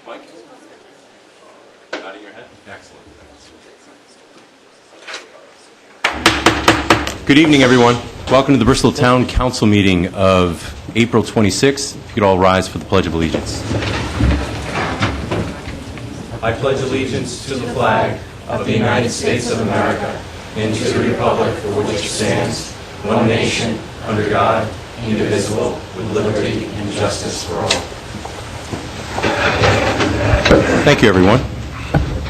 Mike? Nodding your head? Excellent. Good evening, everyone. Welcome to the Bristol Town Council meeting of April 26th. If you could all rise for the Pledge of Allegiance. I pledge allegiance to the flag of the United States of America and to the republic for which it stands, one nation, under God, indivisible, with liberty and justice for all. Thank you, everyone.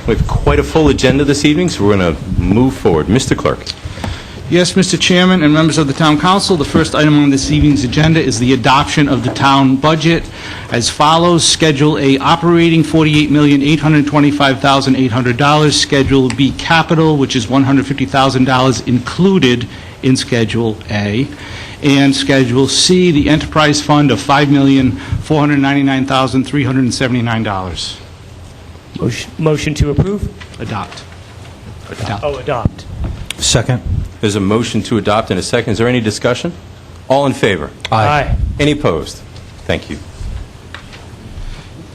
We have quite a full agenda this evening, so we're going to move forward. Mr. Clerk. Yes, Mr. Chairman and members of the Town Council, the first item on this evening's agenda is the adoption of the town budget as follows. Schedule A, operating $48,825,800. Schedule B, capital, which is $150,000 included in Schedule A. And Schedule C, the enterprise fund of $5,499,379. Motion to approve? Adopt. Adopt. Second. There's a motion to adopt in a second. Is there any discussion? All in favor? Aye. Any opposed? Thank you.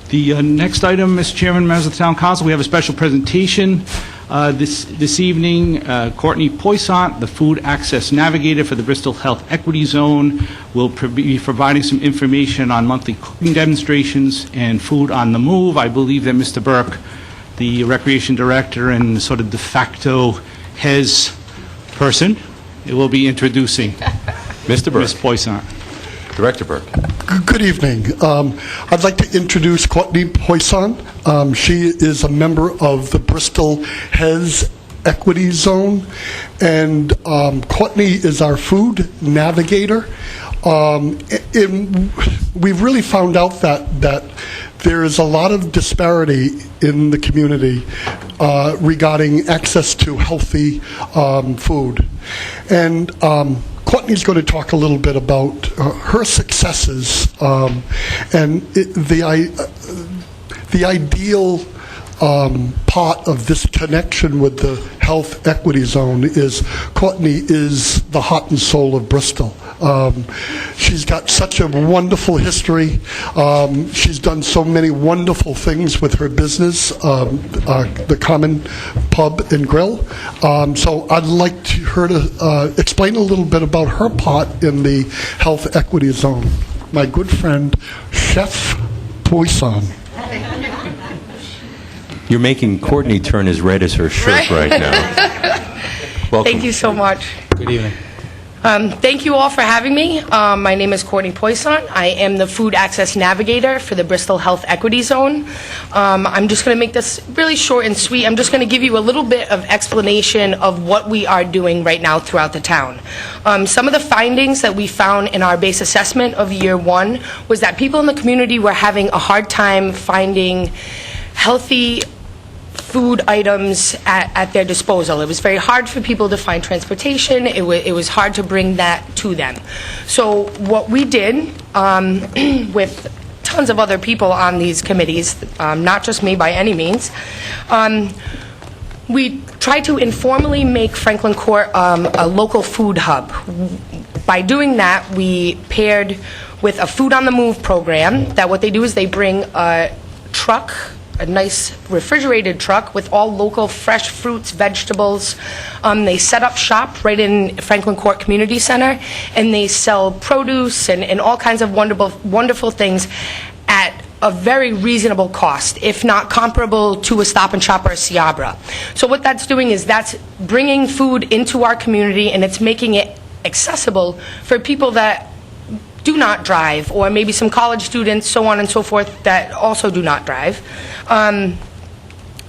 The next item, Mr. Chairman, members of the Town Council, we have a special presentation this evening. Courtney Poissant, the Food Access Navigator for the Bristol Health Equity Zone, will be providing some information on monthly cooking demonstrations and food on the move. I believe that Mr. Burke, the Recreation Director and sort of de facto HES person, will be introducing Mr. Burke. Ms. Poissant. Director Burke. Good evening. I'd like to introduce Courtney Poissant. She is a member of the Bristol HES Equity Zone, and Courtney is our food navigator. We've really found out that there is a lot of disparity in the community regarding access to healthy food. And Courtney's going to talk a little bit about her successes and the ideal part of this connection with the Health Equity Zone is Courtney is the heart and soul of Bristol. She's got such a wonderful history. She's done so many wonderful things with her business, the Common Pub and Grill. So I'd like her to explain a little bit about her part in the Health Equity Zone. My good friend, Chef Poissant. You're making Courtney turn as red as her shirt right now. Welcome. Thank you so much. Good evening. Thank you all for having me. My name is Courtney Poissant. I am the Food Access Navigator for the Bristol Health Equity Zone. I'm just going to make this really short and sweet. I'm just going to give you a little bit of explanation of what we are doing right now throughout the town. Some of the findings that we found in our base assessment of year one was that people in the community were having a hard time finding healthy food items at their disposal. It was very hard for people to find transportation. It was hard to bring that to them. So what we did with tons of other people on these committees, not just me by any means, we tried to informally make Franklin Court a local food hub. By doing that, we paired with a Food on the Move program that what they do is they bring a truck, a nice refrigerated truck with all local fresh fruits, vegetables. They set up shop right in Franklin Court Community Center, and they sell produce and all kinds of wonderful things at a very reasonable cost, if not comparable to a Stop and Shop or a Ciabra. So what that's doing is that's bringing food into our community, and it's making it accessible for people that do not drive, or maybe some college students, so on and so forth, that also do not drive.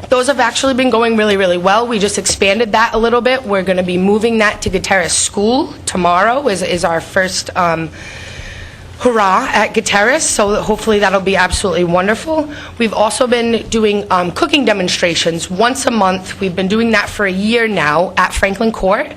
Those have actually been going really, really well. We just expanded that a little bit. We're going to be moving that to Gutierrez School tomorrow is our first hurrah at Gutierrez, so hopefully that'll be absolutely wonderful. We've also been doing cooking demonstrations once a month. We've been doing that for a year now at Franklin Court,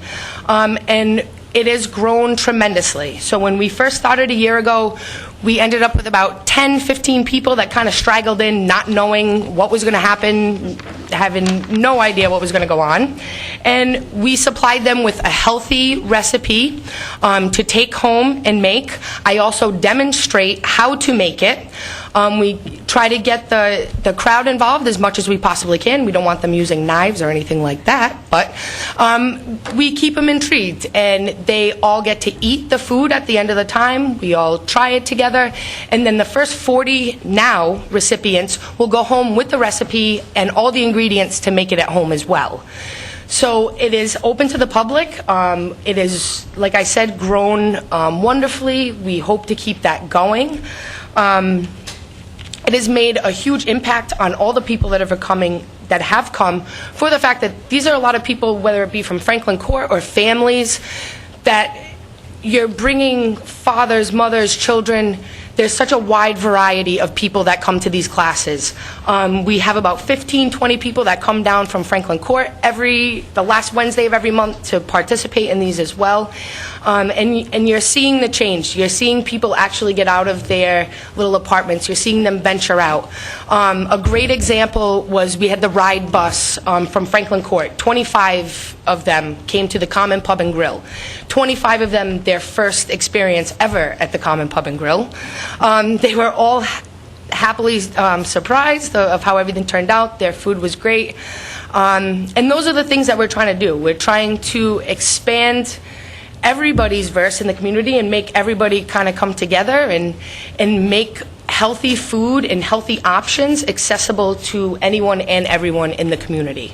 and it has grown tremendously. So when we first started a year ago, we ended up with about 10, 15 people that kind of straggled in, not knowing what was going to happen, having no idea what was going to go on. And we supplied them with a healthy recipe to take home and make. I also demonstrate how to make it. We try to get the crowd involved as much as we possibly can. We don't want them using knives or anything like that, but we keep them intrigued, and they all get to eat the food at the end of the time. We all try it together, and then the first 40 now recipients will go home with the recipe and all the ingredients to make it at home as well. So it is open to the public. It is, like I said, grown wonderfully. We hope to keep that going. It has made a huge impact on all the people that have come, for the fact that these are a lot of people, whether it be from Franklin Court or families, that you're bringing fathers, mothers, children. There's such a wide variety of people that come to these classes. We have about 15, 20 people that come down from Franklin Court the last Wednesday of every month to participate in these as well. And you're seeing the change. You're seeing people actually get out of their little apartments. You're seeing them venture out. A great example was we had the ride bus from Franklin Court. 25 of them came to the Common Pub and Grill. 25 of them, their first experience ever at the Common Pub and Grill. They were all happily surprised of how everything turned out. Their food was great. And those are the things that we're trying to do. We're trying to expand everybody's verse in the community and make everybody kind of come together and make healthy food and healthy options accessible to anyone and everyone in the community.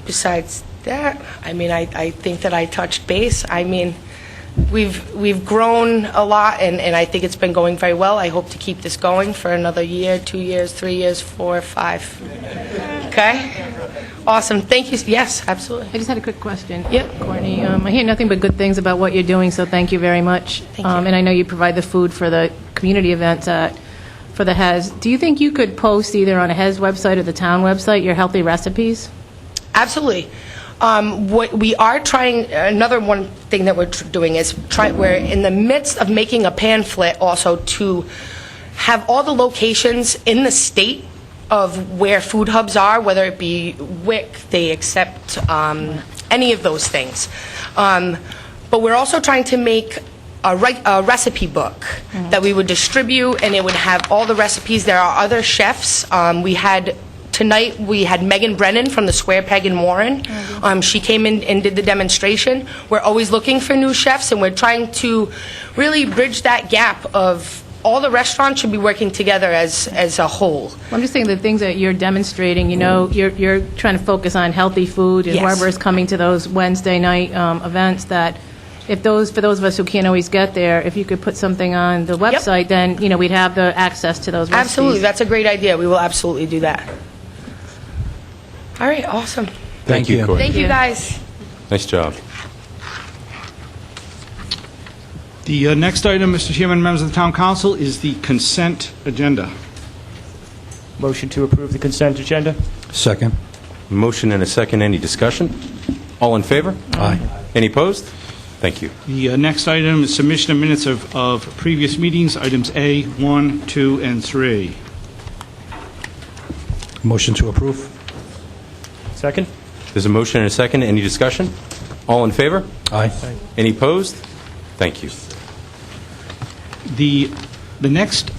Besides that, I think that I touched base. We've grown a lot, and I think it's been going very well. I hope to keep this going for another year, 2 years, 3 years, 4, 5. Okay? Awesome. Thank you. Yes, absolutely. I just had a quick question. Yep. Courtney, I hear nothing but good things about what you're doing, so thank you very much. Thank you. And I know you provide the food for the community events for the HES. Do you think you could post either on a HES website or the town website your healthy recipes? Absolutely. What we are trying, another one thing that we're doing is we're in the midst of making a pamphlet also to have all the locations in the state of where food hubs are, whether it be WIC, they accept any of those things. But we're also trying to make a recipe book that we would distribute, and it would have all the recipes. There are other chefs. Tonight we had Megan Brennan from the Square Peg in Warren. She came in and did the demonstration. We're always looking for new chefs, and we're trying to really bridge that gap of all the restaurants should be working together as a whole. I'm just saying the things that you're demonstrating, you're trying to focus on healthy food, and Yes. whoever is coming to those Wednesday night events, that for those of us who can't always get there, if you could put something on the website, then, we'd have the access to those recipes. Absolutely, that's a great idea. We will absolutely do that. All right, awesome. Thank you, Courtney. Thank you, guys. Nice job. The next item, Mr. Chairman, members of the Town Council, is the consent agenda. Motion to approve the consent agenda? Second. Motion and a second. Any discussion? All in favor? Aye. Any opposed? Thank you. The next item is submission of minutes of previous meetings, items A, 1, 2, and 3. Motion to approve. Second? There's a motion and a second. Any discussion? All in favor? Aye. Any opposed? Thank you. The next,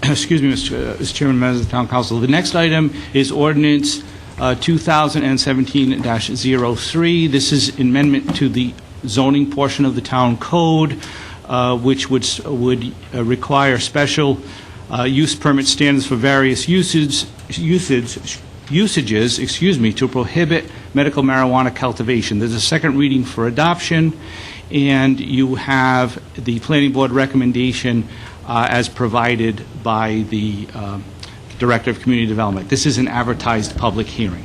excuse me, Mr. Chairman, members of the Town Council, the next item is ordinance 2017-03. This is amendment to the zoning portion of the town code, which would require special use permit standards for various usages, to prohibit medical marijuana cultivation. There's a second reading for adoption, and you have the planning board recommendation as provided by the Director of Community Development. This is an advertised public hearing.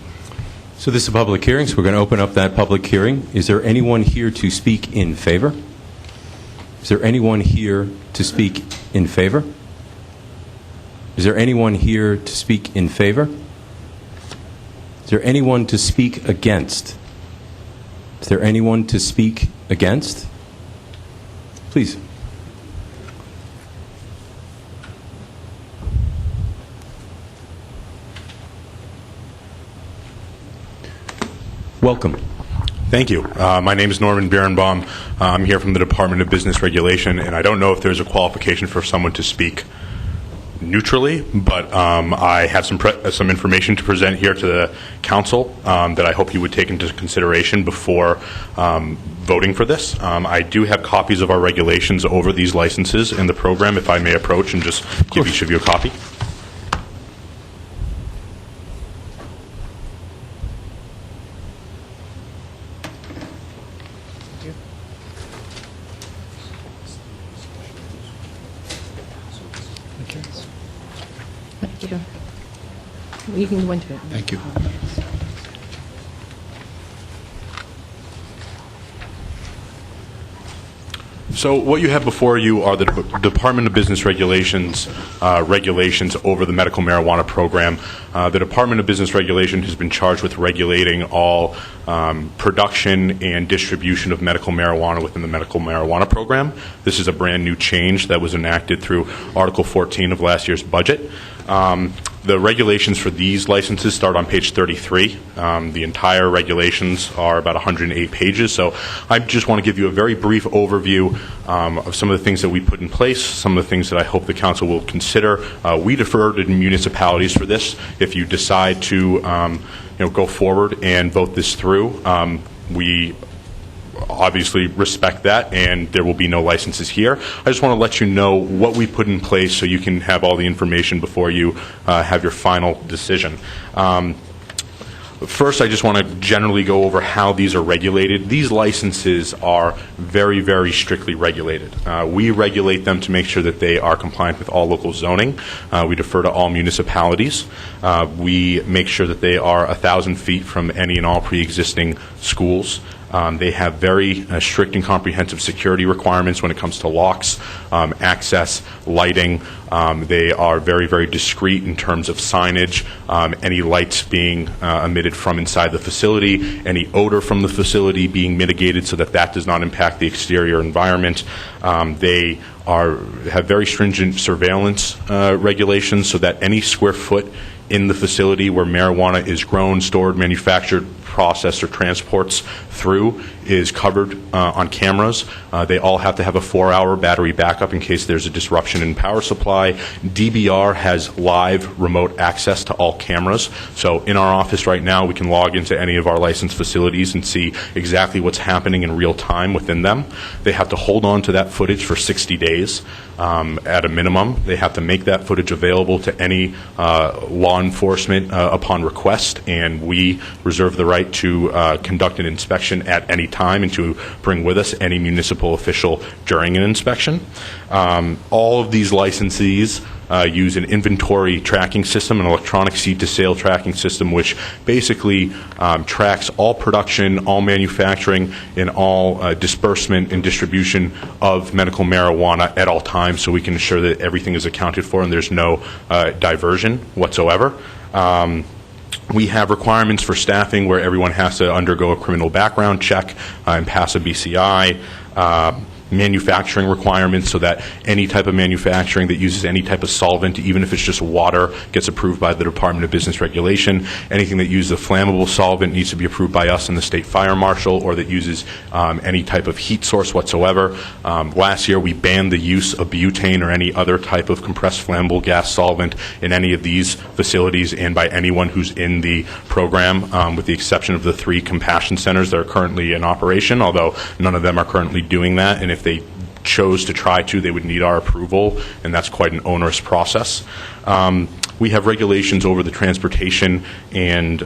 So this is a public hearing, so we're going to open up that public hearing. Is there anyone here to speak in favor? Is there anyone here to speak in favor? Is there anyone here to speak in favor? Is there anyone to speak against? Is there anyone to speak against? Please. Welcome. Thank you. My name is Norman Birnbaum. I'm here from the Department of Business Regulation, and I don't know if there's a qualification for someone to speak neutrally, but I have some information to present here to the council that I hope you would take into consideration before voting for this. I do have copies of our regulations over these licenses in the program, if I may approach and just give each of you a copy. You can go into it. Thank you. So what you have before you are the Department of Business Regulations regulations over the medical marijuana program. The Department of Business Regulation has been charged with regulating all production and distribution of medical marijuana within the medical marijuana program. This is a brand new change that was enacted through Article 14 of last year's budget. The regulations for these licenses start on page 33. The entire regulations are about 108 pages, so I just want to give you a very brief overview of some of the things that we put in place, some of the things that I hope the council will consider. We defer to municipalities for this. If you decide to go forward and vote this through, we obviously respect that, and there will be no licenses here. I just want to let you know what we put in place so you can have all the information before you have your final decision. First, I just want to generally go over how these are regulated. These licenses are very, very strictly regulated. We regulate them to make sure that they are compliant with all local zoning. We defer to all municipalities. We make sure that they are 1,000 feet from any and all pre-existing schools. They have very strict and comprehensive security requirements when it comes to locks, access, lighting. They are very, very discreet in terms of signage, any lights being emitted from inside the facility, any odor from the facility being mitigated so that that does not impact the exterior environment. They have very stringent surveillance regulations so that any square foot in the facility where marijuana is grown, stored, manufactured, processed, or transports through is covered on cameras. They all have to have a 4-hour battery backup in case there's a disruption in power supply. DBR has live remote access to all cameras. So in our office right now, we can log into any of our licensed facilities and see exactly what's happening in real time within them. They have to hold on to that footage for 60 days at a minimum. They have to make that footage available to any law enforcement upon request, and we reserve the right to conduct an inspection at any time and to bring with us any municipal official during an inspection. All of these licensees use an inventory tracking system, an electronic seed-to-sale tracking system, which basically tracks all production, all manufacturing, and all disbursement and distribution of medical marijuana at all times, so we can ensure that everything is accounted for and there's no diversion whatsoever. We have requirements for staffing where everyone has to undergo a criminal background check and pass a BCI. Manufacturing requirements so that any type of manufacturing that uses any type of solvent, even if it's just water, gets approved by the Department of Business Regulation. Anything that uses a flammable solvent needs to be approved by us and the State Fire Marshal, or that uses any type of heat source whatsoever. Last year, we banned the use of butane or any other type of compressed flammable gas solvent in any of these facilities and by anyone who's in the program, with the exception of the 3 compassion centers that are currently in operation, although none of them are currently doing that. And if they chose to try to, they would need our approval, and that's quite an onerous process. We have regulations over the transportation and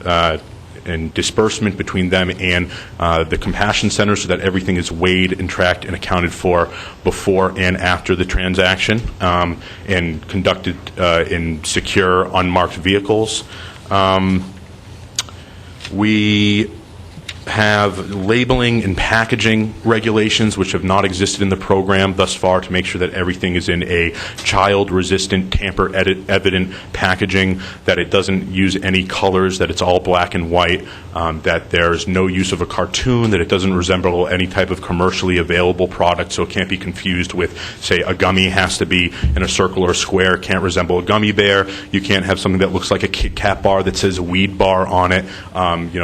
disbursement between them and the compassion center so that everything is weighed and tracked and accounted for before and after the transaction, and conducted in secure, unmarked vehicles. We have labeling and packaging regulations which have not existed in the program thus far to make sure that everything is in a child-resistant, tamper-evident packaging, that it doesn't use any colors, that it's all black and white, that there's no use of a cartoon, that it doesn't resemble any type of commercially available product, so it can't be confused with, say, a gummy has to be in a circle or a square, it can't resemble a gummy bear. You can't have something that looks like a Kit Kat bar that says weed bar on it.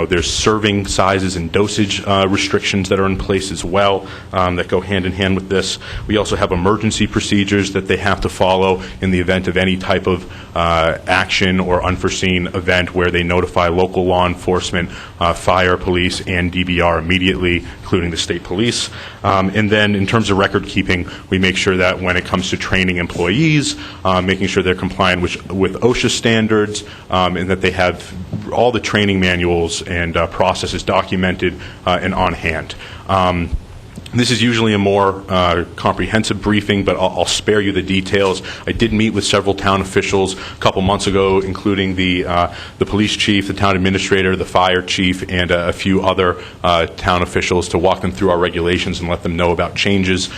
There's serving sizes and dosage restrictions that are in place as well that go hand in hand with this. We also have emergency procedures that they have to follow in the event of any type of action or unforeseen event where they notify local law enforcement, fire, police, and DBR immediately, including the state police. And then in terms of record keeping, we make sure that when it comes to training employees, making sure they're compliant with OSHA standards, and that they have all the training manuals and processes documented and on hand. This is usually a more comprehensive briefing, but I'll spare you the details. I did meet with several town officials a couple months ago, including the police chief, the town administrator, the fire chief, and a few other town officials to walk them through our regulations and let them know about changes.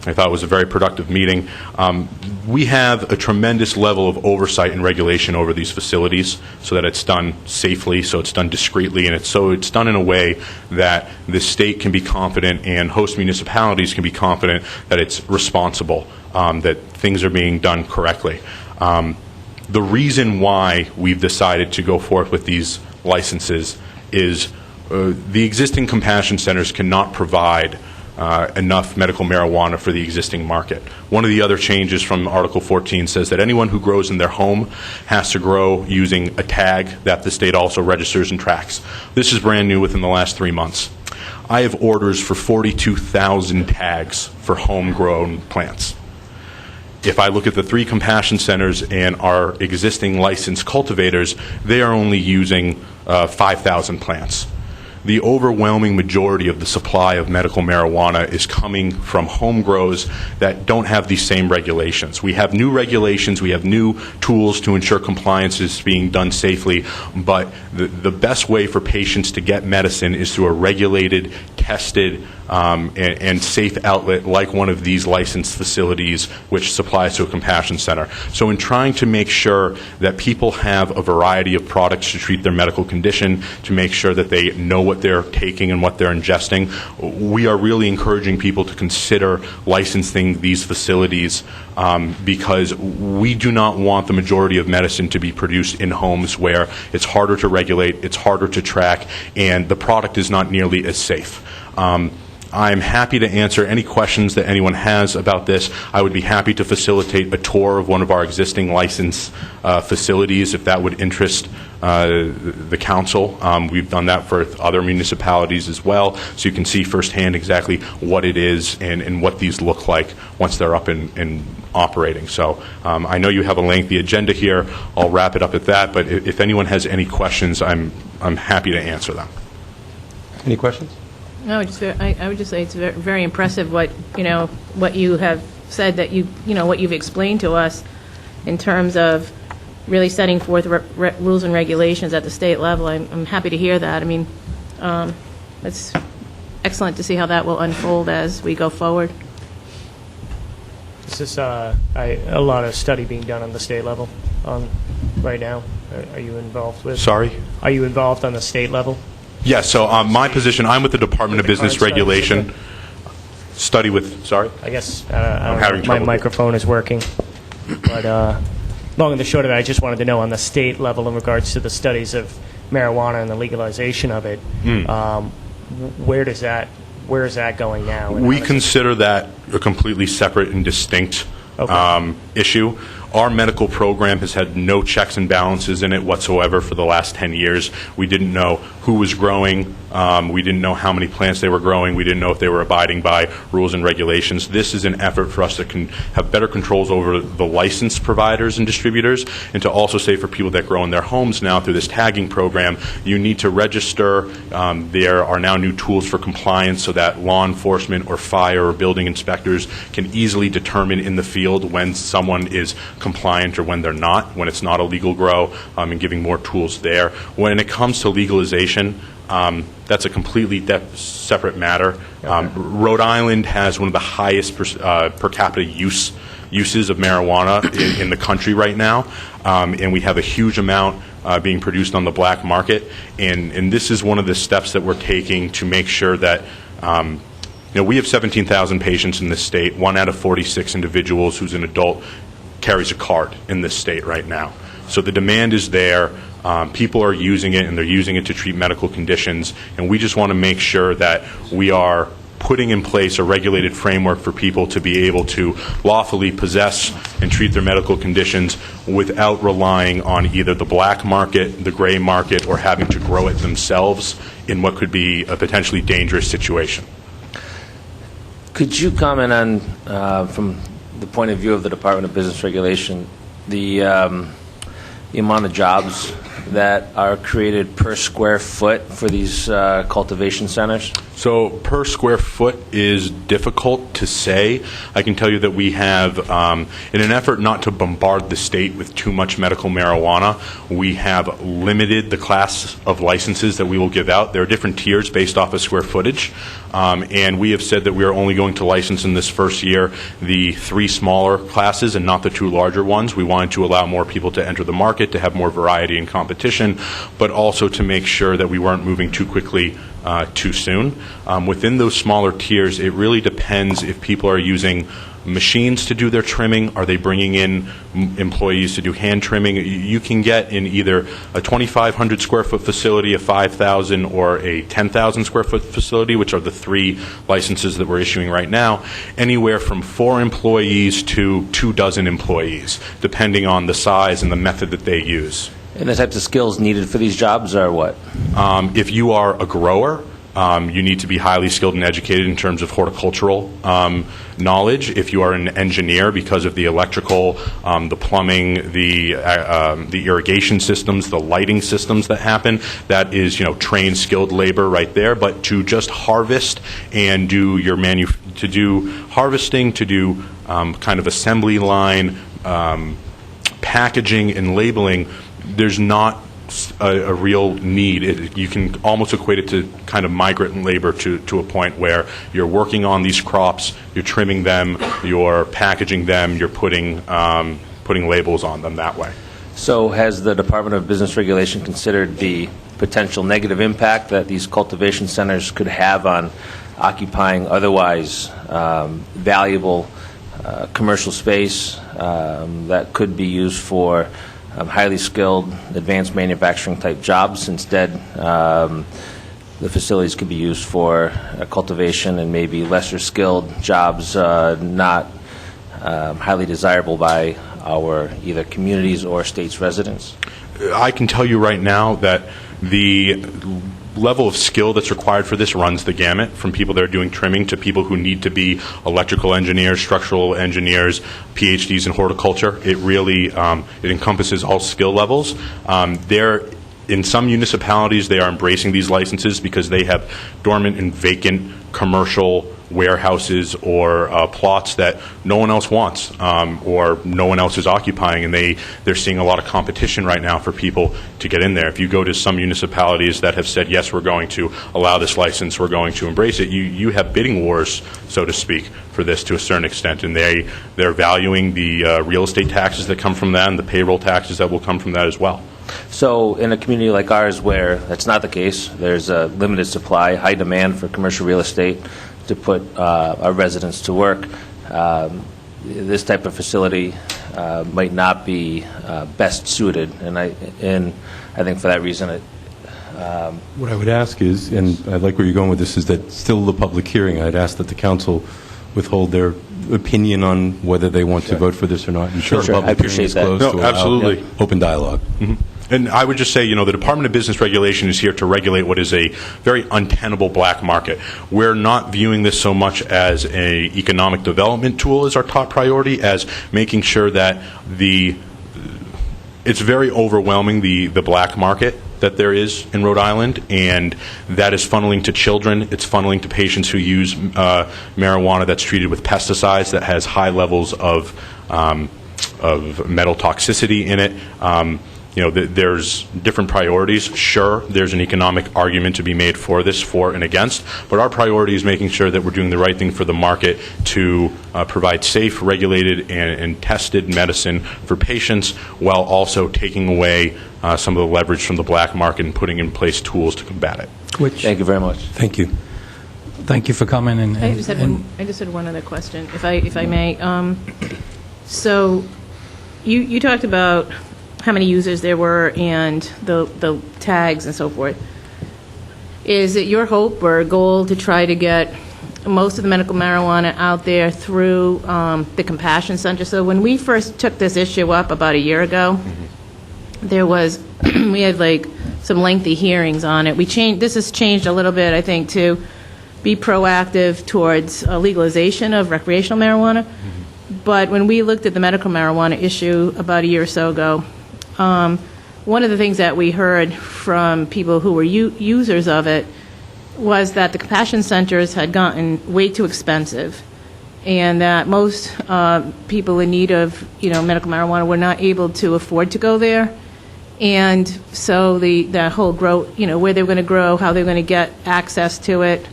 I thought it was a very productive meeting. We have a tremendous level of oversight and regulation over these facilities so that it's done safely, so it's done discreetly, and it's done in a way that the state can be confident and host municipalities can be confident that it's responsible, that things are being done correctly. The reason why we've decided to go forth with these licenses is the existing compassion centers cannot provide enough medical marijuana for the existing market. One of the other changes from Article 14 says that anyone who grows in their home has to grow using a tag that the state also registers and tracks. This is brand new within the last 3 months. I have orders for 42,000 tags for homegrown plants. If I look at the 3 compassion centers and our existing licensed cultivators, they are only using 5,000 plants. The overwhelming majority of the supply of medical marijuana is coming from home grows that don't have these same regulations. We have new regulations, we have new tools to ensure compliance is being done safely, but the best way for patients to get medicine is through a regulated, tested, and safe outlet like one of these licensed facilities which supplies to a compassion center. So in trying to make sure that people have a variety of products to treat their medical condition, to make sure that they know what they're taking and what they're ingesting, we are really encouraging people to consider licensing these facilities because we do not want the majority of medicine to be produced in homes where it's harder to regulate, it's harder to track, and the product is not nearly as safe. I'm happy to answer any questions that anyone has about this. I would be happy to facilitate a tour of one of our existing licensed facilities if that would interest the council. We've done that for other municipalities as well, so you can see firsthand exactly what it is and what these look like once they're up and operating. So I know you have a lengthy agenda here. I'll wrap it up at that, but if anyone has any questions, I'm happy to answer them. Any questions? No, I would just say it's very impressive what you have said, that what you've explained to us in terms of really setting forth rules and regulations at the state level. I'm happy to hear that. I mean, it's excellent to see how that will unfold as we go forward. Is this a lot of study being done on the state level right now? Are you involved with? Sorry? Are you involved on the state level? Yes, so my position, I'm with the Department of Business Regulation. Study with, sorry? I guess I'm having my trouble. microphone is working. But long and the short of it, I just wanted to know on the state level in regards to the studies of marijuana and the legalization of it, where is that going now? And We consider that a completely separate and distinct issue. Our medical program has had no checks and balances in it whatsoever for the last 10 years. We didn't know who was growing. We didn't know how many plants they were growing. We didn't know if they were abiding by rules and regulations. This is an effort for us to have better controls over the licensed providers and distributors, and to also say for people that grow in their homes now through this tagging program, you need to register. There are now new tools for compliance so that law enforcement or fire or building inspectors can easily determine in the field when someone is compliant or when they're not, when it's not a legal grow, and giving more tools there. When it comes to legalization, That's a completely separate matter. Rhode Island has one of the highest per capita uses of marijuana in the country right now, and we have a huge amount being produced on the black market, and this is one of the steps that we're taking to make sure that we have 17,000 patients in this state. 1 out of 46 individuals who's an adult carries a card in this state right now. So the demand is there. People are using it, and they're using it to treat medical conditions, and we just want to make sure that we are putting in place a regulated framework for people to be able to lawfully possess and treat their medical conditions without relying on either the black market, the gray market, or having to grow it themselves in what could be a potentially dangerous situation. Could you comment on, from the point of view of the Department of Business Regulation, the amount of jobs that are created per square foot for these cultivation centers? So per square foot is difficult to say. I can tell you that we have, in an effort not to bombard the state with too much medical marijuana, we have limited the class of licenses that we will give out. There are different tiers based off of square footage, and we have said that we are only going to license in this first year the 3 smaller classes and not the 2 larger ones. We wanted to allow more people to enter the market, to have more variety and competition, but also to make sure that we weren't moving too quickly too soon. Within those smaller tiers, it really depends if people are using machines to do their trimming. Are they bringing in employees to do hand trimming? You can get in either a 2,500 square foot facility, a 5,000, or a 10,000 square foot facility, which are the 3 licenses that we're issuing right now, anywhere from 4 employees to 24 employees, depending on the size and the method that they use. And the types of skills needed for these jobs are what? If you are a grower, you need to be highly skilled and educated in terms of horticultural knowledge. If you are an engineer, because of the electrical, the plumbing, the irrigation systems, the lighting systems that happen, that is, trained, skilled labor right there. But to just harvest and do your to do harvesting, to do kind of assembly line, packaging and labeling, there's not a real need. You can almost equate it to kind of migrant labor to a point where you're working on these crops, you're trimming them, you're packaging them, you're putting labels on them that way. So has the Department of Business Regulation considered the potential negative impact that these cultivation centers could have on occupying otherwise valuable commercial space that could be used for highly skilled, advanced manufacturing type jobs? Instead, the facilities could be used for cultivation and maybe lesser skilled jobs not highly desirable by our either communities or states' residents? I can tell you right now that the level of skill that's required for this runs the gamut, from people that are doing trimming to people who need to be electrical engineers, structural engineers, PhDs in horticulture. It really it encompasses all skill levels. In some municipalities, they are embracing these licenses because they have dormant and vacant commercial warehouses or plots that no one else wants or no one else is occupying, and they're seeing a lot of competition right now for people to get in there. If you go to some municipalities that have said, yes, we're going to allow this license, we're going to embrace it, you have bidding wars, so to speak, for this to a certain extent, and they're valuing the real estate taxes that come from that and the payroll taxes that will come from that as well. So in a community like ours where that's not the case, there's a limited supply, high demand for commercial real estate to put our residents to work, this type of facility might not be best suited, and I think for that reason what I would ask is, and I like where you're going with this, is that still the public hearing, I'd ask that the council withhold their opinion on whether they want to vote for this or not until the public hearing is closed. No, absolutely. Open dialogue. Mm-hmm. And I would just say, the Department of Business Regulation is here to regulate what is a very untenable black market. We're not viewing this so much as an economic development tool as our top priority, as making sure that it's very overwhelming, the black market that there is in Rhode Island, and that is funneling to children. It's funneling to patients who use marijuana that's treated with pesticides that has high levels of metal toxicity in it. there's different priorities. Sure, there's an economic argument to be made for this, for and against, but our priority is making sure that we're doing the right thing for the market to provide safe, regulated, and tested medicine for patients, while also taking away some of the leverage from the black market and putting in place tools to combat it. Thank you very much. Thank you. Thank you for coming. I just had one other question, if I may. So you talked about how many users there were and the tags and so forth. Is it your hope or goal to try to get most of the medical marijuana out there through the Compassion Center? So when we first took this issue up about a year ago, there was, we had like some lengthy hearings on it. This has changed a little bit, I think, to be proactive towards legalization of recreational marijuana. But when we looked at the medical marijuana issue about a year or so ago, one of the things that we heard from people who were users of it was that the Compassion Centers had gotten way too expensive, and that most people in need of medical marijuana were not able to afford to go there. And so the whole grow, where they were going to grow, how they were going to get access to it,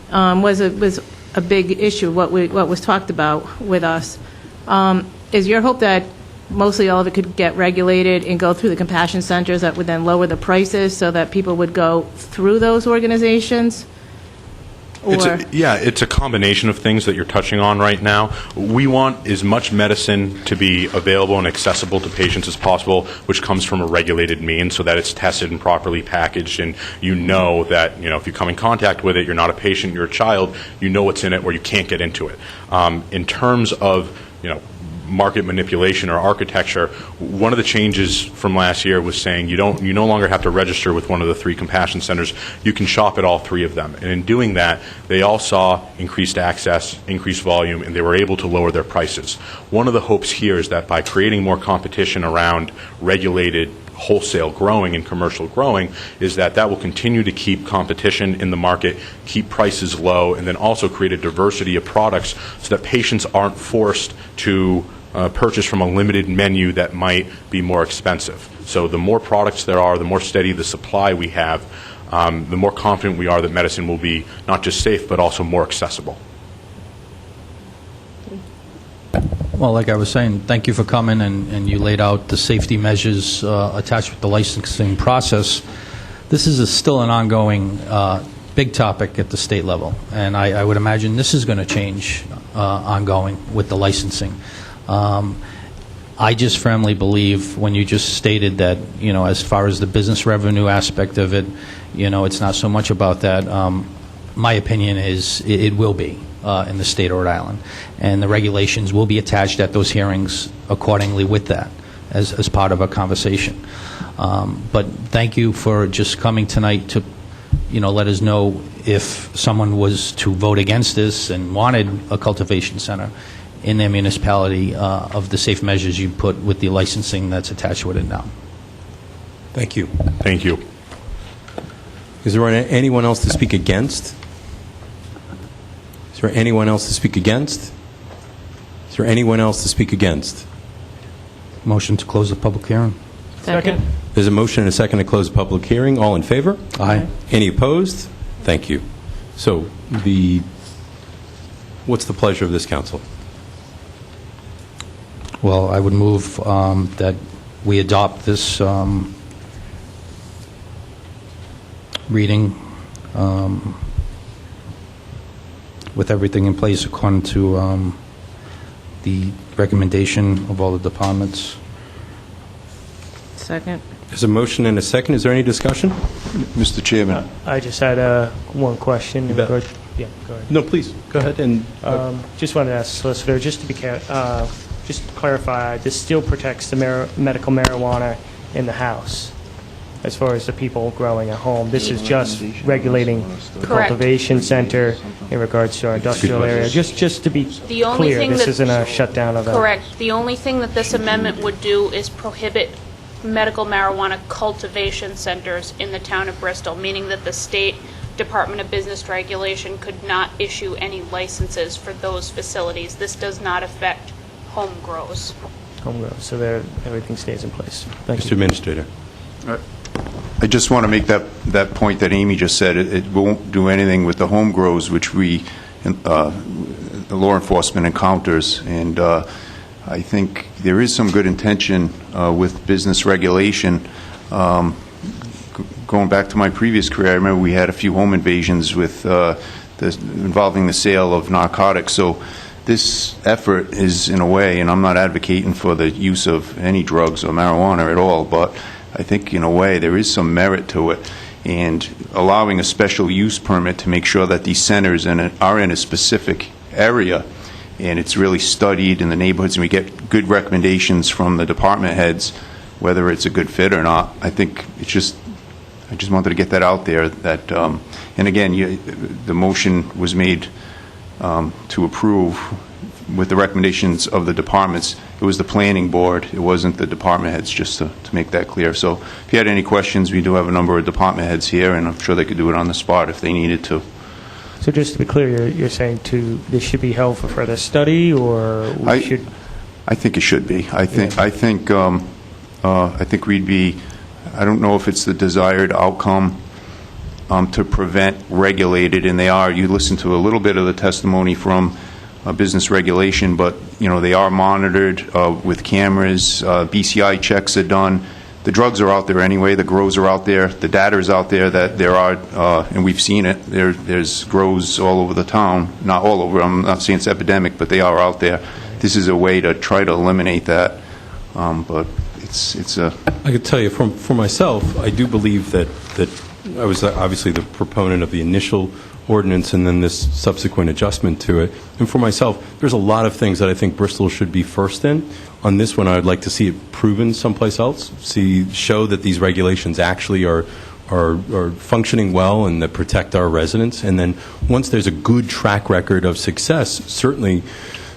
was a big issue. What was talked about with us. Is your hope that mostly all of it could get regulated and go through the Compassion Centers that would then lower the prices so that people would go through those organizations? It's a combination of things that you're touching on right now. We want as much medicine to be available and accessible to patients as possible, which comes from a regulated means, so that it's tested and properly packaged, and that if you come in contact with it, you're not a patient, you're a child, you know what's in it, or you can't get into it. In terms of market manipulation or architecture, one of the changes from last year was saying you no longer have to register with one of the 3 Compassion Centers. You can shop at all 3 of them. And in doing that, they all saw increased access, increased volume, and they were able to lower their prices. One of the hopes here is that by creating more competition around regulated wholesale growing and commercial growing, is that will continue to keep competition in the market, keep prices low, and then also create a diversity of products so that patients aren't forced to purchase from a limited menu that might be more expensive. So the more products there are, the more steady the supply we have, the more confident we are that medicine will be not just safe, but also more accessible. Well, like I was saying, thank you for coming, and you laid out the safety measures attached with the licensing process. This is still an ongoing big topic at the state level, and I would imagine this is going to change ongoing with the licensing. I just firmly believe when you just stated that, as far as the business revenue aspect of it, it's not so much about that. My opinion is it will be in the state of Rhode Island, and the regulations will be attached at those hearings accordingly with that as part of a conversation. But thank you for just coming tonight to let us know if someone was to vote against this and wanted a cultivation center in their municipality, of the safe measures you put with the licensing that's attached with it now. Thank you. Thank you. Is there anyone else to speak against? Is there anyone else to speak against? Is there anyone else to speak against? Motion to close the public hearing. Second. There's a motion and a second to close the public hearing. All in favor? Aye. Any opposed? Thank you. So what's the pleasure of this council? Well, I would move that we adopt this reading with everything in place according to the recommendation of all the departments. Second. There's a motion and a second. Is there any discussion? Mr. Chairman. I just had one question. bet. Yeah, go ahead. No, please, go ahead. And Just wanted to ask the solicitor, just to be just to clarify, this still protects the medical marijuana in the house, as far as the people growing at home. This is just regulating the Correct. cultivation center in regards to our industrial area. Just to be The only clear, thing this that- isn't a shutdown of a... Correct. The only thing that this amendment would do is prohibit medical marijuana cultivation centers in the town of Bristol, meaning that the State Department of Business Regulation could not issue any licenses for those facilities. This does not affect home grows. Home grown, so everything stays in place. Thank Mr. you. Administrator. I just want to make that point that Amy just said. It won't do anything with the home grows, which the law enforcement encounters. And I think there is some good intention with business regulation. Going back to my previous career, I remember we had a few home invasions with involving the sale of narcotics. So this effort is, in a way, and I'm not advocating for the use of any drugs or marijuana at all, but I think, in a way, there is some merit to it. And allowing a special use permit to make sure that these centers are in a specific area, and it's really studied in the neighborhoods, and we get good recommendations from the department heads, whether it's a good fit or not. I think it's just, I just wanted to get that out there. That, and again, the motion was made to approve with the recommendations of the departments. It was the planning board. It wasn't the department heads, just to make that clear. So if you had any questions, we do have a number of department heads here, and I'm sure they could do it on the spot if they needed to. So just to be clear, you're saying this should be held for further study, or we should? I think it should be. I think we'd be. I don't know if it's the desired outcome to prevent regulated, and they are. You listen to a little bit of the testimony from business regulation, but they are monitored with cameras. BCI checks are done. The drugs are out there anyway. The grows are out there. The data is out there that there are, and we've seen it. There's grows all over the town. Not all over. I'm not saying it's epidemic, but they are out there. This is a way to try to eliminate that. But it's a. I could tell you for myself, I do believe that I was obviously the proponent of the initial ordinance and then this subsequent adjustment to it. And for myself, there's a lot of things that I think Bristol should be first in. On this one, I would like to see it proven someplace else, show that these regulations actually are functioning well and that protect our residents. And then once there's a good track record of success, certainly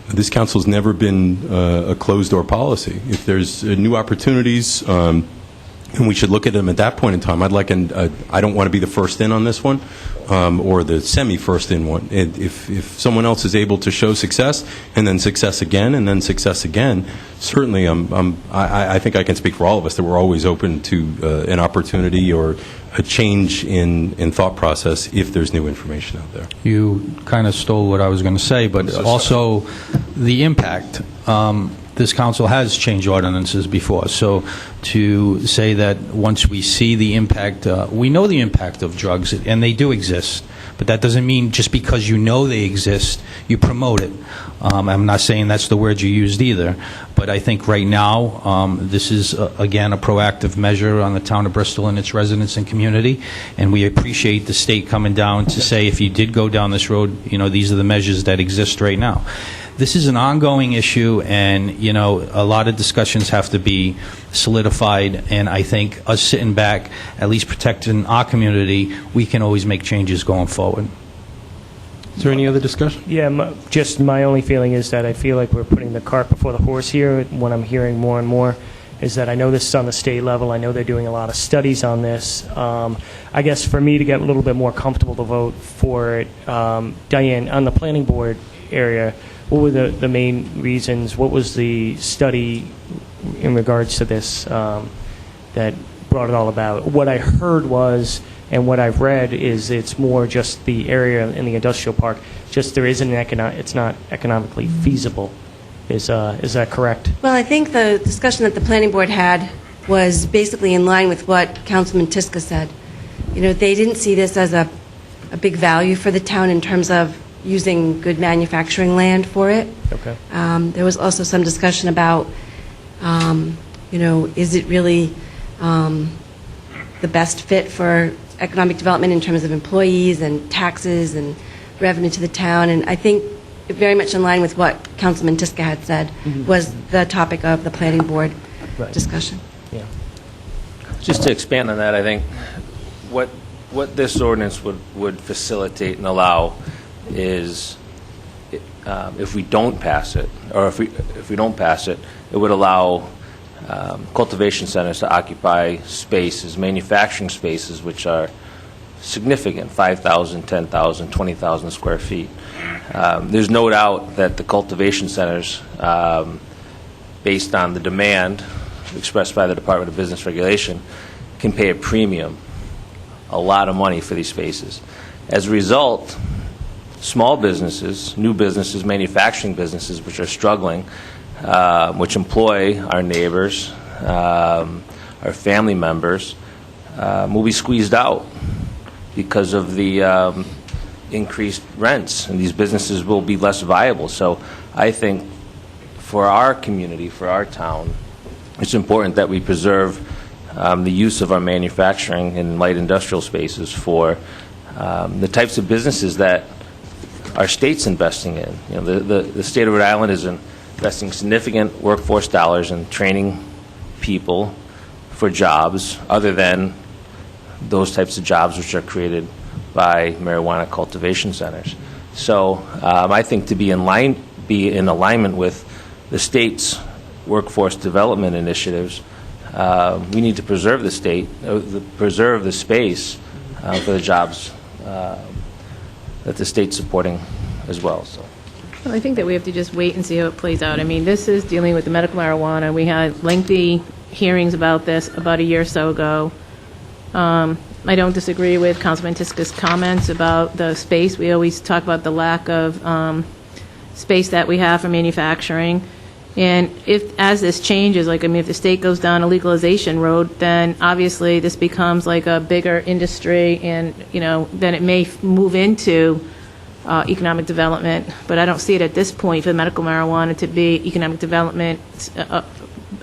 this council's never been a closed-door policy. If there's new opportunities, and we should look at them at that point in time. I don't want to be the first in on this one, or the semi-first in one. If someone else is able to show success, and then success again, and then success again, certainly I think I can speak for all of us that we're always open to an opportunity or a change in thought process if there's new information out there. You kind of stole what I was going to say, but also the impact. This council has changed ordinances before, so to say that once we see the impact, we know the impact of drugs, and they do exist, but that doesn't mean just because you know they exist, you promote it. I'm not saying that's the word you used either, but I think right now this is, again, a proactive measure on the town of Bristol and its residents and community, and we appreciate the state coming down to say if you did go down this road, these are the measures that exist right now. This is an ongoing issue, and a lot of discussions have to be solidified, and I think us sitting back, at least protecting our community, we can always make changes going forward. Is there any other discussion? Yeah, just my only feeling is that I feel like we're putting the cart before the horse here. What I'm hearing more and more is that I know this is on the state level. I know they're doing a lot of studies on this. I guess for me to get a little bit more comfortable to vote for it, Diane, on the planning board area, what were the main reasons? What was the study in regards to this that brought it all about? What I heard was, and what I've read is, it's more just the area in the industrial park. Just there isn't it's not economically feasible. Is that correct? Well, I think the discussion that the planning board had was basically in line with what Councilman Tiska said. They didn't see this as a big value for the town in terms of using good manufacturing land for it. Okay. There was also some discussion about, is it really the best fit for economic development in terms of employees and taxes and revenue to the town? And I think very much in line with what Councilman Tiska had said was the topic of the planning board discussion. Yeah. Just to expand on that, I think what this ordinance would facilitate and allow is if we don't pass it, or if we don't pass it, it would allow cultivation centers to occupy spaces, manufacturing spaces, which are significant, 5,000, 10,000, 20,000 square feet. There's no doubt that the cultivation centers based on the demand expressed by the Department of Business Regulation, can pay a premium, a lot of money for these spaces. As a result, small businesses, new businesses, manufacturing businesses, which are struggling, which employ our neighbors, our family members, will be squeezed out because of the increased rents, and these businesses will be less viable. So I think for our community, for our town, it's important that we preserve the use of our manufacturing and light industrial spaces for the types of businesses that our state's investing in. You know, the state of Rhode Island is investing significant workforce dollars in training people for jobs other than those types of jobs which are created by marijuana cultivation centers. So I think to be in alignment with the state's workforce development initiatives, we need to preserve the preserve the space for the jobs that the state's supporting as well. So. Well, I think that we have to just wait and see how it plays out. I mean, this is dealing with the medical marijuana. We had lengthy hearings about this about a year or so ago. I don't disagree with Councilman Tiska's comments about the space. We always talk about the lack of space that we have for manufacturing. And as this changes, like, I mean, if the state goes down a legalization road, then obviously this becomes like a bigger industry, and, you know, then it may move into economic development. But I don't see it at this point for medical marijuana to be economic development, a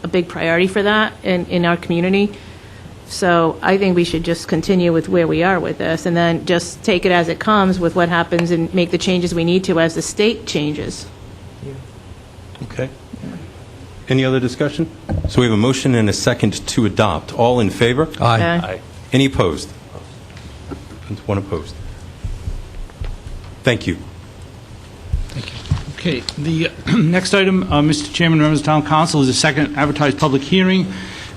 big priority for that in our community. So I think we should just continue with where we are with this, and then just take it as it comes with what happens and make the changes we need to as the state changes. Okay. Any other discussion? So we have a motion and a second to adopt. All in favor? Aye. Aye. Any opposed? One opposed. Thank you. Okay, the next item, Mr. Chairman, members of the Town Council, is a second advertised public hearing.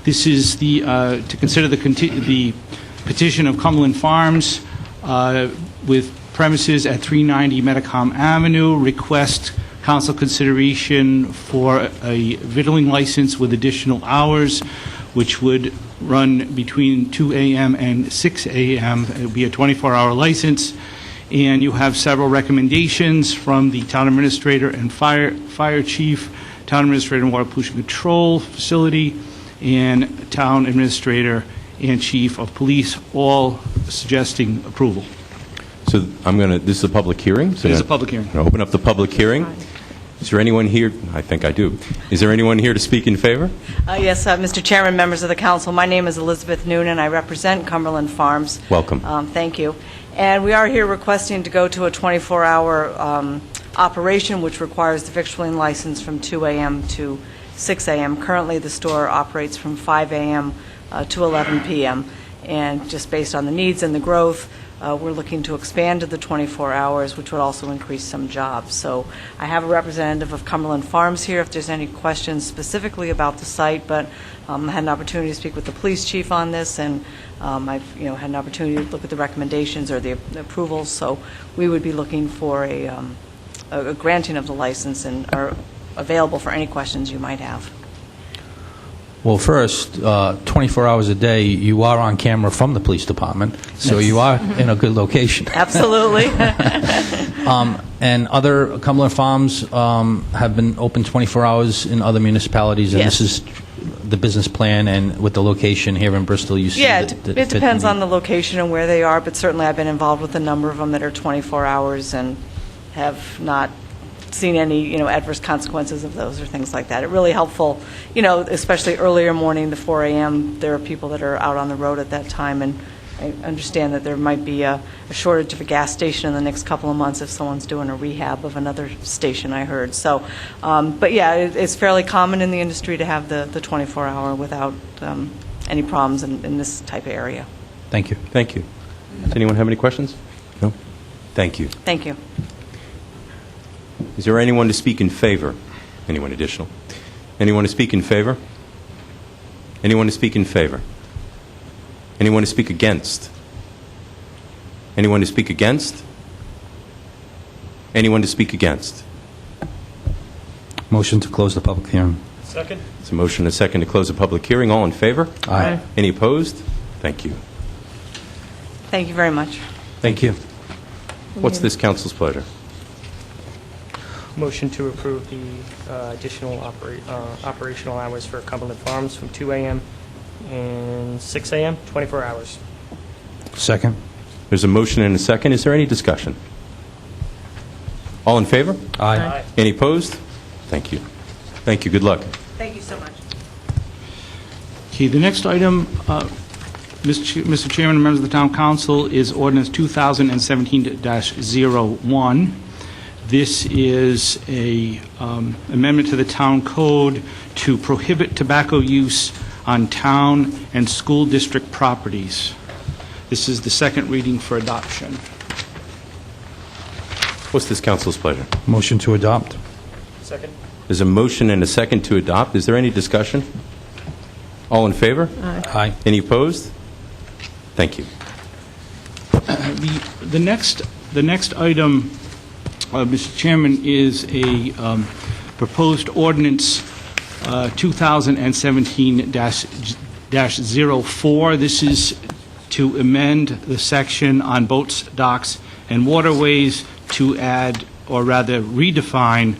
This is to consider the petition of Cumberland Farms with premises at 390 Metacom Avenue, request council consideration for a vittling license with additional hours, which would run between 2 a.m. and 6 a.m. It would be a 24-hour license. And you have several recommendations from the town administrator and fire chief, town administrator and water pollution control facility, and town administrator and chief of police, all suggesting approval. So this is a public hearing? So It is a public hearing. I'm going to open up the public hearing. Is there anyone here? I think I do. Is there anyone here to speak in favor? Yes, Mr. Chairman, members of the council, my name is Elizabeth Noonan. I represent Cumberland Farms. Welcome. Thank you. And we are here requesting to go to a 24-hour operation, which requires the victualling license from 2 a.m. to 6 a.m. Currently, the store operates from 5 a.m. To 11 p.m. And just based on the needs and the growth, we're looking to expand to the 24 hours, which would also increase some jobs. So I have a representative of Cumberland Farms here if there's any questions specifically about the site, but I had an opportunity to speak with the police chief on this, and I've had an opportunity to look at the recommendations or the approvals. So we would be looking for a granting of the license and are available for any questions you might have. Well, first, 24 hours a day, you are on camera from the police department, so you are in a good location. Absolutely. And other Cumberland Farms have been open 24 hours in other municipalities, and Yes. this is the business plan, and with the location here in Bristol, you see Yeah, that it fit the depends on need. the location and where they are, but certainly I've been involved with a number of them that are 24 hours and have not seen any, adverse consequences of those or things like that. It's really helpful, especially earlier morning, the 4 a.m., there are people that are out on the road at that time, and I understand that there might be a shortage of a gas station in the next couple of months if someone's doing a rehab of another station, I heard. So, but yeah, it's fairly common in the industry to have the 24-hour without any problems in this type of area. Thank you. Thank you. Does anyone have any questions? No? Thank you. Thank you. Is there anyone to speak in favor? Anyone additional? Anyone to speak in favor? Anyone to speak in favor? Anyone to speak against? Anyone to speak against? Anyone to speak against? Motion to close the public hearing. Second. There's a motion and a second to close the public hearing. All in favor? Aye. Any opposed? Thank you. Thank you very much. Thank you. What's this council's pleasure? Motion to approve the additional operational hours for Cumberland Farms from 2 a.m. and 6 a.m., 24 hours. Second. There's a motion and a second. Is there any discussion? All in favor? Aye. Any opposed? Thank you. Thank you. Good luck. Thank you so much. Okay, the next item, Mr. Chairman and members of the Town Council, is ordinance 2017-01. This is a amendment to the Town Code to prohibit tobacco use on town and school district properties. This is the second reading for adoption. What's this council's pleasure? Motion to adopt. Second. There's a motion and a second to adopt. Is there any discussion? All in favor? Aye. Any opposed? Thank you. The next item, Mr. Chairman, is a proposed ordinance 2017-04. This is to amend the section on boats, docks, and waterways to add, or rather redefine,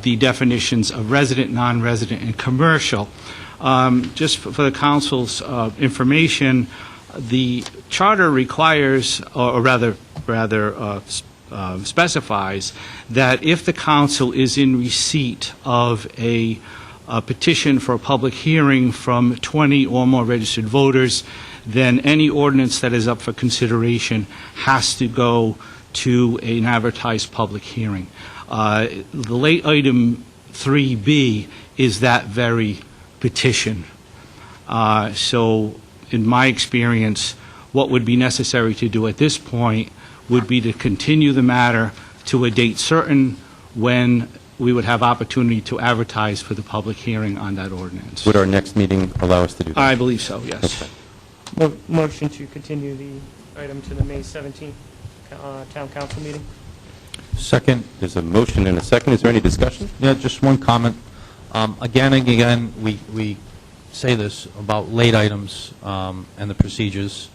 the definitions of resident, non-resident, and commercial. Just for the council's information, the charter requires, or rather specifies, that if the council is in receipt of a petition for a public hearing from 20 or more registered voters, then any ordinance that is up for consideration has to go to an advertised public hearing. The late item 3B is that very petition. So in my experience, what would be necessary to do at this point would be to continue the matter to a date certain when we would have opportunity to advertise for the public hearing on that ordinance. Would our next meeting allow us to do that? I believe so, yes. Okay. Motion to continue the item to the May 17th Town Council meeting. Second. There's a motion and a second. Is there any discussion? Yeah, just one comment. Again and again, we say this about late items and the procedures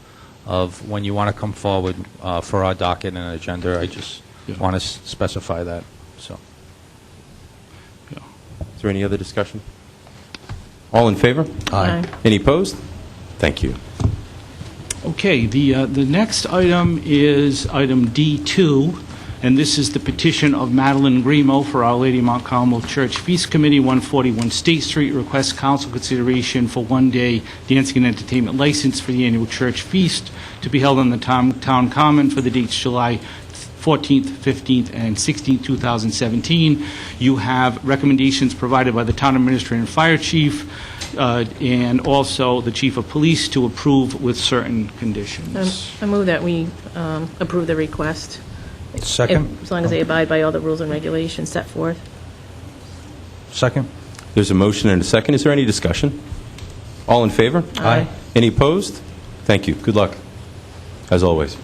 of when you want to come forward for our docket and agenda. I just want to specify that. So, is there any other discussion? All in favor? Aye. Any opposed? Thank you. Okay, the next item is item D2, and this is the petition of Madeline Grimo for Our Lady of Mount Carmel Church Feast Committee, 141 State Street, requests council consideration for one-day dancing and entertainment license for the annual church feast to be held on the town common for the dates July 14th, 15th, and 16th, 2017. You have recommendations provided by the town administrator and fire chief, and also the chief of police to approve with certain conditions. I move that we approve the request. Second. As long as they abide by all the rules and regulations set forth. Second. There's a motion and a second. Is there any discussion? All in favor? Aye. Any opposed? Thank you. Good luck, as always.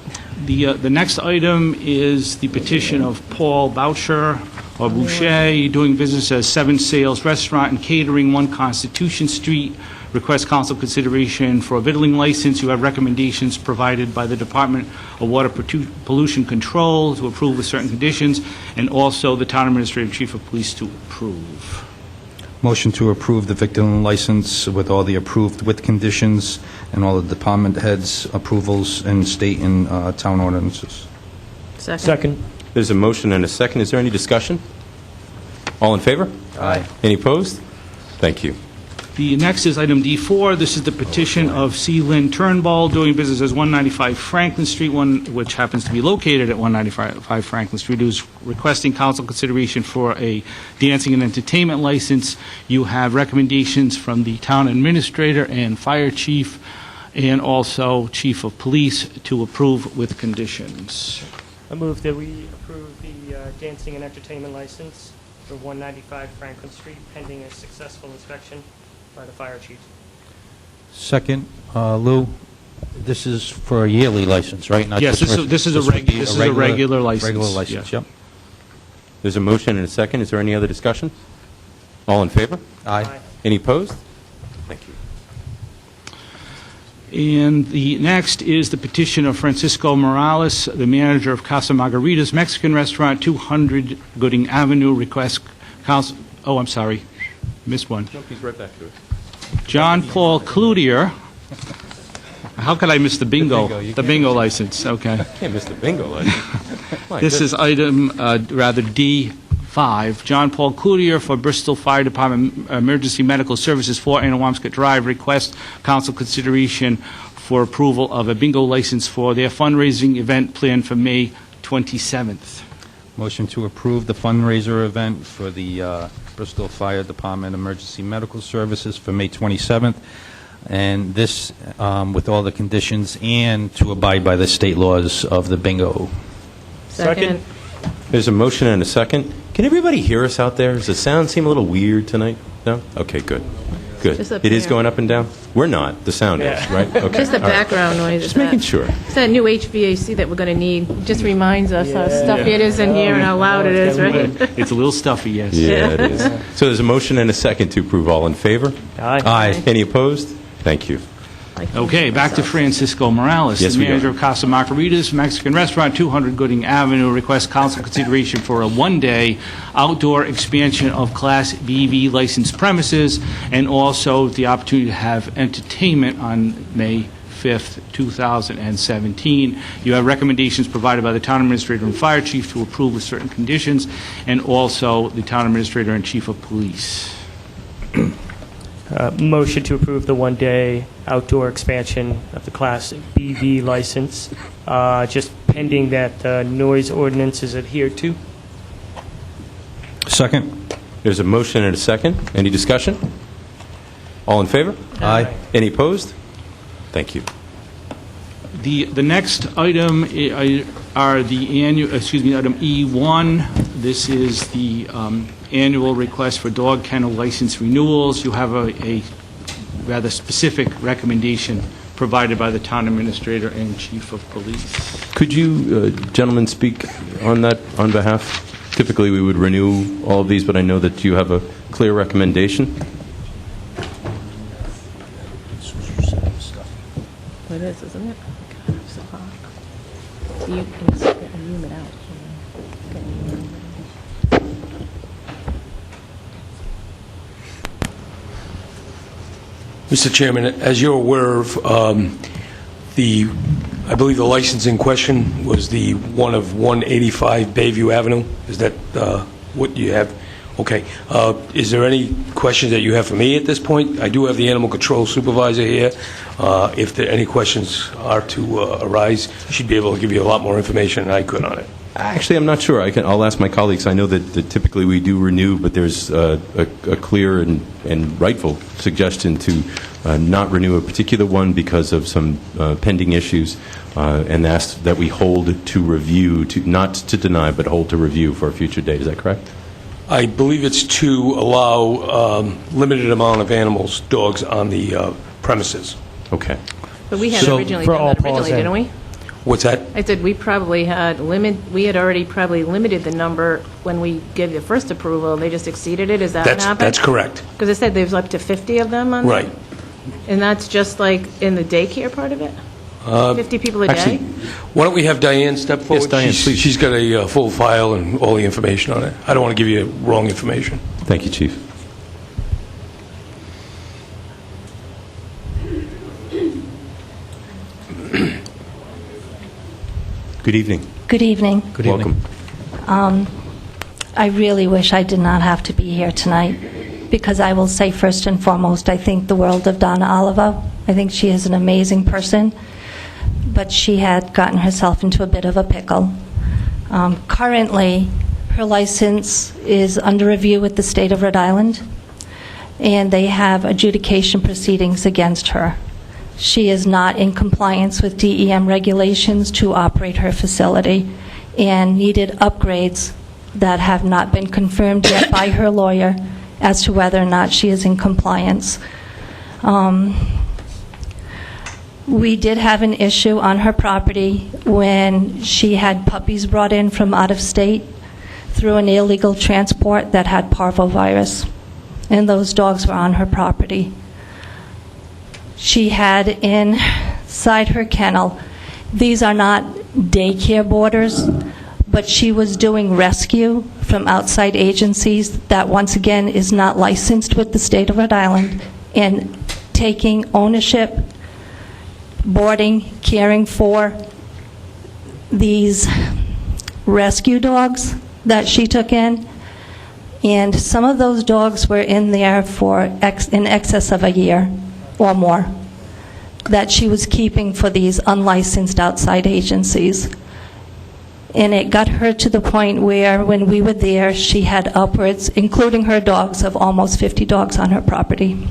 The next item is the petition of Paul Boucher, or Boucher, doing business as 7 Sales Restaurant and Catering, 1 Constitution Street, request council consideration for a vittling license. You have recommendations provided by the Department of Water Pollution Control to approve with certain conditions, and also the town administrator and chief of police to approve. Motion to approve the victim license with all the approved with conditions and all the department heads' approvals and state and town ordinances. Second. There's a motion and a second. Is there any discussion? All in favor? Aye. Any opposed? Thank you. The next is item D4. This is the petition of C. Lynn Turnbull, doing business as 195 Franklin Street, which happens to be located at 195 Franklin Street, who's requesting council consideration for a dancing and entertainment license. You have recommendations from the town administrator and fire chief, and also chief of police to approve with conditions. I move that we approve the dancing and entertainment license for 195 Franklin Street, pending a successful inspection by the fire chief. Second. Lou, this is for a yearly license, right? Not Yes, just this is a regular license. Regular license, Yeah. yep. There's a motion and a second. Is there any other discussion? All in favor? Aye. Any opposed? Thank you. And the next is the petition of Francisco Morales, the manager of Casa Margarita's Mexican Restaurant, 200 Gooding Avenue, request council, oh, I'm sorry, missed one. Nope, he's right back to it. John Paul Cloutier. How could I miss the bingo? bingo, you The can't bingo miss license, okay. Can't miss the bingo license. My This is item, D5. John Paul Cloutier for Bristol Fire Department Emergency Medical Services, 4 Anawamscut Drive, request council consideration for approval of a bingo license for their fundraising event planned for May 27th. Motion to approve the fundraiser event for the Bristol Fire Department Emergency Medical Services for May 27th, and this with all the conditions and to abide by the state laws of the bingo. Second. There's a motion and a second. Can everybody hear us out there? Does the sound seem a little weird tonight? No? Okay, good. Good. Just up It is here. going up and down? We're not. The sound is, right? Okay. Just the all right. background noise. Just making sure. It's that new HVAC that we're going to need. It just reminds us how stuffy it is in here and how loud it is, right? It's a little stuffy, yes. Yeah, it is. So there's a motion and a second to approve. All in favor? Aye. Aye. Any opposed? Thank you. Okay, back to Francisco Morales, Yes, the we manager are. of Casa Margaritas Mexican Restaurant, 200 Gooding Avenue, requests council consideration for a one-day outdoor expansion of Class BV licensed premises, and also the opportunity to have entertainment on May 5th, 2017. You have recommendations provided by the town administrator and fire chief to approve with certain conditions, and also the town administrator and chief of police. Motion to approve the one-day outdoor expansion of the Class BV license, just pending that the noise ordinance is adhered to. Second. There's a motion and a second. Any discussion? All in favor? Aye. Any opposed? Thank you. The next item are the annual, item E1. This is the annual request for dog kennel license renewals. You have a rather specific recommendation provided by the town administrator and chief of police. Could you, gentlemen, speak on that on behalf? Typically, we would renew all of these, but I know that you have a clear recommendation. It is, isn't it? God, it's so hot. It's getting humid out. Mr. Chairman, as you're aware of, I believe the license in question was the one of 185 Bayview Avenue. Is that what you have? Okay. Is there any questions that you have for me at this point? I do have the animal control supervisor here. If there any questions are to arise, she'd be able to give you a lot more information than I could on it. Actually, I'm not sure. I'll ask my colleagues. I know that typically we do renew, but there's a clear and rightful suggestion to not renew a particular one because of some pending issues, and ask that we hold to review, not to deny, but hold to review for a future date. Is that correct? I believe it's to allow limited amount of animals, dogs, on the premises. Okay. But we had So, originally for done all that originally, policy- didn't we? What's that? I said we probably had we had already probably limited the number when we gave the first approval. They just exceeded it. Is that what happened? That's correct. Because it said there's up to 50 of them on Right. there? And that's just like in the daycare part of it? 50 people a Actually, day? why don't we have Diane step forward? Yes, Diane, please. She's got a full file and all the information on it. I don't want to give you wrong information. Thank you, Chief. Good evening. Good evening. Good evening. Welcome. I really wish I did not have to be here tonight, because I will say first and foremost, I think the world of Donna Oliver. I think she is an amazing person, but she had gotten herself into a bit of a pickle. Currently, her license is under review with the state of Rhode Island, and they have adjudication proceedings against her. She is not in compliance with DEM regulations to operate her facility and needed upgrades that have not been confirmed yet by her lawyer as to whether or not she is in compliance. We did have an issue on her property when she had puppies brought in from out of state through an illegal transport that had parvovirus. and those dogs were on her property. She had inside her kennel, these are not daycare boarders, but she was doing rescue from outside agencies that, once again, is not licensed with the state of Rhode Island, and taking ownership, boarding, caring for these rescue dogs that she took in. And some of those dogs were in there for in excess of a year or more that she was keeping for these unlicensed outside agencies. And it got her to the point where, when we were there, she had upwards, including her dogs, of almost 50 dogs on her property.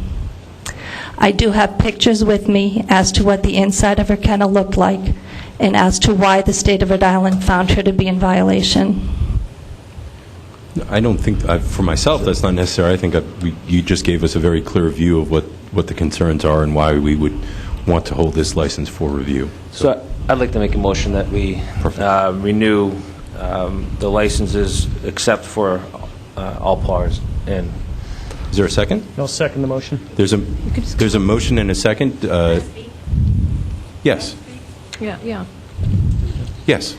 I do have pictures with me as to what the inside of her kennel looked like, and as to why the state of Rhode Island found her to be in violation. I don't think, for myself, that's not necessary. I think you just gave us a very clear view of what the concerns are and why we would want to hold this license for review. So I'd like to make a motion that we renew the licenses except for all PARs. And is there a second? I'll second the motion. There's a motion and a second. Yes. Yeah. Yes.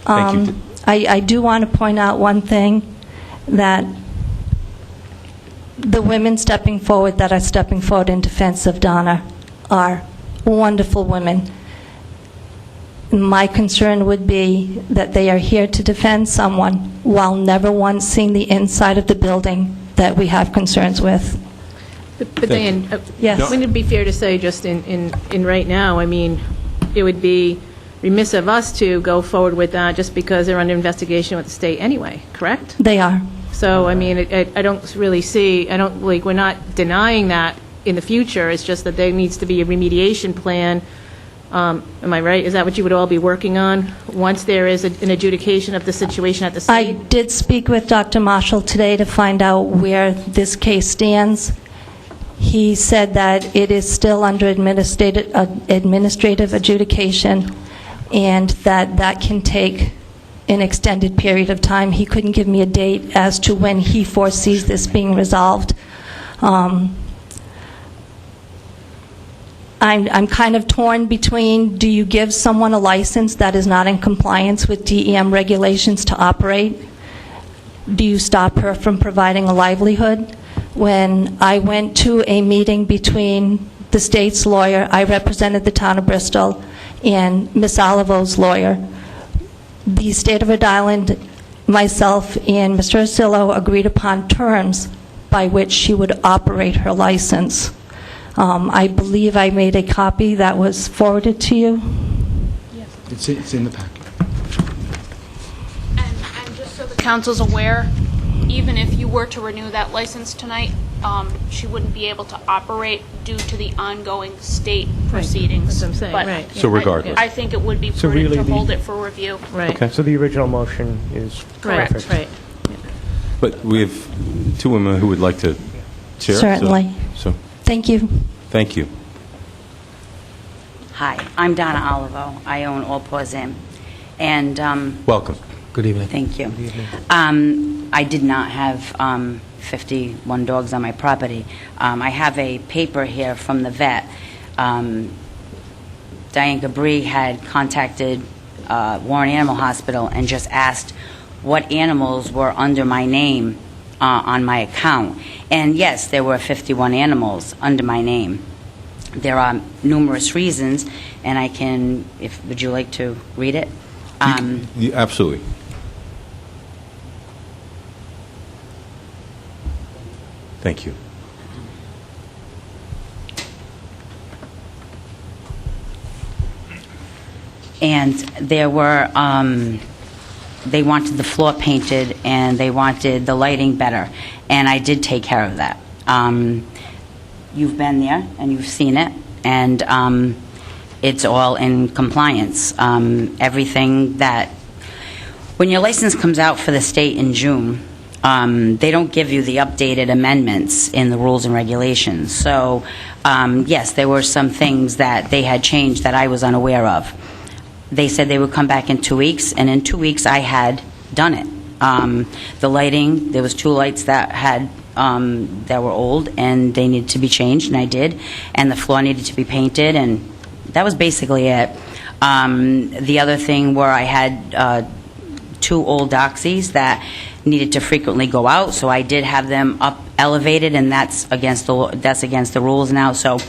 Thank you. I do want to point out one thing, that the women stepping forward that are stepping forward in defense of Donna are wonderful women. My concern would be that they are here to defend someone while never once seeing the inside of the building that we have concerns with. But Diane, Yes. wouldn't it be fair to say, just in right now, I mean, it would be remiss of us to go forward with that just because they're under investigation with the state anyway, correct? They are. So, I mean, I don't really see, we're not denying that in the future. It's just that there needs to be a remediation plan. Am I right? Is that what you would all be working on once there is an adjudication of the situation at the state? I did speak with Dr. Marshall today to find out where this case stands. He said that it is still under administrative adjudication, and that can take an extended period of time. He couldn't give me a date as to when he foresees this being resolved. I'm kind of torn between, do you give someone a license that is not in compliance with DEM regulations to operate? Do you stop her from providing a livelihood? When I went to a meeting between the state's lawyer, I represented the town of Bristol, and Ms. Olivo's lawyer, the state of Rhode Island, myself, and Mr. Arcillo agreed upon terms by which she would operate her license. I believe I made a copy that was forwarded to you. It's in the packet. And just so the council's aware, even if you were to renew that license tonight, she wouldn't be able to operate due to the ongoing state proceedings. That's what I'm saying, But right. So regardless. I think it would be So prudent really to hold it for review. Right. Okay. So the original motion is Correct. perfect. Right. But we have two women who would like to share. Certainly. So Thank you. thank you. Hi, I'm Donna Olivo. I own All Paws Inn. And Welcome. Good evening. thank you. I did not have 51 dogs on my property. I have a paper here from the vet. Diane Gabri had contacted Warren Animal Hospital and just asked what animals were under my name on my account. And yes, there were 51 animals under my name. There are numerous reasons, and I can, would you like to read it? Absolutely. Thank you. And there were, they wanted the floor painted and they wanted the lighting better, and I did take care of that. You've been there and you've seen it, and it's all in compliance. Everything that, when your license comes out for the state in June, they don't give you the updated amendments in the rules and regulations. So, yes, there were some things that they had changed that I was unaware of. They said they would come back in 2 weeks, and in 2 weeks I had done it. The lighting, there was 2 lights that had that were old, and they needed to be changed, and I did, and the floor needed to be painted, and that was basically it. The other thing were I had 2 old doxies that needed to frequently go out, so I did have them up elevated, and that's against the rules now, so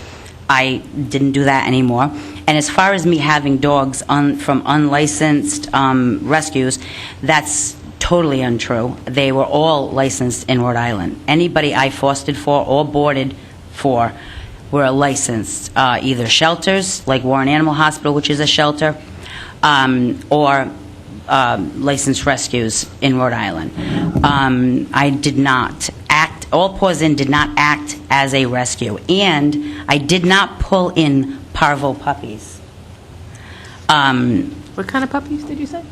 I didn't do that anymore. And as far as me having dogs from unlicensed rescues, that's totally untrue. They were all licensed in Rhode Island. Anybody I fostered for or boarded for were licensed, either shelters, like Warren Animal Hospital, which is a shelter, or licensed rescues in Rhode Island. I did not act, All Paws In did not act as a rescue, and I did not pull in parvo puppies. What kind of puppies did you say?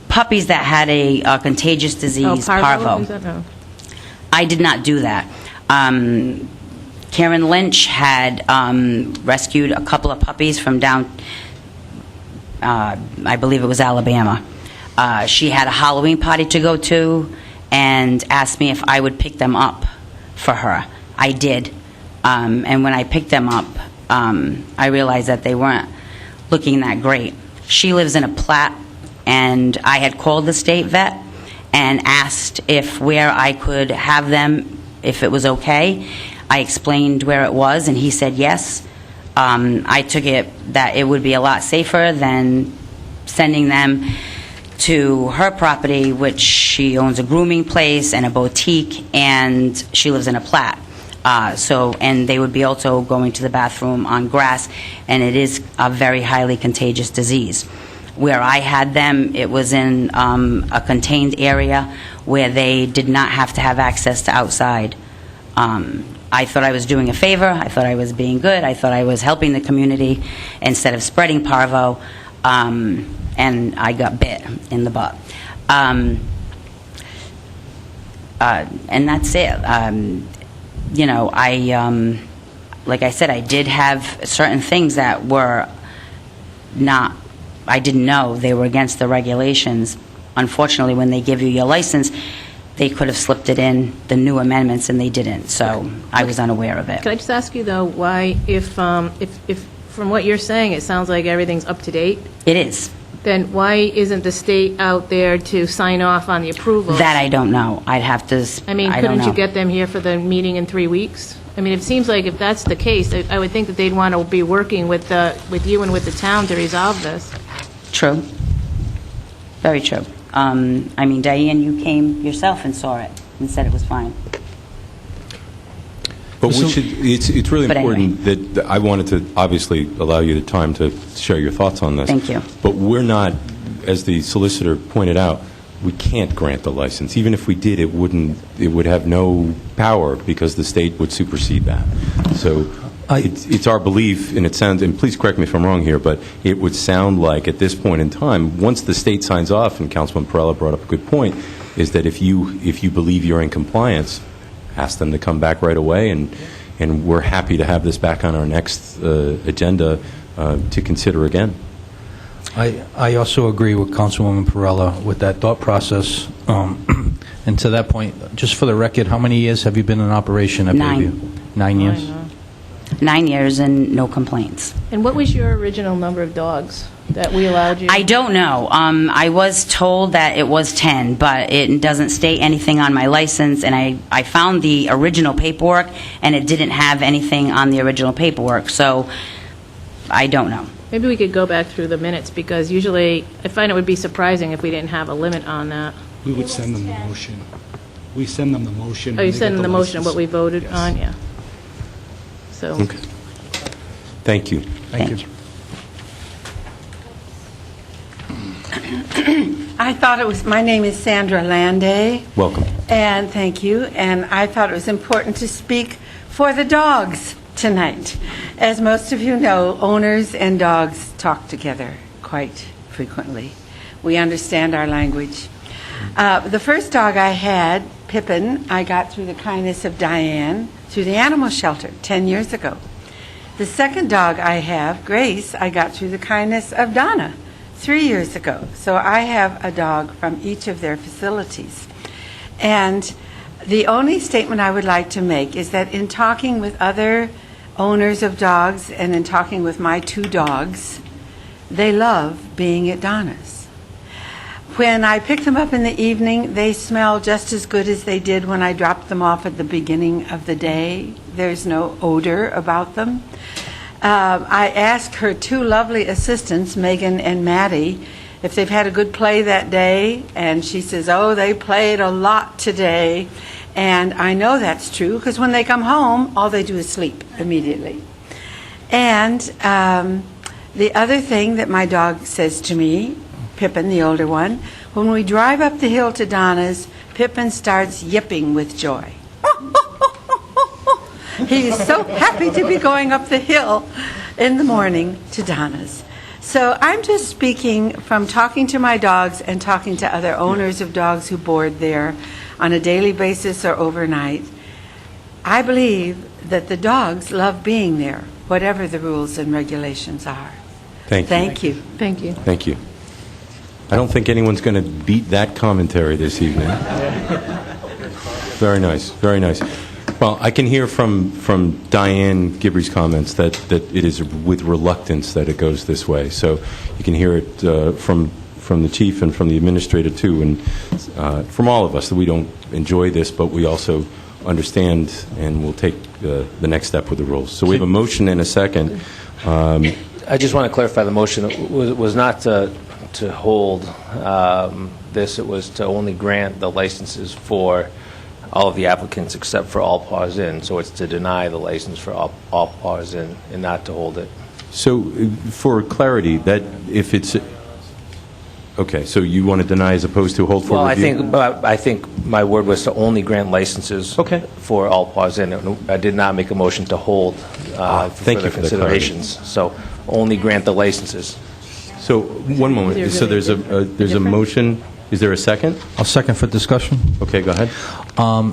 Puppies that had a contagious disease, parvo. Is that, no. I did not do that. Karen Lynch had rescued a couple of puppies from down, I believe it was Alabama. She had a Halloween party to go to and asked me if I would pick them up for her. I did. And when I picked them up, I realized that they weren't looking that great. She lives in a Platte, and I had called the state vet and asked where I could have them, if it was okay. I explained where it was, and he said yes. I took it that it would be a lot safer than sending them to her property, which she owns a grooming place and a boutique, and she lives in a Platte. And they would be also going to the bathroom on grass, and it is a very highly contagious disease. Where I had them, it was in a contained area where they did not have to have access to outside. I thought I was doing a favor. I thought I was being good. I thought I was helping the community instead of spreading parvo, and I got bit in the butt. And that's it. Like I said, I did have certain things that were not, I didn't know they were against the regulations. Unfortunately, when they give you your license, they could have slipped it in the new amendments, and they didn't. So I was unaware of it. Can I just ask you, though, why, if from what you're saying, it sounds like everything's up to date? It is. Then why isn't the state out there to sign off on the approval? That I don't know. I'd have to, I mean, couldn't you get them here for the meeting in 3 weeks? I mean, it seems like if that's the case, I would think that they'd want to be working with you and with the town to resolve this. True. Very true. I mean, Diane, you came yourself and saw it and said it was fine. But it's really important that I wanted to obviously allow you the time to share your thoughts on this. Thank you. But we're not, as the solicitor pointed out, we can't grant the license. Even if we did, it would have no power because the state would supersede that. So it's our belief, and it sounds, and please correct me if I'm wrong here, but it would sound like at this point in time, once the state signs off, and Councilman Perella brought up a good point, is that if you believe you're in compliance, ask them to come back right away, and we're happy to have this back on our next agenda to consider again. I also agree with Councilwoman Perella with that thought process. And to that point, just for the record, how many years have you been in operation at Bayview? 9 years? 9 years and no complaints. And what was your original number of dogs that we allowed you? I don't know. I was told that it was 10, but it doesn't state anything on my license, and I found the original paperwork, and it didn't have anything on the original paperwork, so I don't know. Maybe we could go back through the minutes, because usually I find it would be surprising if we didn't have a limit on that. We would send them the motion. We send them the motion. Oh, you send them the motion of what we voted on? Yeah. So. Okay. Thank you. Thank you. I thought it was, my name is Sandra Landay. Welcome. And thank you. And I thought it was important to speak for the dogs tonight. As most of you know, owners and dogs talk together quite frequently. We understand our language. The first dog I had, Pippin, I got through the kindness of Diane through the animal shelter 10 years ago. The second dog I have, Grace, I got through the kindness of Donna 3 years ago. So I have a dog from each of their facilities. And The only statement I would like to make is that in talking with other owners of dogs and in talking with my 2 dogs, they love being at Donna's. When I pick them up in the evening, they smell just as good as they did when I dropped them off at the beginning of the day. There's no odor about them. I asked her 2 lovely assistants, Megan and Maddie, if they've had a good play that day, and she says, oh, they played a lot today. And I know that's true, because when they come home, all they do is sleep immediately. And the other thing that my dog says to me, Pippin, the older one, when we drive up the hill to Donna's, Pippin starts yipping with joy. He is so happy to be going up the hill in the morning to Donna's. So I'm just speaking from talking to my dogs and talking to other owners of dogs who board there on a daily basis or overnight. I believe that the dogs love being there, whatever the rules and regulations are. Thank you. Thank you. Thank you. Thank you. I don't think anyone's going to beat that commentary this evening. Very nice, very nice. Well, I can hear from Diane Gibbrey's comments that it is with reluctance that it goes this way. So you can hear it from the chief and from the administrator too, and from all of us that we don't enjoy this, but we also understand and will take the next step with the rules. So we have a motion and a second. I just want to clarify the motion. It was not to hold this. It was to only grant the licenses for all of the applicants except for All Paws Inn. So it's to deny the license for All Paws Inn and not to hold it. So for clarity, that if it's... Okay, so you want to deny as opposed to hold for review? Well, I think my word was to only grant licenses for All Paws Inn. I did not make a motion to hold for further considerations. So only grant the licenses. So one moment. So there's a motion. Is there a second? I'll second for discussion. Okay, go ahead.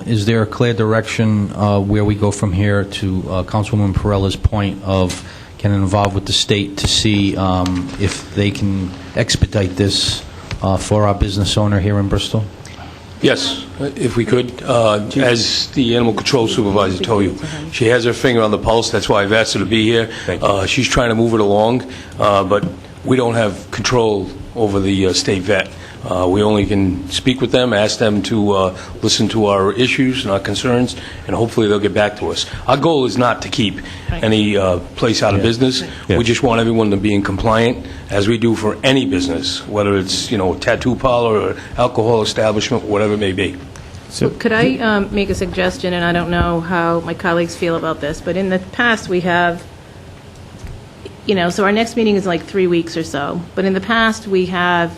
Is there a clear direction where we go from here to Councilwoman Perella's point of can involve with the state to see if they can expedite this for our business owner here in Bristol? Yes, if we could. As the animal control supervisor told you, she has her finger on the pulse. That's why I've asked her to be here. She's trying to move it along, but we don't have control over the state vet. We only can speak with them, ask them to listen to our issues and our concerns, and hopefully they'll get back to us. Our goal is not to keep any place out of business. We just want everyone to be in compliant, as we do for any business, whether it's a tattoo parlor or alcohol establishment, whatever it may be. So could I make a suggestion, and I don't know how my colleagues feel about this, but in the past we have, so our next meeting is like 3 weeks or so, but in the past we have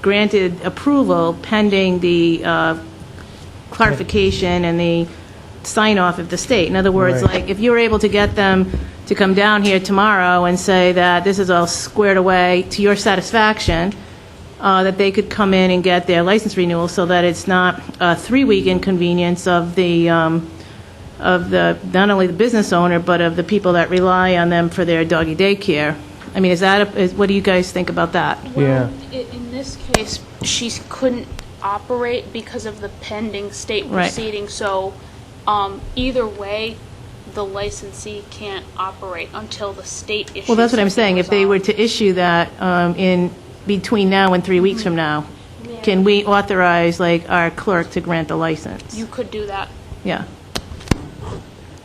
granted approval pending the clarification and the sign-off of the state. In other words, like if you were able to get them to come down here tomorrow and say that this is all squared away to your satisfaction, that they could come in and get their license renewal so that it's not a 3-week inconvenience of the not only the business owner but of the people that rely on them for their doggy daycare. I mean, what do you guys think about that? Well, in this case, she couldn't operate because of the pending state proceeding. So either way, the licensee can't operate until the state issues. Well, that's what I'm saying. If they were to issue that in between now and 3 weeks from now, can we authorize our clerk to grant the license? You could do that. Yeah.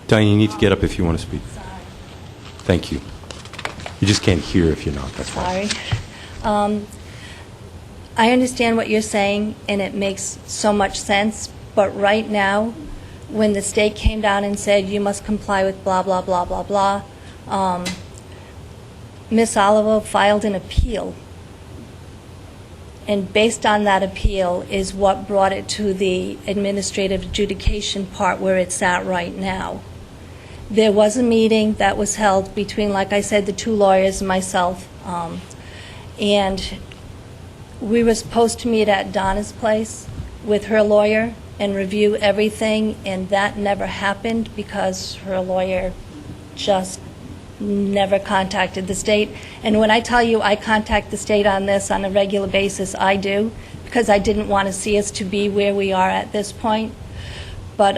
Diane, you need to get up if you want to speak. Thank you. You just can't hear if you're not. That's fine. Sorry. I understand what you're saying, and it makes so much sense. But right now, when the state came down and said you must comply with blah, blah, blah, blah, blah, Ms. Oliver filed an appeal. And based on that appeal is what brought it to the administrative adjudication part where it's at right now. There was a meeting that was held between, like I said, the 2 lawyers and myself, and we were supposed to meet at Donna's place with her lawyer and review everything, and that never happened because her lawyer just never contacted the state. And when I tell you I contact the state on this on a regular basis, I do, because I didn't want to see us to be where we are at this point. But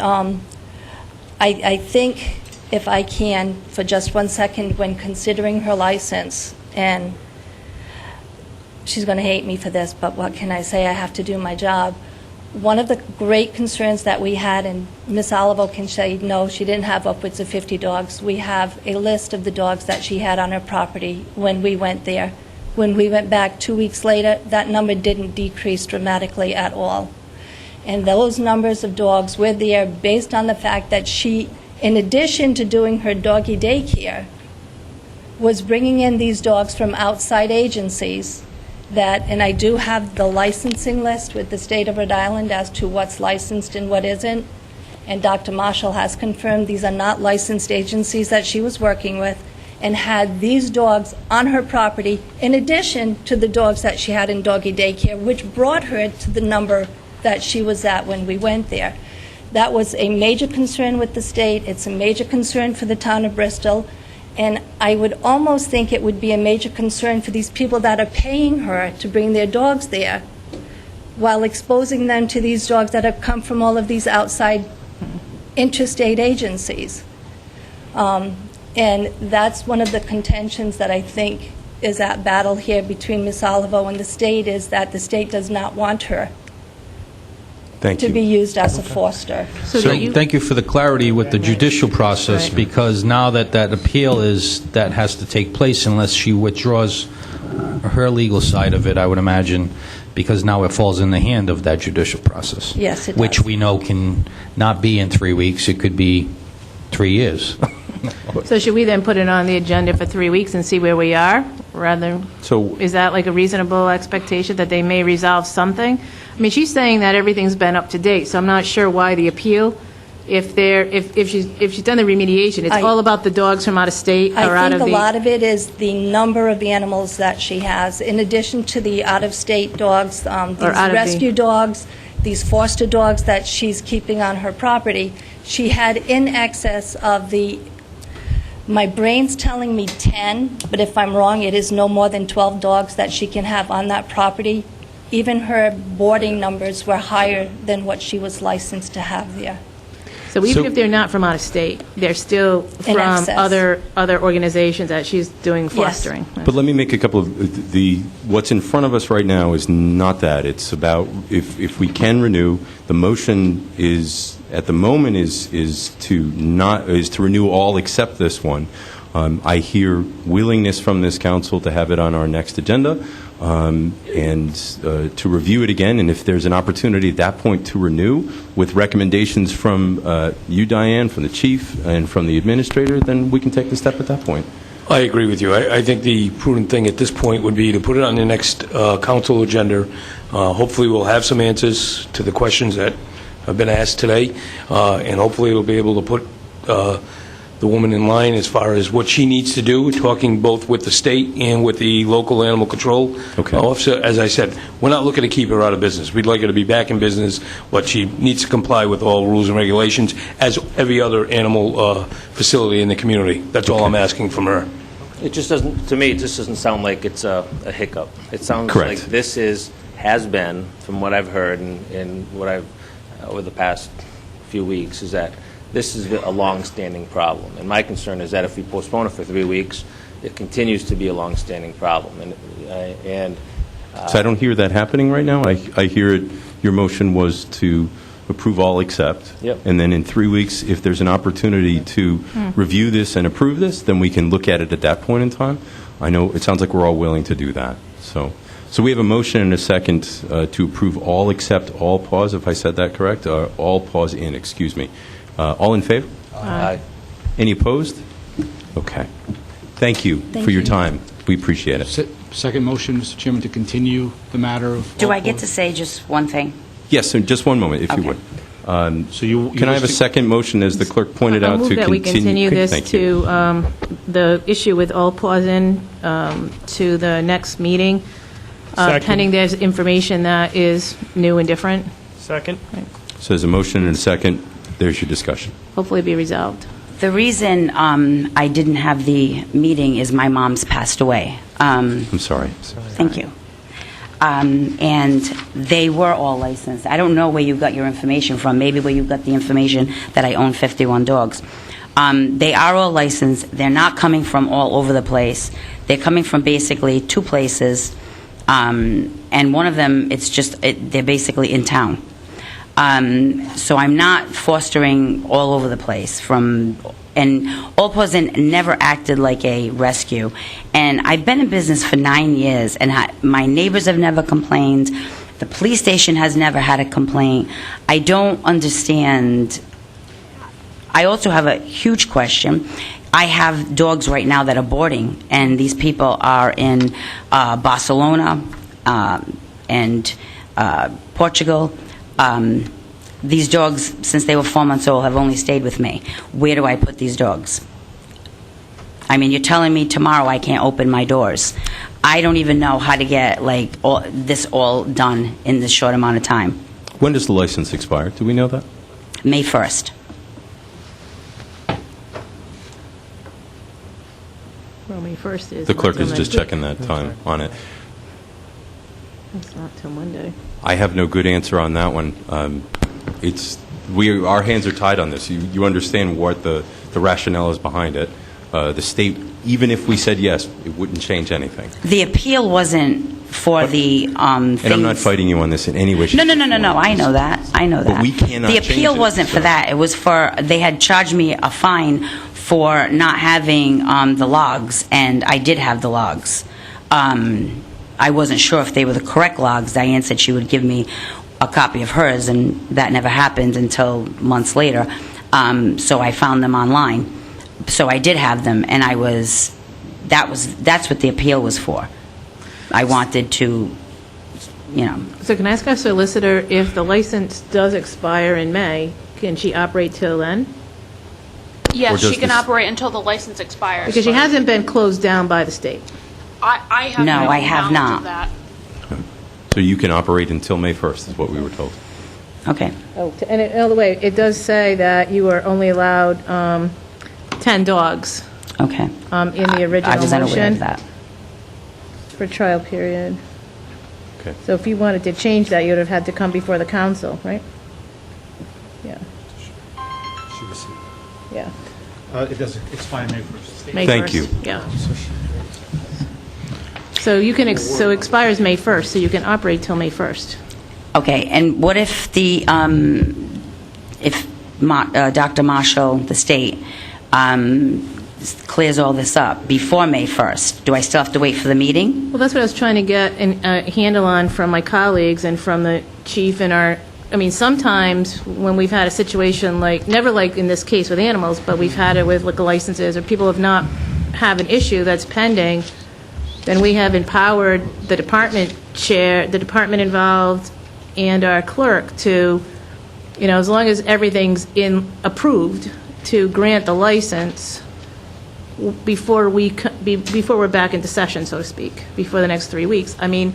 I think, if I can, for just 1 second, when considering her license, and she's going to hate me for this, but what can I say? I have to do my job. One of the great concerns that we had, and Ms. Olivo can say, no, she didn't have upwards of 50 dogs. We have a list of the dogs that she had on her property when we went there. When we went back 2 weeks later, that number didn't decrease dramatically at all. And those numbers of dogs were there based on the fact that she, in addition to doing her doggy daycare, was bringing in these dogs from outside agencies that, and I do have the licensing list with the state of Rhode Island as to what's licensed and what isn't, and Dr. Marshall has confirmed these are not licensed agencies that she was working with, and had these dogs on her property in addition to the dogs that she had in doggy daycare, which brought her to the number that she was at when we went there. That was a major concern with the state. It's a major concern for the town of Bristol. And I would almost think it would be a major concern for these people that are paying her to bring their dogs there, while exposing them to these dogs that have come from all of these outside interstate agencies. And that's one of the contentions that I think is at battle here between Ms. Olivo and the state, is that the state does not want her to be used as a foster. So thank you for the clarity with the judicial process, because now that that appeal that has to take place unless she withdraws her legal side of it, I would imagine, because now it falls in the hand of that judicial process. Yes, it which does. we know can not be in 3 weeks. It could be 3 years. So should we then put it on the agenda for 3 weeks and see where we are? Is that like a reasonable expectation that they may resolve something? I mean, she's saying that everything's been up to date, so I'm not sure why the appeal. If she's done the remediation, it's all about the dogs from out of state or out of the... I think a lot of it is the number of animals that she has. In addition to the out-of-state dogs, these rescue dogs, these foster dogs that she's keeping on her property, she had in excess of the... My brain's telling me 10, but if I'm wrong, it is no more than 12 dogs that she can have on that property. Even her boarding numbers were higher than what she was licensed to have there. So even if they're not from out of state, they're still from other organizations that she's doing fostering. But let me make a couple of what's in front of us right now is not that. It's about if we can renew. The motion is at the moment is to renew all except this one. I hear willingness from this council to have it on our next agenda and to review it again. And if there's an opportunity at that point to renew with recommendations from you, Diane, from the chief, and from the administrator, then we can take the step at that point. I agree with you. I think the prudent thing at this point would be to put it on the next council agenda. Hopefully we'll have some answers to the questions that have been asked today, and hopefully it'll be able to put the woman in line as far as what she needs to do, talking both with the state and with the local animal control officer. As I said, we're not looking to keep her out of business. We'd like her to be back in business, but she needs to comply with all rules and regulations as every other animal facility in the community. That's all I'm asking from her. It just doesn't, to me, it just doesn't sound like it's a hiccup. It sounds like this has been, from what I've heard and what I've, over the past few weeks, is that this is a long-standing problem. And my concern is that if we postpone it for 3 weeks, it continues to be a long-standing problem. So I don't hear that happening right now. I hear your motion was to approve all except. Yep. And then in 3 weeks, if there's an opportunity to review this and approve this, then we can look at it at that point in time. I know it sounds like we're all willing to do that. So we have a motion and a second to approve all except all pause, if I said that correct? All pause in, excuse me. All in favor? Aye. Any opposed? Okay. Thank you for your time. We appreciate it. Second motion, Mr. Chairman, to continue the matter of... Do I get to say just one thing? Yes, and just one moment, if you would. Can I have a second motion, as the clerk pointed out, to continue? I'll move that we continue this to the issue with all pause in to the next meeting, pending there's information that is new and different. Second. Right. So there's a motion and a second. There's your discussion. Hopefully be resolved. The reason I didn't have the meeting is my mom's passed away. I'm sorry. Thank you. and they were all licensed. I don't know where you got your information from, maybe where you got the information that I own 51 dogs. They are all licensed. They're not coming from all over the place. They're coming from basically two places, and one of them, they're basically in town. So I'm not fostering all over the place and All Pleasant never acted like a rescue. And I've been in business for 9 years, and my neighbors have never complained. The police station has never had a complaint. I don't understand. I also have a huge question. I have dogs right now that are boarding, and these people are in Barcelona and Portugal. These dogs, since they were 4 months old, have only stayed with me. Where do I put these dogs? I mean, you're telling me tomorrow I can't open my doors. I don't even know how to get this all done in this short amount of time. When does the license expire? Do we know that? May 1st. Well, May 1st is... The clerk is just checking that time on it. It's not till Monday. I have no good answer on that one. Our hands are tied on this. You understand what the rationale is behind it. The state, even if we said yes, it wouldn't change anything. The appeal wasn't for the And I'm not fighting you on this in any way. No. I know that. But we cannot The change appeal it, wasn't for that. It was they had charged me a fine for not having the logs, and I did have the logs. I wasn't sure if they were the correct logs. Diane said she would give me a copy of hers, and that never happened until months later. So I found them online. So I did have them, and that's what the appeal was for. I wanted to, So can I ask our solicitor, if the license does expire in May, can she operate till then? Yes, she can operate until the license expires. Because she hasn't been closed down by the state. I have No, I have knowledge not. of that. So you can operate until May 1st, is what we were told. Okay. Oh, and by the way, it does say that you are only allowed 10 dogs. Okay. In the original I was unaware motion of that. for trial period. Okay. So if you wanted to change that, you would have had to come before the council, right? Yeah. Yeah. It does expire May 1st. May Thank 1st. you. Yeah. So you can, so expires May 1st, so you can operate till May 1st. Okay, and what if Dr. Marshall, the state, clears all this up before May 1st? Do I still have to wait for the meeting? Well, that's what I was trying to get a handle on from my colleagues and from the chief and sometimes when we've had a situation never like in this case with animals, but we've had it with liquor licenses or people have an issue that's pending, then we have empowered the department chair, the department involved, and our clerk to, as long as everything's approved, to grant the license before we're back into session, so to speak, before the next 3 weeks. I mean,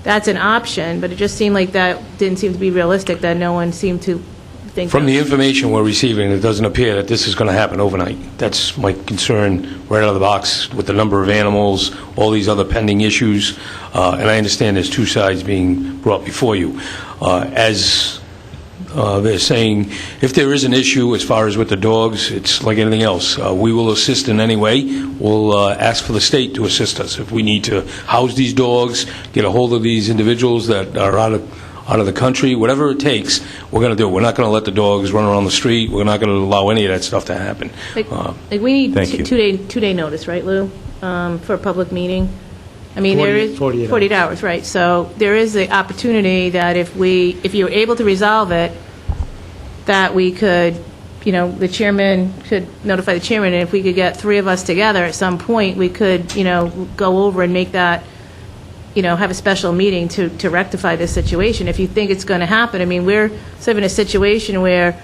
that's an option, but it just seemed like that didn't seem to be realistic, that no one seemed to think From that. the information we're receiving, it doesn't appear that this is going to happen overnight. That's my concern right out of the box with the number of animals, all these other pending issues, and I understand there's two sides being brought before you. As they're saying, if there is an issue as far as with the dogs, it's like anything else. We will assist in any way. We'll ask for the state to assist us. If we need to house these dogs, get a hold of these individuals that are out of the country, whatever it takes, we're going to do it. We're not going to let the dogs run around the street. We're not going to allow any of that stuff to happen. We need Thank you. two-day notice, right, Lou, for a public meeting? I mean, 40 there is 48 hours, right? So there is the opportunity that if you're able to resolve it, that we could, the chairman could notify the chairman, and if we could get 3 of us together at some point, we could, go over and make that, have a special meeting to rectify this situation. If you think it's going to happen, I mean, we're sort of in a situation where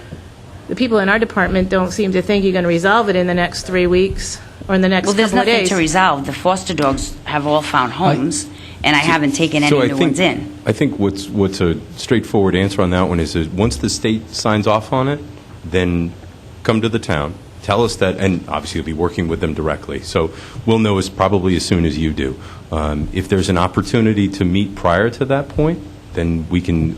the people in our department don't seem to think you're going to resolve it in the next 3 weeks or in the next couple of days. Well, there's nothing to resolve. The foster dogs have all found homes, and I haven't taken any new ones in. I think what's a straightforward answer on that one is that once the state signs off on it, then come to the town tell us that, and obviously you'll be working with them directly, so we'll know probably as soon as you do. If there's an opportunity to meet prior to that point, then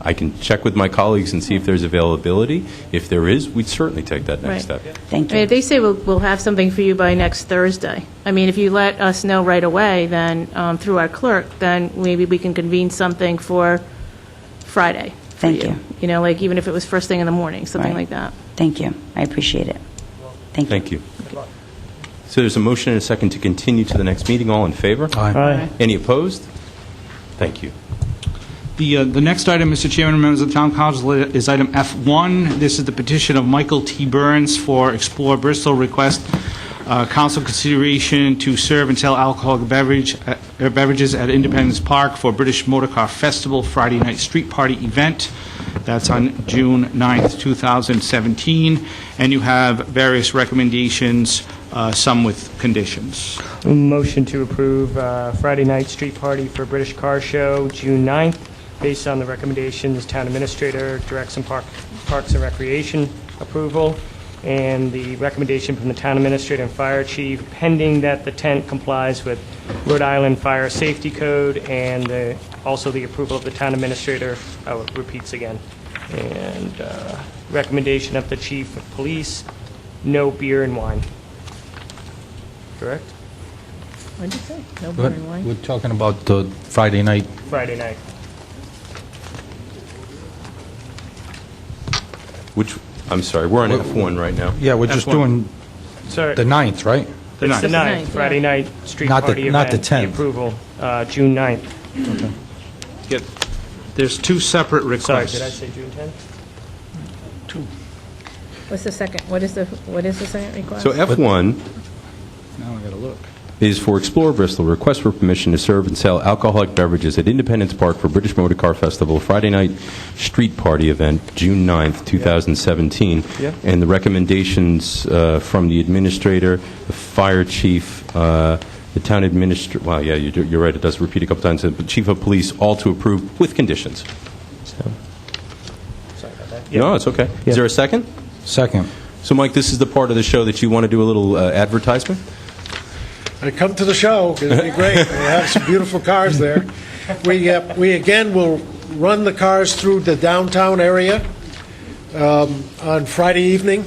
I can check with my colleagues and see if there's availability. If there is, we'd certainly take that next Right. step. Thank I mean, if they say we'll have something for you by next Thursday, I mean, if you let us know right away, then, through our clerk, then maybe we can convene something for Friday. for Thank you. You know, like, even if it was first thing in the morning, something Right. like that. Thank you. I appreciate it. Thank you. Thank you. So there's a motion and a second to continue to the next meeting. All in favor? Aye. Any opposed? Thank you. The next item, Mr. Chairman and members of the Town Council, is item F1. This is the petition of Michael T. Burns for Explore Bristol request council consideration to serve and sell alcoholic beverages at Independence Park for British Motorcar Festival Friday night street party event. That's on June 9th, 2017. And you have various recommendations, some with conditions. Motion to approve Friday night street party for British Car Show, June 9th, based on the recommendations, Town Administrator, Directs and Parks and Recreation approval, and the recommendation from the Town Administrator and Fire Chief, pending that the tent complies with Rhode Island Fire Safety Code, and also the approval of the Town Administrator, repeats again, and recommendation of the Chief of Police, no beer and wine. Correct? What did you say? No beer and wine? We're talking about the Friday night. Friday night. I'm sorry, we're on F1 right now. Yeah, we're just F1. doing Sorry. the 9th, right? The It's the 9th. 9th, Friday night street Not the- party event. not the 10th. approval, June 9th. There's two separate Sorry, requests. did I say June 10th? What's the second, what is the second request? So F1 Now I gotta look. is for Explore Bristol, request for permission to serve and sell alcoholic beverages at Independence Park for British Motor Car Festival Friday night street party event, June 9th, 2017. Yeah. And the recommendations from the administrator, the fire chief, the town administrator, well, yeah, you're right, it does repeat a couple times, the chief of police, all to approve with conditions. Sorry about that. No, it's okay. Yeah. Is there a second? Second. So, Mike, this is the part of the show that you want to do a little advertisement? Come to the show. It'll be great. We'll have some beautiful cars there. We again will run the cars through the downtown area on Friday evening.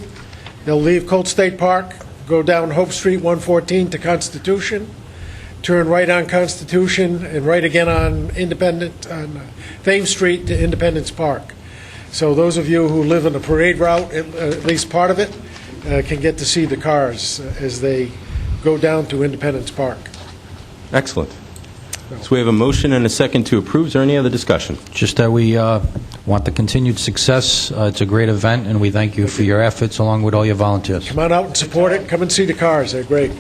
They'll leave Colt State Park, go down Hope Street 114 to Constitution, turn right on Constitution, and right again on Thames Street to Independence Park. So those of you who live in the parade route, at least part of it, can get to see the cars as they go down to Independence Park. Excellent. So we have a motion and a second to approve. Is there any other discussion? Just that we want the continued success. It's a great event, and we thank you for your efforts along with all your volunteers. Come on out and support it. Come and see the cars. They're great.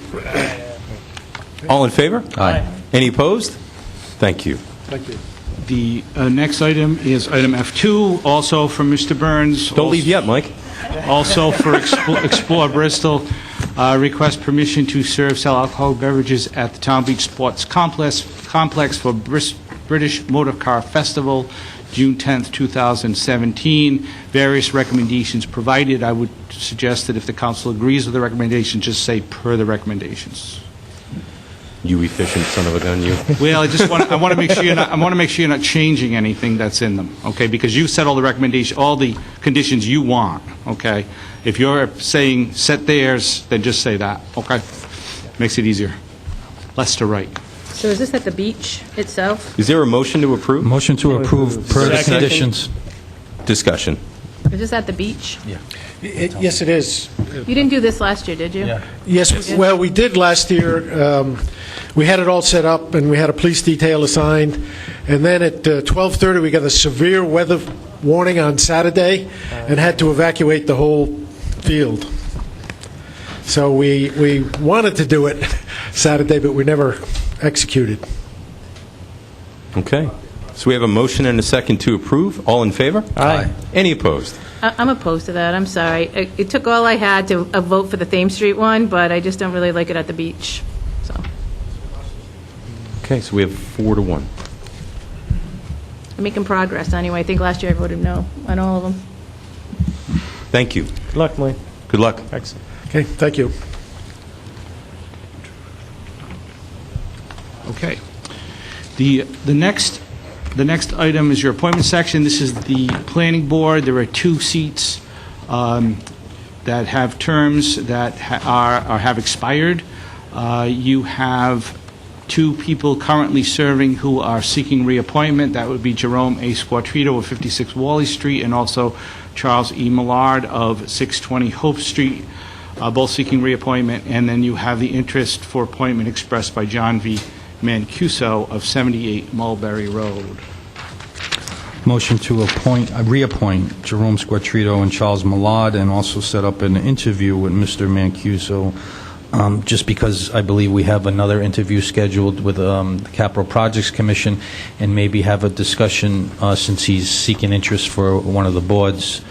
All in favor? Aye. Any opposed? Thank you. Thank you. The next item is item F2, also from Mr. Burns. Don't leave yet, Mike. Also for Explore Bristol, request permission to serve, sell alcoholic beverages at the Town Beach Sports Complex for British Motor Car Festival, June 10th, 2017. Various recommendations provided. I would suggest that if the council agrees with the recommendation, just say per the recommendations. You efficient son of a gun, you. Well, I want to make sure you're not changing anything that's in them, okay? Because you set all the conditions you want, okay? If you're saying set theirs, then just say that, okay? Makes it easier. Less to write. So is this at the beach itself? Is there a motion to approve? Motion to approve per the Second. conditions. Discussion. Is this at the beach? Yeah. Yes, it is. You didn't do this last year, did you? Yeah. Yes, well, we did last year. We had it all set up, and we had a police detail assigned. And then at 12:30, we got a severe weather warning on Saturday and had to evacuate the whole field. So we wanted to do it Saturday, but we never executed. Okay. So we have a motion and a second to approve. All in favor? Aye. Any opposed? I'm opposed to that, I'm sorry. It took all I had to vote for the Thames Street one, but I just don't really like it at the beach, so. Okay, so we have 4-1. I'm making progress anyway. I think last year I voted no on all of them. Thank you. Good luck, Mike. Good luck. Excellent. Okay, thank you. Okay. The next item is your appointment section. This is the planning board. There are 2 seats that have terms that have expired. You have 2 people currently serving who are seeking reappointment. That would be Jerome A. Squatrito of 56 Wally Street and also Charles E. Millard of 620 Hope Street, both seeking reappointment. And then you have the interest for appointment expressed by John V. Mancuso of 78 Mulberry Road. Motion to reappoint Jerome Squatrito and Charles Millard, and also set up an interview with Mr. Mancuso, just because I believe we have another interview scheduled with the Capital Projects Commission, and maybe have a discussion since he's seeking interest for one of the boards.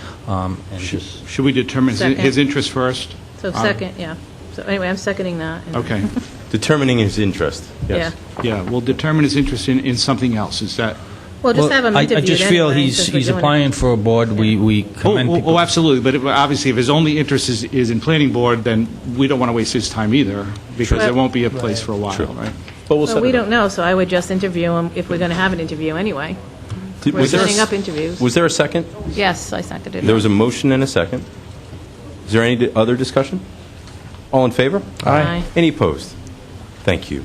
Should we determine his interest first? So second, yeah. So anyway, I'm seconding that. Okay. Determining his interest, yes. Yeah, we'll determine his interest in something else. Is that... Well, just have him interviewed I just feel anyway, since we're he's doing it. applying for a board. We commend people. Oh, absolutely. But obviously, if his only interest is in planning board, then we don't want to waste his time either, because there won't be a place for a while, right? But Well, we don't know, so I would just interview him if we're going to have an interview anyway. We're setting up interviews. Was there a second? Yes, I seconded it. There was a motion and a second. Is there any other discussion? All in favor? Aye. Any opposed? Thank you.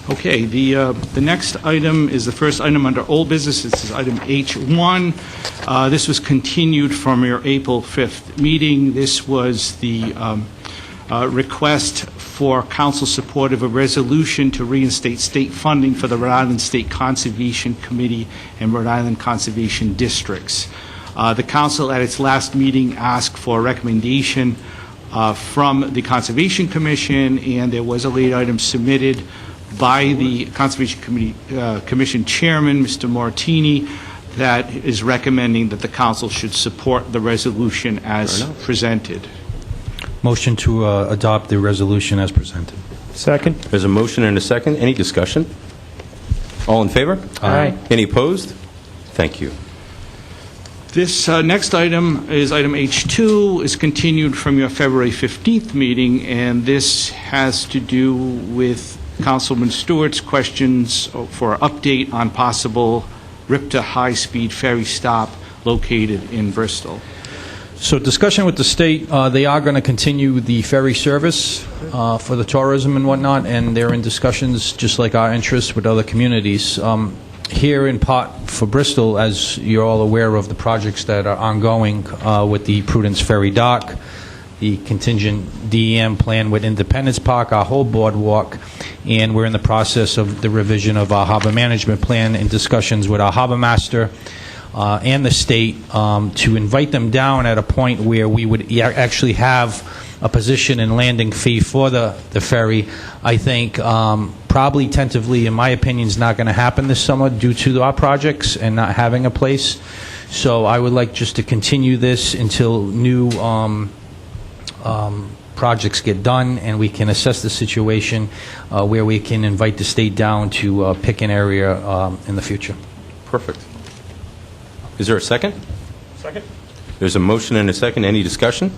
Okay, the next item is the first item under old business. This is item H1. This was continued from your April 5th meeting. This was the request for council support of a resolution to reinstate state funding for the Rhode Island State Conservation Committee and Rhode Island Conservation Districts. The council at its last meeting asked for a recommendation from the Conservation Commission, and there was a late item submitted by the Conservation Commission Chairman, Mr. Martini, that is recommending that the council should support the resolution as presented. Motion to adopt the resolution as presented. Second. There's a motion and a second. Any discussion? All in favor? Aye. Any opposed? Thank you. This next item is item H2, is continued from your February 15th meeting, and this has to do with Councilman Stewart's questions for update on possible RIPTA high-speed ferry stop located in Bristol. So discussion with the state, they are going to continue the ferry service for the tourism and whatnot, and they're in discussions, just like our interests, with other communities. Here in part for Bristol, as you're all aware of the projects that are ongoing with the Prudence Ferry Dock, the contingent DEM plan with Independence Park, our whole boardwalk, and we're in the process of the revision of our harbor management plan in discussions with our harbor master and the state to invite them down at a point where we would actually have a position and landing fee for the ferry. I think probably tentatively, in my opinion, is not going to happen this summer due to our projects and not having a place. So I would like just to continue this until new projects get done and we can assess the situation where we can invite the state down to pick an area in the future. Perfect. Is there a second? Second. There's a motion and a second. Any discussion?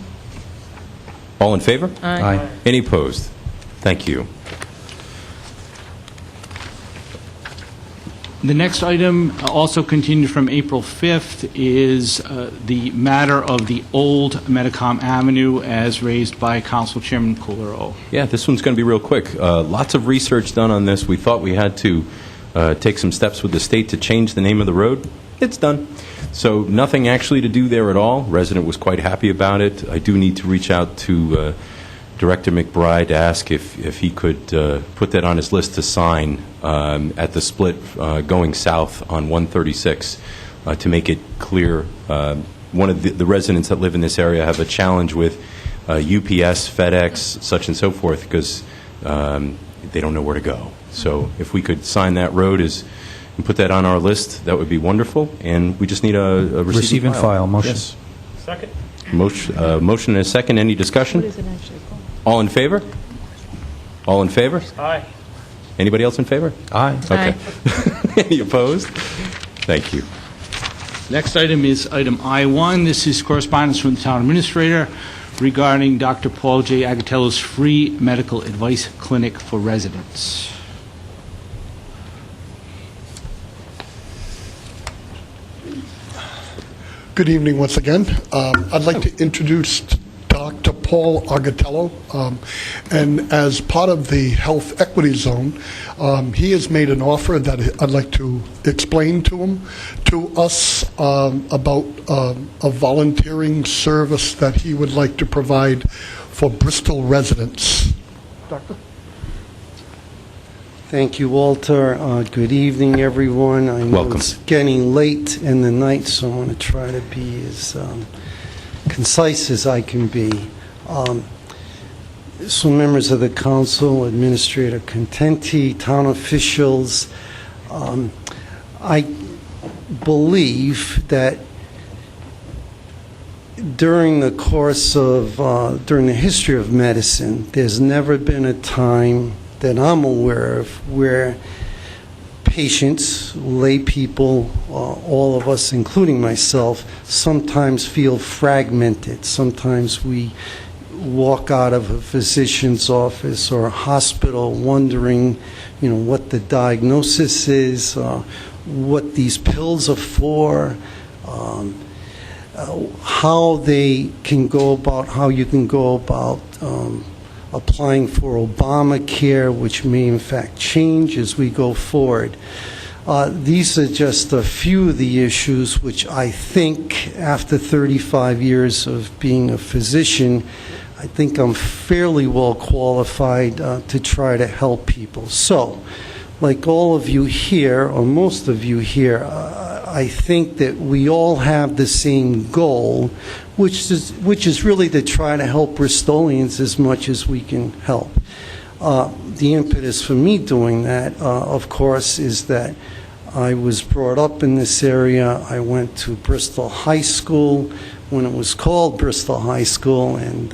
All in favor? Aye. Any opposed? Thank you. The next item, also continued from April 5th, is the matter of the old Metacom Avenue as raised by Council Chairman Coulero. Yeah, this one's going to be real quick. Lots of research done on this. We thought we had to take some steps with the state to change the name of the road. It's done. So nothing actually to do there at all. Resident was quite happy about it. I do need to reach out to Director McBride to ask if he could put that on his list to sign at the split going south on 136 to make it clear. One of the residents that live in this area have a challenge with UPS, FedEx, such and so forth, because they don't know where to go. So if we could sign that road and put that on our list, that would be wonderful. And we just need a receive and file. Motion. Yes. Second. Motion and a second. Any discussion? What is it actually called? All in favor? All in favor? Aye. Anybody else in favor? Aye. Okay. Any opposed? Thank you. Next item is item I-1. This is correspondence from the town administrator regarding Dr. Paul J. Agatello's free medical advice clinic for residents. Good evening once again. I'd like to introduce Dr. Paul Agatello, and as part of the Health Equity Zone, he has made an offer that I'd like to explain to us about a volunteering service that he would like to provide for Bristol residents. Doctor? Thank you, Walter. Good evening, everyone. I know Welcome. it's getting late in the night, so I'm going to try to be as concise as I can be. So members of the council, Administrator Contenti, town officials, I believe that during the history of medicine, there's never been a time that I'm aware of where patients, lay people, all of us, including myself, sometimes feel fragmented. Sometimes we walk out of a physician's office or a hospital wondering, what the diagnosis is, what these pills are for, how you can go about applying for Obamacare, which may in fact change as we go forward. These are just a few of the issues which I think, after 35 years of being a physician, I think I'm fairly well qualified to try to help people. So, like all of you here, or most of you here, I think that we all have the same goal, which is really to try to help Bristolians as much as we can help. The impetus for me doing that, of course, is that I was brought up in this area. I went to Bristol High School when it was called Bristol High School, and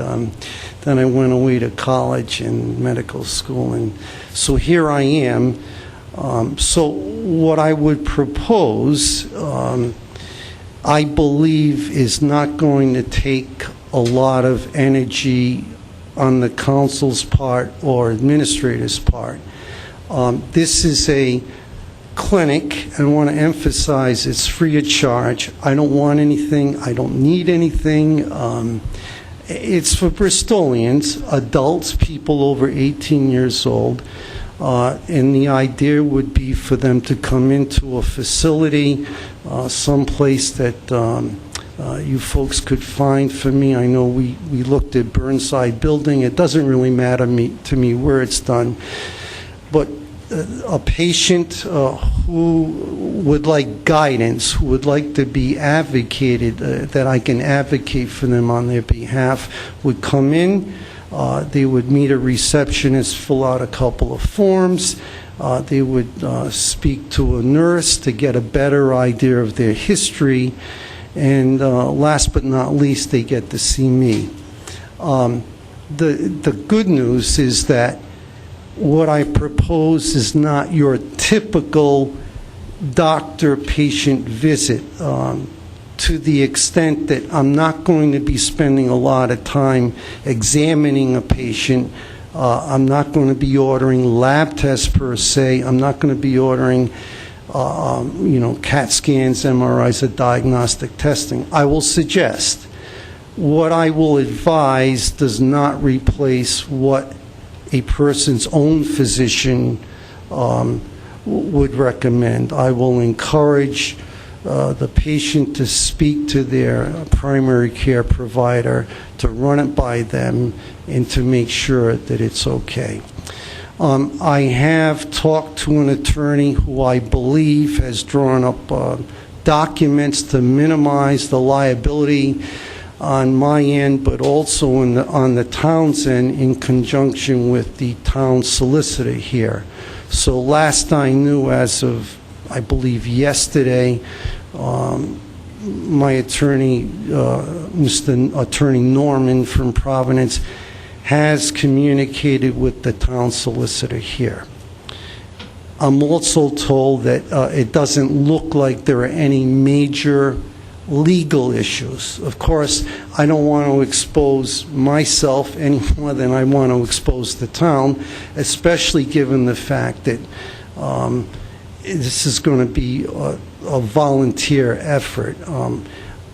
then I went away to college and medical school, and so here I am. So what I would propose, I believe, is not going to take a lot of energy on the council's part or administrator's part. This is a clinic, and I want to emphasize it's free of charge. I don't want anything. I don't need anything. It's for Bristolians, adults, people over 18 years old. And the idea would be for them to come into a facility, someplace that you folks could find for me. I know we looked at Burnside Building. It doesn't really matter to me where it's done. But a patient who would like guidance, who would like to be advocated, that I can advocate for them on their behalf, would come in. They would meet a receptionist, fill out a couple of forms. They would speak to a nurse to get a better idea of their history. And last but not least, they get to see me. The good news is that what I propose is not your typical doctor-patient visit. To the extent that I'm not going to be spending a lot of time examining a patient. I'm not going to be ordering lab tests per se. I'm not going to be ordering, CAT scans, MRIs, or diagnostic testing. I will suggest what I will advise does not replace what a person's own physician would recommend. I will encourage the patient to speak to their primary care provider, to run it by them, and to make sure that it's okay. I have talked to an attorney who I believe has drawn up documents to minimize the liability on my end, but also on the town's end, in conjunction with the town solicitor here. So last I knew, as of, I believe, yesterday, my attorney, Mr. Attorney Norman from Providence, has communicated with the town solicitor here. I'm also told that it doesn't look like there are any major legal issues. Of course, I don't want to expose myself any more than I want to expose the town, especially given the fact that this is going to be a volunteer effort.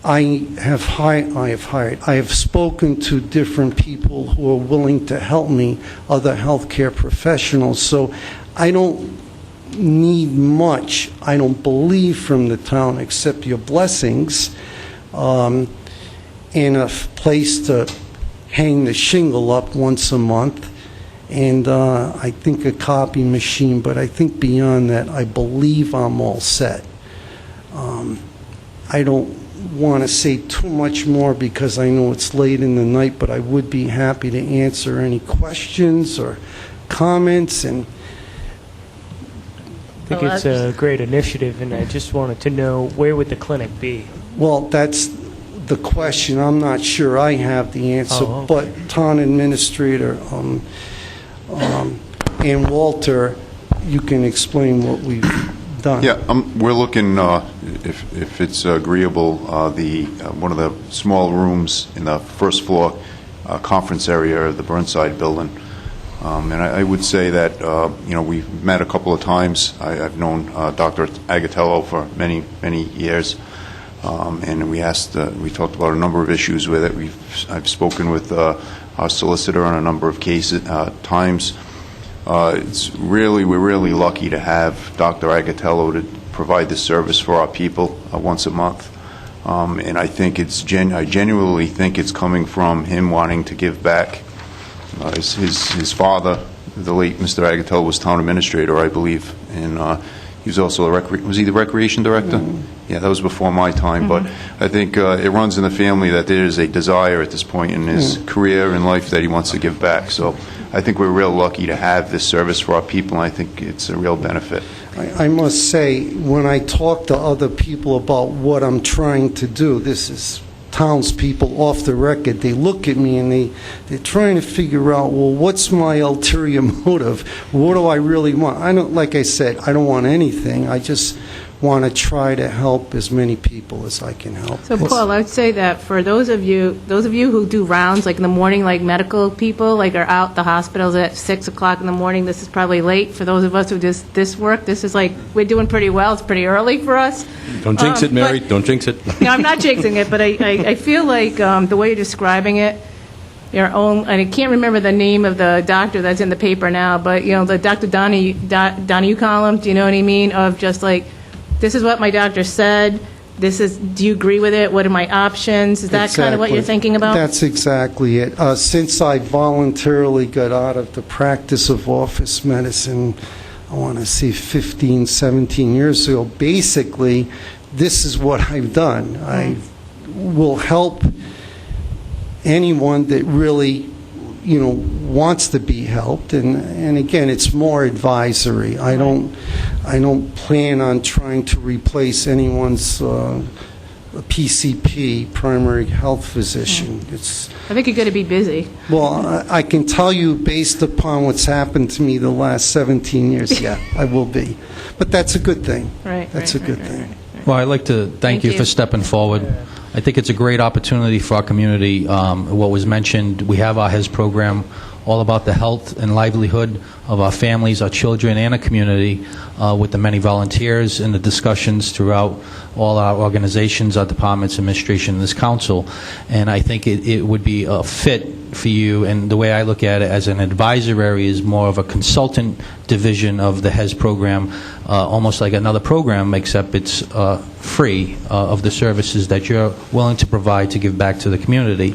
I have spoken to different people who are willing to help me, other healthcare professionals, so I don't need much, I don't believe, from the town except your blessings, and a place to hang the shingle up once a month, and I think a copy machine, but I think beyond that, I believe I'm all set. I don't want to say too much more because I know it's late in the night, but I would be happy to answer any questions or comments. And I think it's a great initiative, and I just wanted to know, where would the clinic be? Well, that's the question. I'm not sure I have the answer, but Town Administrator and Walter, you can explain what we've done. Yeah, we're looking, if it's agreeable, one of the small rooms in the first floor conference area of the Burnside building. And I would say that, we've met a couple of times. I've known Dr. Agatello for many, many years. And we talked about a number of issues with it. I've spoken with our solicitor on a number of cases, times. We're really lucky to have Dr. Agatello to provide this service for our people once a month. And I think I genuinely think it's coming from him wanting to give back. His father, the late Mr. Agatello, was town administrator, I believe, and he was also was he the recreation director? Mm-hmm. Yeah, that was before my time. Mm-hmm. But I think it runs in the family that there is a desire at this point in his career and life that he wants to give back. So I think we're real lucky to have this service for our people, and I think it's a real benefit. I must say, when I talk to other people about what I'm trying to do, this is townspeople off the record, they look at me and they're trying to figure out, well, what's my ulterior motive? What do I really want? Like I said, I don't want anything. I just want to try to help as many people as I can help. So, Paul, I would say that for those of you who do rounds, like in the morning, like medical people, like are out the hospitals at 6 o'clock in the morning, this is probably late. For those of us who do this work, this is like, we're doing pretty well. It's pretty early for us. Don't jinx it, Mary. Don't jinx it. No, I'm not jinxing it, but I feel like the way you're describing it, your own, and I can't remember the name of the doctor that's in the paper now, but, the Dr. Donahue column, do you know what I mean? Of just like, this is what my doctor said. Do you agree with it? What are my options? Is that kind of what you're thinking about? That's exactly it. Since I voluntarily got out of the practice of office medicine, I want to say 15, 17 years ago, basically, this is what I've done. I will help anyone that really wants to be helped, and again, it's more advisory. I don't plan on trying to replace anyone's PCP, primary health physician. I think you're going to be busy. Well, I can tell you, based upon what's happened to me the last 17 years, yeah, I will be. But that's a good thing. Right. That's a good thing. Well, I'd like to thank you for stepping forward. I think it's a great opportunity for our community. What was mentioned, we have our HES program, all about the health and livelihood of our families, our children, and our community, with the many volunteers and the discussions throughout all our organizations, our departments, administration, and this council. And I think it would be a fit for you, and the way I look at it as an advisory is more of a consultant division of the HES program, almost like another program, except it's free of the services that you're willing to provide to give back to the community.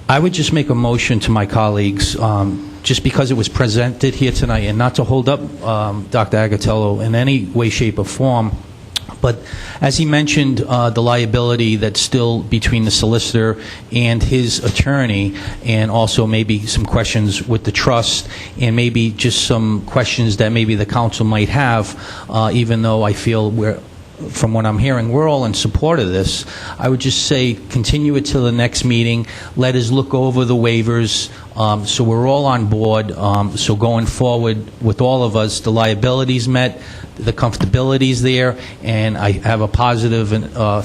I would just make a motion to my colleagues, just because it was presented here tonight, and not to hold up Dr. Agatello in any way, shape, or form, but as he mentioned, the liability that's still between the solicitor and his attorney, and also maybe some questions with the trust, and maybe just some questions that maybe the council might have, even though I feel we're from what I'm hearing, we're all in support of this. I would just say continue it till the next meeting. Let us look over the waivers, so we're all on board. So going forward with all of us, the liability's met, the comfortability's there, and I have a positive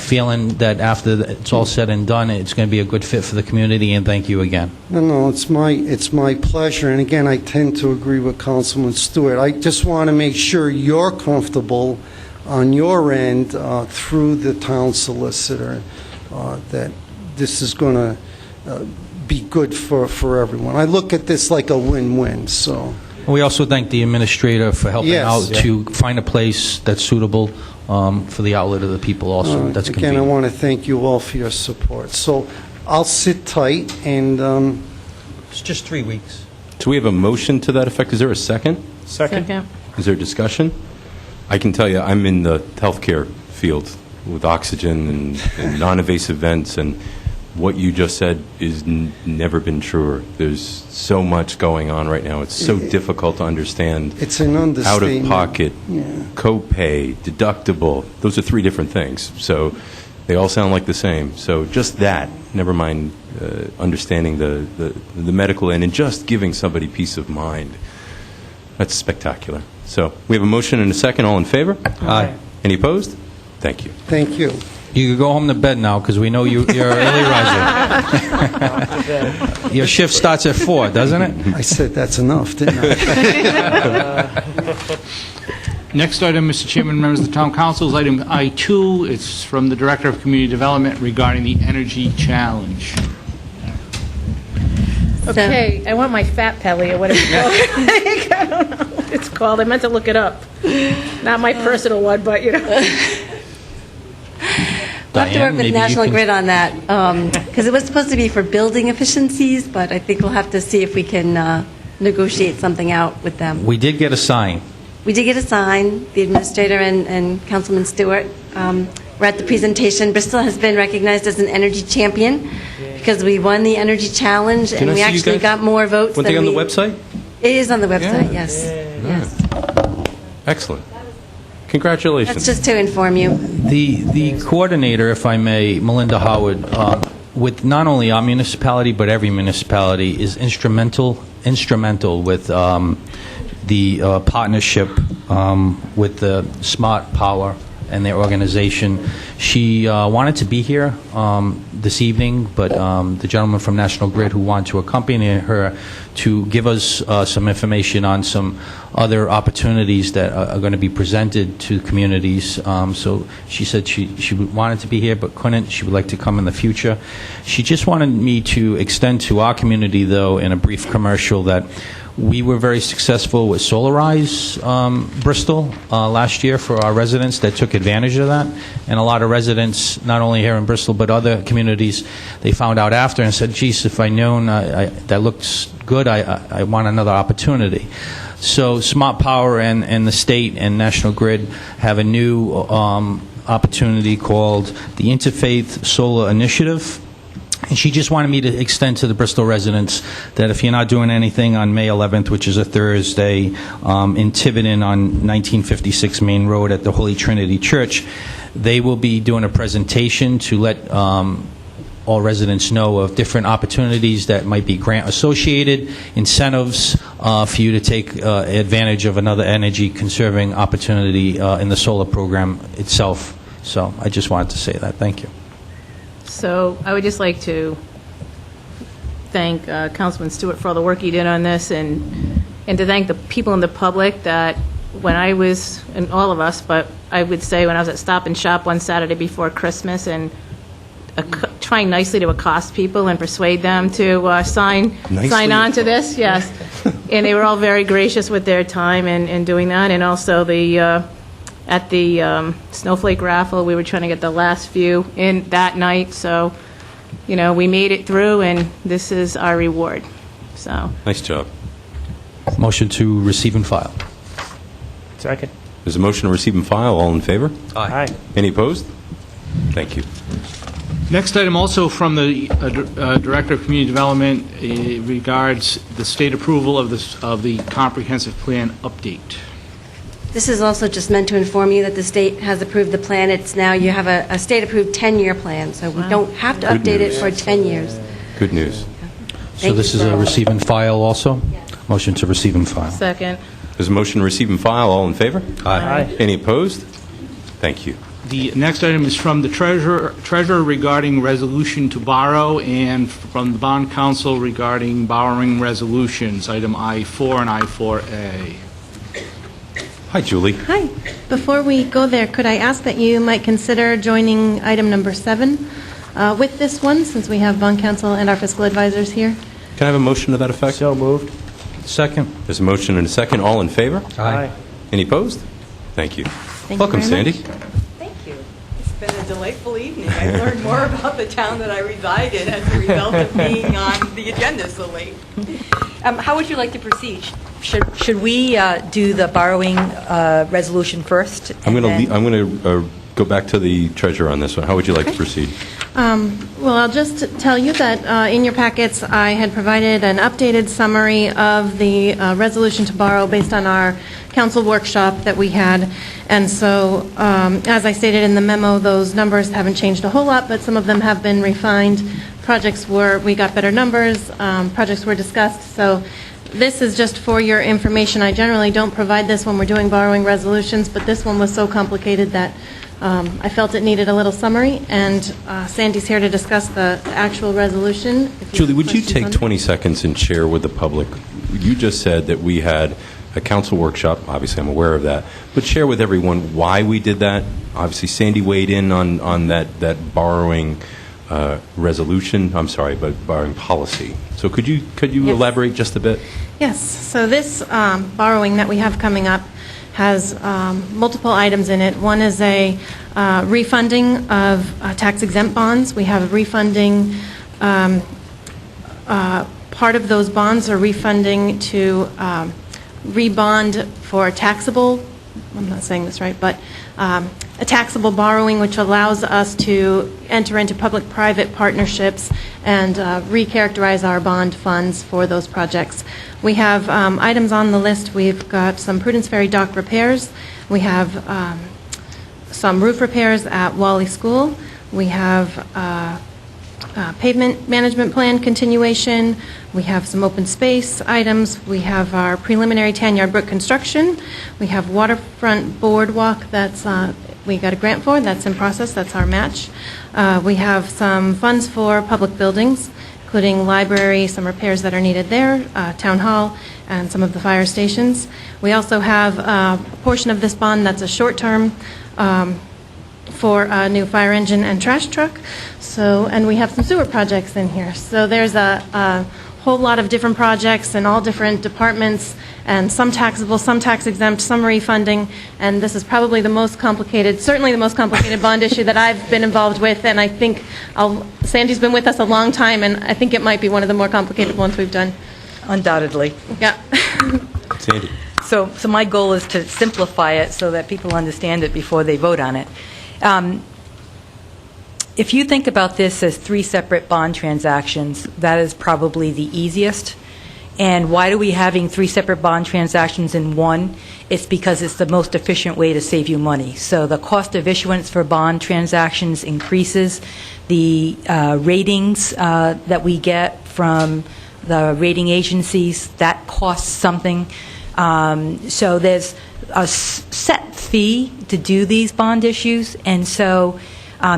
feeling that after it's all said and done, it's going to be a good fit for the community, and thank you again. No, it's my pleasure, and again, I tend to agree with Councilman Stewart. I just want to make sure you're comfortable on your end through the town solicitor that this is going to be good for everyone. I look at this like a win-win, so... We also thank the administrator for helping Yes. out to find a place that's suitable for the outlet of the people also. That's Again, I convenient. want to thank you all for your support. So I'll sit tight, and... It's just 3 weeks. So we have a motion to that effect. Is there a second? Second. Is there discussion? I can tell you, I'm in the healthcare field with oxygen and non-invasive vents, and what you just said is never been truer. There's so much going on right now. It's so difficult to understand. It's an understatement. Out-of-pocket, copay, deductible. Those are 3 different things. So they all sound like the same. So just that, never mind understanding the medical end and just giving somebody peace of mind. That's spectacular. So we have a motion and a second. All in favor? Aye. Any opposed? Thank you. Thank you. You can go home to bed now because we know you're an early riser. Your shift starts at 4, doesn't it? I said that's enough, didn't I? Next item, Mr. Chairman, members of the Town Council, is item I2. It's from the Director of Community Development regarding the Energy Challenge. Okay, I want my fat pelly or whatever it's called. I don't know what it's called. I meant to look it up. Not my personal one, but, you know. We'll have to work Diane, with maybe National you can- Grid on that, because it was supposed to be for building efficiencies, but I think we'll have to see if we can negotiate something out with them. We did get a sign. We did get a sign, the administrator and Councilman Stewart were at the presentation. Bristol has been recognized as an energy champion because we won the energy challenge, Can and I we see you actually guys? got more votes One than thing on the we- website? It is on the website, yes. Yes. Excellent. Congratulations. That's just to inform you. The coordinator, if I may, Melinda Howard, with not only our municipality but every municipality, is instrumental with the partnership with the Smart Power and their organization. She wanted to be here this evening, but the gentleman from National Grid who wanted to accompany her to give us some information on some other opportunities that are going to be presented to communities. So she said she wanted to be here but couldn't. She would like to come in the future. She just wanted me to extend to our community, though, in a brief commercial that we were very successful with Solarize Bristol last year for our residents that took advantage of that. And a lot of residents, not only here in Bristol but other communities, they found out after and said, geez, if I'd known that looks good, I want another opportunity. So Smart Power and the state and National Grid have a new opportunity called the Interfaith Solar Initiative. And she just wanted me to extend to the Bristol residents that if you're not doing anything on May 11th, which is a Thursday, in Tiverton on 1956 Main Road at the Holy Trinity Church, they will be doing a presentation to let all residents know of different opportunities that might be grant-associated, incentives for you to take advantage of another energy-conserving opportunity in the solar program itself. So I just wanted to say that. Thank you. So I would just like to thank Councilman Stewart for all the work he did on this, and to thank the people in the public that when I was, and all of us, but I would say when I was at Stop and Shop one Saturday before Christmas and trying nicely to accost people and persuade them to sign on to this, yes. And they were all very gracious with their time in doing that, and also at the snowflake raffle, we were trying to get the last few in that night. So, we made it through, and this is our reward. So. Nice job. Motion to receive and file. Second. There's a motion to receive and file. All in favor? Aye. Any opposed? Thank you. Next item, also from the Director of Community Development, regards the state approval of the comprehensive plan update. This is also just meant to inform you that the state has approved the plan. It's now, you have a state-approved 10-year plan, so we don't have to Good update it news. for 10 years. Good news. So this is a receive and file also? Motion to receive and file. Second. There's a motion to receive and file. All in favor? Aye. Any opposed? Thank you. The next item is from the treasurer regarding resolution to borrow, and from the bond counsel regarding borrowing resolutions, item I-4 and I-4A. Hi, Julie. Hi. Before we go there, could I ask that you might consider joining item number 7 with this one, since we have bond counsel and our fiscal advisors here? Can I have a motion to that effect? So moved. Second. There's a motion and a second. All in favor? Aye. Any opposed? Thank you. Thank Welcome, you very Sandy. much. Thank you. It's been a delightful evening. I learned more about the town that I reside in as a result of being on the agenda so late. How would you like to proceed? Should we do the borrowing resolution first? I'm going to go back to the treasurer on this one. How would you like to proceed? Well, I'll just tell you that in your packets, I had provided an updated summary of the resolution to borrow based on our council workshop that we had. And so, as I stated in the memo, those numbers haven't changed a whole lot, but some of them have been refined. We got better numbers, projects were discussed. So this is just for your information. I generally don't provide this when we're doing borrowing resolutions, but this one was so complicated that I felt it needed a little summary, and Sandy's here to discuss the actual resolution. Julie, would you take 20 seconds and share with the public? You just said that we had a council workshop. Obviously, I'm aware of that. But share with everyone why we did that. Obviously, Sandy weighed in on that borrowing resolution. I'm sorry, but borrowing policy. So could you elaborate just a bit? Yes. So this borrowing that we have coming up has multiple items in it. One is a refunding of tax-exempt bonds. We have refunding, part of those bonds are refunding to rebond for taxable, I'm not saying this right, but a taxable borrowing, which allows us to enter into public-private partnerships and recharacterize our bond funds for those projects. We have items on the list. We've got some Prudence Ferry dock repairs. We have some roof repairs at Wally School. We have pavement management plan continuation. We have some open space items. We have our preliminary Tanyard Brook construction. We have waterfront boardwalk that's we got a grant for. That's in process. That's our match. We have some funds for public buildings, including library, some repairs that are needed there, town hall, and some of the fire stations. We also have a portion of this bond that's a short-term for a new fire engine and trash truck. So, and we have some sewer projects in here. So there's a whole lot of different projects in all different departments, and some taxable, some tax exempt, some refunding, and this is probably the most complicated, certainly the most complicated bond issue that I've been involved with, and I think Sandy's been with us a long time, and I think it might be one of the more complicated ones we've done. Undoubtedly. Yeah. Sandy. So my goal is to simplify it so that people understand it before they vote on it. If you think about this as 3 separate bond transactions, that is probably the easiest. And why are we having 3 separate bond transactions in one? It's because it's the most efficient way to save you money. So the cost of issuance for bond transactions increases. The ratings that we get from the rating agencies, that costs something. So there's a set fee to do these bond issues, and so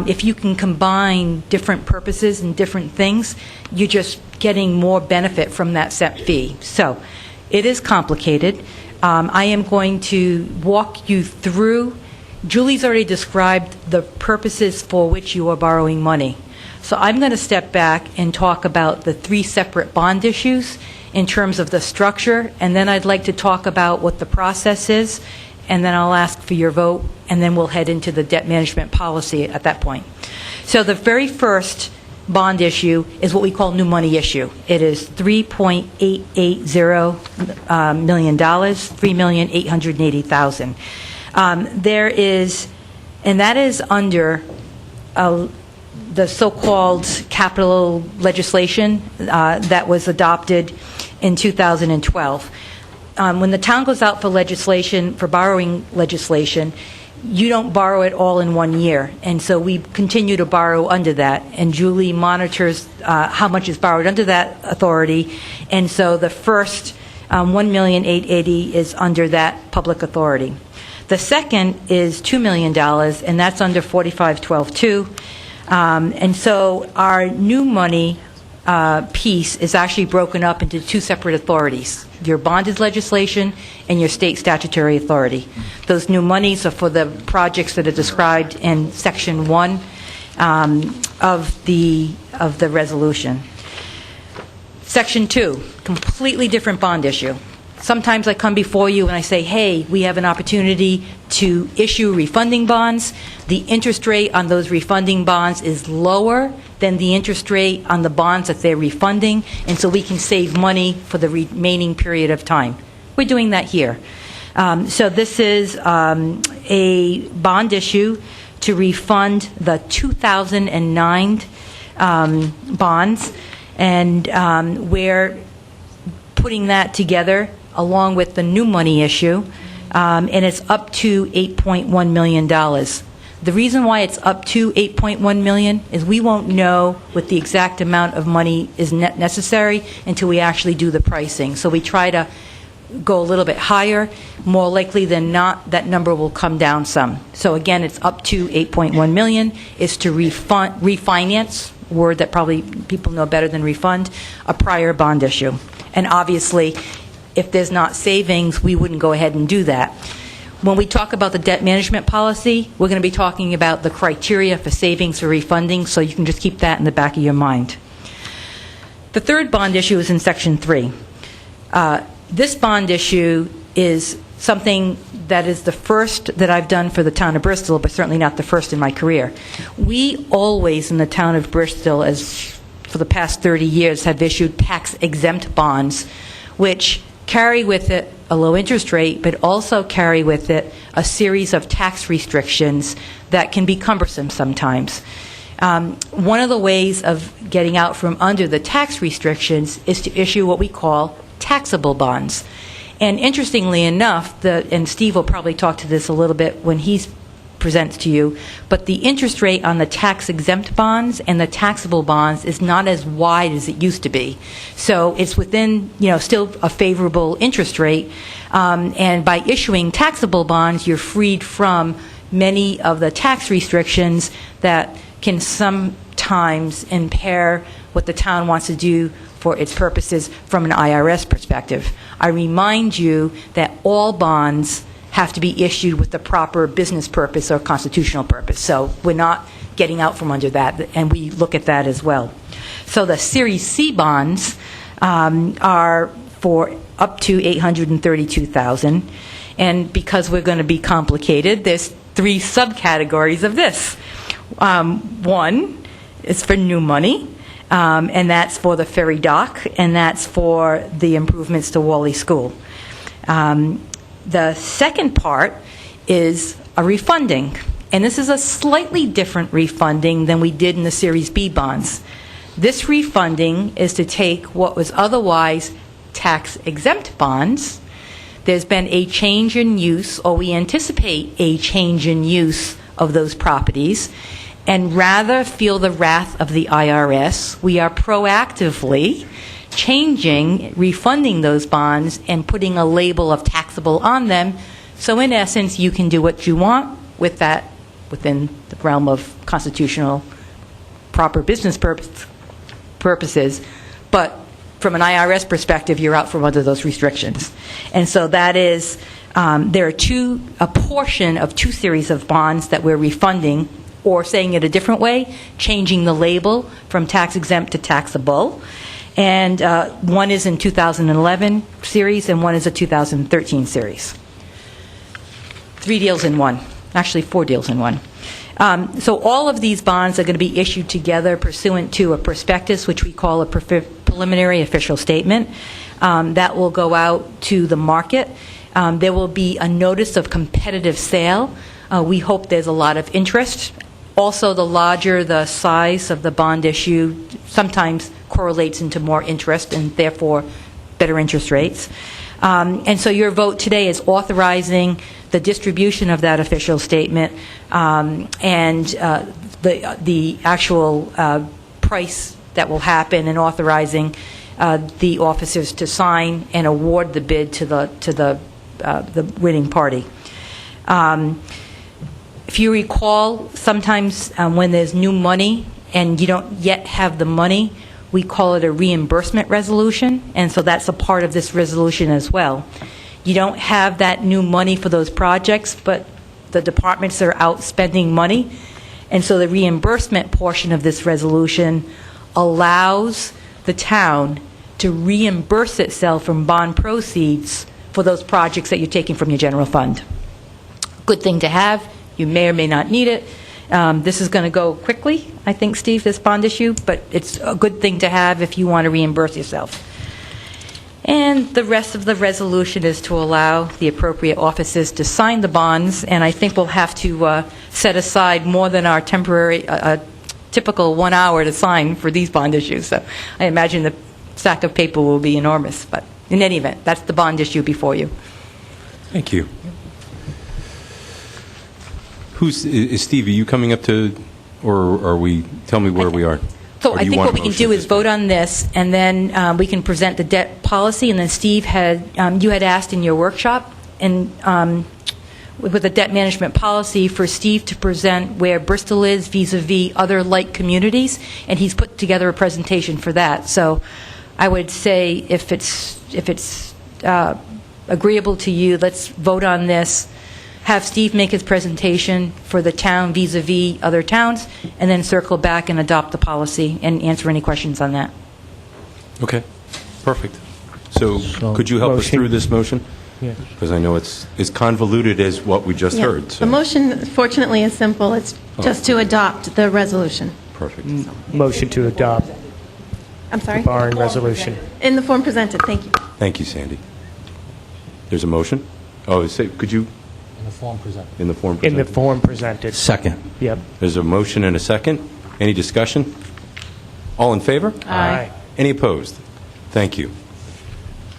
if you can combine different purposes and different things, you're just getting more benefit from that set fee. So it is complicated. I am going to walk you through. Julie's already described the purposes for which you are borrowing money. So I'm going to step back and talk about the 3 separate bond issues in terms of the structure, and then I'd like to talk about what the process is, and then I'll ask for your vote, and then we'll head into the debt management policy at that point. So the very first bond issue is what we call new money issue. It is $3.880 million, $3,880,000. There is, and that is under the so-called capital legislation that was adopted in 2012. when the town goes out for legislation, for borrowing legislation, you don't borrow it all in 1 year. And so we continue to borrow under that. And Julie monitors how much is borrowed under that authority. And so the first $1,880,000 is under that public authority. The second is $2 million, and that's under 4512-2. And so our new money piece is actually broken up into two separate authorities, your bonded legislation and your state statutory authority. Those new monies are for the projects that are described in Section 1 of the resolution. Section 2, completely different bond issue. Sometimes I come before you and I say, hey, we have an opportunity to issue refunding bonds. The interest rate on those refunding bonds is lower than the interest rate on the bonds that they're refunding, and so we can save money for the remaining period of time. We're doing that here. So this is a bond issue to refund the 2009 bonds, and we're putting that together along with the new money issue, and it's up to $8.1 million. The reason why it's up to $8.1 million is we won't know what the exact amount of money is necessary until we actually do the pricing. So we try to go a little bit higher. More likely than not, that number will come down some. So again, it's up to $8.1 million. It's to refinance, a word that probably people know better than refund, a prior bond issue. And obviously, if there's not savings, we wouldn't go ahead and do that. When we talk about the debt management policy, we're going to be talking about the criteria for savings or refunding, so you can just keep that in the back of your mind. The third bond issue is in Section 3. This bond issue is something that is the first that I've done for the town of Bristol, but certainly not the first in my career. We always, in the town of Bristol, as for the past 30 years, have issued tax-exempt bonds, which carry with it a low interest rate, but also carry with it a series of tax restrictions that can be cumbersome sometimes. One of the ways of getting out from under the tax restrictions is to issue what we call taxable bonds. And interestingly enough, and Steve will probably talk to this a little bit when he presents to you, but the interest rate on the tax-exempt bonds and the taxable bonds is not as wide as it used to be. So it's within, still a favorable interest rate. And by issuing taxable bonds, you're freed from many of the tax restrictions that can sometimes impair what the town wants to do for its purposes from an IRS perspective. I remind you that all bonds have to be issued with the proper business purpose or constitutional purpose. So we're not getting out from under that, and we look at that as well. So the Series C bonds are for up to $832,000, and because we're going to be complicated, there's three subcategories of this. One is for new money, and that's for the ferry dock, and that's for the improvements to Wally School. The second part is a refunding, and this is a slightly different refunding than we did in the Series B bonds. This refunding is to take what was otherwise tax-exempt bonds. There's been a change in use, or we anticipate a change in use of those properties, and rather feel the wrath of the IRS, we are proactively refunding those bonds and putting a label of taxable on them. So in essence, you can do what you want with that within the realm of constitutional proper business purposes, but from an IRS perspective, you're out from under those restrictions. And so that is, there are a portion of two series of bonds that we're refunding, or saying it a different way, changing the label from tax-exempt to taxable. And one is in 2011 series, and one is a 2013 series. 3 deals in one. Actually, 4 deals in one. So all of these bonds are going to be issued together pursuant to a prospectus, which we call a preliminary official statement. That will go out to the market. There will be a notice of competitive sale. We hope there's a lot of interest. Also, the larger the size of the bond issue sometimes correlates into more interest and therefore better interest rates. And so your vote today is authorizing the distribution of that official statement and the actual price that will happen, and authorizing the officers to sign and award the bid to the winning party. If you recall, sometimes when there's new money and you don't yet have the money, we call it a reimbursement resolution, and so that's a part of this resolution as well. You don't have that new money for those projects, but the departments are out spending money, and so the reimbursement portion of this resolution allows the town to reimburse itself from bond proceeds for those projects that you're taking from your general fund. Good thing to have. You may or may not need it. This is going to go quickly, I think, Steve, this bond issue, but it's a good thing to have if you want to reimburse yourself. And the rest of the resolution is to allow the appropriate offices to sign the bonds, and I think we'll have to set aside more than our temporary, typical 1 hour to sign for these bond issues. So I imagine the stack of paper will be enormous, but in any event, that's the bond issue before you. Thank you. Is Steve, are you coming up to, or are we, tell me where we are? So I think what we can do is vote on this, and then we can present the debt policy, and then Steve you had asked in your workshop, and with the debt management policy, for Steve to present where Bristol is vis-a-vis other like communities, and he's put together a presentation for that. So I would say if it's agreeable to you, let's vote on this, have Steve make his presentation for the town vis-a-vis other towns, and then circle back and adopt the policy and answer any questions on that. Okay, perfect. So could you help us through this motion? Yeah. Because I know it's as convoluted as what we just heard. So. The motion, fortunately, is simple. It's just to adopt the resolution. Perfect. Motion to adopt I'm sorry? the barn resolution. In the form presented. Thank you. Thank you, Sandy. There's a motion? Oh, could you? In the form presented. In the form In presented. the form presented. Second. Yep. There's a motion and a second. Any discussion? All in favor? Aye. Any opposed? Thank you.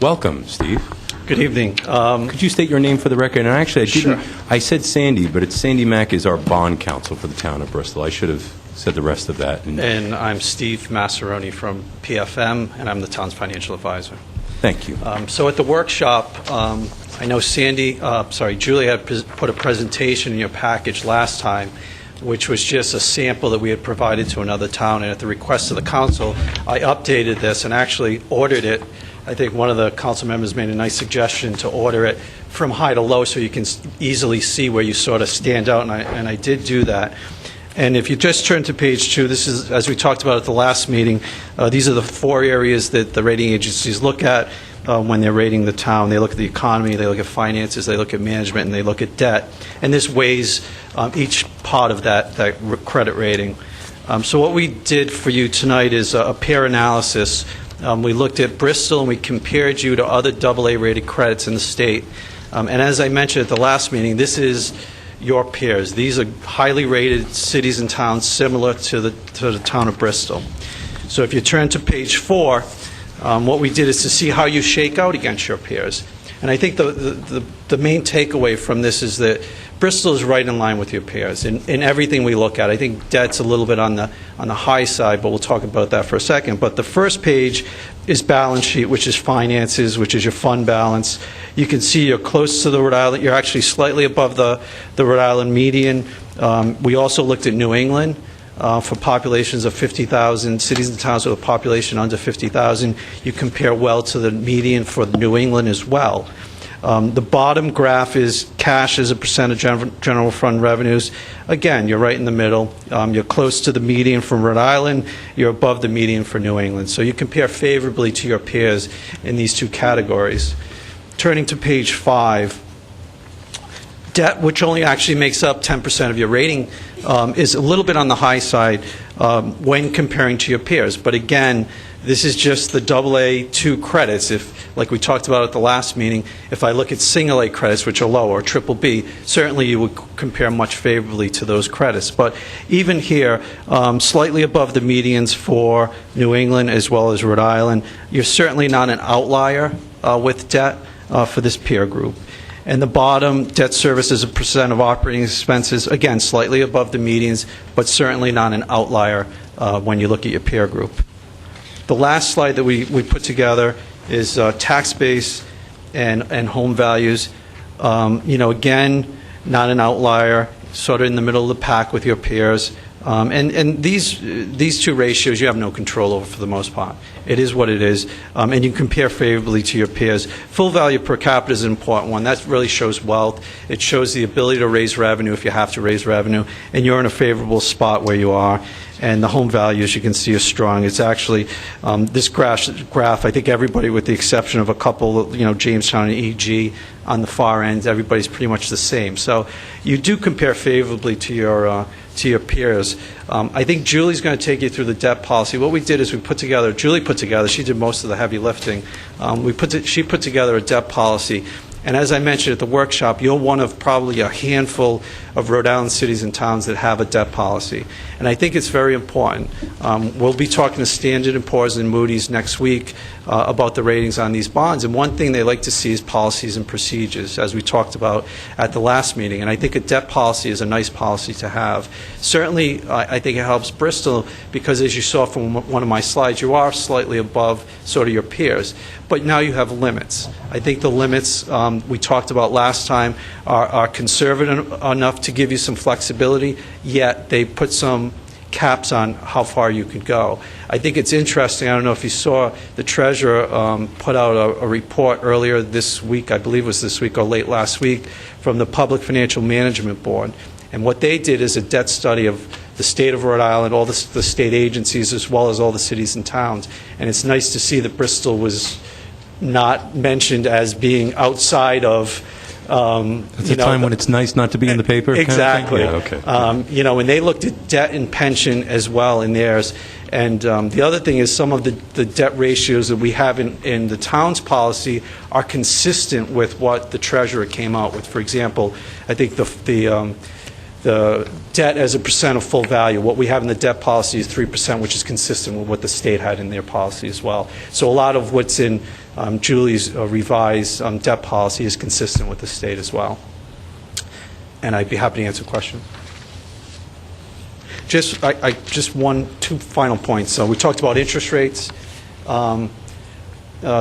Welcome, Steve. Good evening. Could you state your name for the record? And actually, Sure. I said Sandy, but it's Sandy Mack is our bond counsel for the town of Bristol. I should have said the rest of that. And I'm Steve Massaroni from PFM, and I'm the town's financial advisor. Thank you. So at the workshop, I know Julie had put a presentation in your package last time, which was just a sample that we had provided to another town, and at the request of the council, I updated this and actually ordered it. I think one of the council members made a nice suggestion to order it from high to low so you can easily see where you sort of stand out, and I did do that. And if you just turn to page 2, this is, as we talked about at the last meeting, these are the 4 areas that the rating agencies look at when they're rating the town. They look at the economy, they look at finances, they look at management, and they look at debt. And this weighs each part of that credit rating. So what we did for you tonight is a peer analysis. We looked at Bristol and we compared you to other AA-rated credits in the state. And as I mentioned at the last meeting, this is your peers. These are highly rated cities and towns similar to the town of Bristol. So if you turn to page 4, what we did is to see how you shake out against your peers. And I think the main takeaway from this is that Bristol is right in line with your peers in everything we look at. I think debt's a little bit on the high side, but we'll talk about that for a second. But the first page is balance sheet, which is finances, which is your fund balance. You can see you're close to the Rhode Island. You're actually slightly above the Rhode Island median. We also looked at New England. For populations of 50,000, cities and towns with a population under 50,000, you compare well to the median for New England as well. The bottom graph is cash as a percent of general fund revenues. Again, you're right in the middle. You're close to the median from Rhode Island. You're above the median for New England. So you compare favorably to your peers in these 2 categories. Turning to page 5. Debt, which only actually makes up 10% of your rating, is a little bit on the high side when comparing to your peers. But again, this is just the AA2 credits. If, like we talked about at the last meeting, if I look at single A credits, which are low, or triple B, certainly you would compare much favorably to those credits. But even here, slightly above the medians for New England as well as Rhode Island, you're certainly not an outlier with debt. for this peer group. And the bottom, debt service as a percent of operating expenses, again, slightly above the medians, but certainly not an outlier when you look at your peer group. The last slide that we put together is tax base and home values. Again, not an outlier, sort of in the middle of the pack with your peers. And these two ratios you have no control over for the most part. It is what it is, and you compare favorably to your peers. Full value per capita is an important one. That really shows wealth. It shows the ability to raise revenue if you have to raise revenue, and you're in a favorable spot where you are. And the home value, as you can see, is strong. It's actually, this graph, I think everybody with the exception of a couple, Jamestown and EG on the far end, everybody's pretty much the same. So you do compare favorably to your peers. I think Julie's going to take you through the debt policy. What we did is Julie put together, she did most of the heavy lifting. She put together a debt policy. And as I mentioned at the workshop, you're one of probably a handful of Rhode Island cities and towns that have a debt policy. And I think it's very important. We'll be talking to Standard & Poor's and Moody's next week about the ratings on these bonds. And one thing they like to see is policies and procedures, as we talked about at the last meeting. And I think a debt policy is a nice policy to have. Certainly, I think it helps Bristol because, as you saw from one of my slides, you are slightly above sort of your peers. But now you have limits. I think the limits we talked about last time are conservative enough to give you some flexibility, yet they put some caps on how far you could go. I think it's interesting. I don't know if you saw the treasurer put out a report earlier this week, I believe it was this week or late last week, from the Public Financial Management Board. And what they did is a debt study of the state of Rhode Island, all the state agencies, as well as all the cities and towns. And it's nice to see that Bristol was not mentioned as being outside of It's a time when it's nice not to be in the paper? Exactly. Kind of thing? Yeah, okay. And they looked at debt and pension as well in theirs. And the other thing is some of the debt ratios that we have in the town's policy are consistent with what the treasurer came out with. For example, I think the debt as a percent of full value, what we have in the debt policy is 3%, which is consistent with what the state had in their policy as well. So a lot of what's in Julie's revised debt policy is consistent with the state as well. And I'd be happy to answer questions. Just two final points. So we talked about interest rates.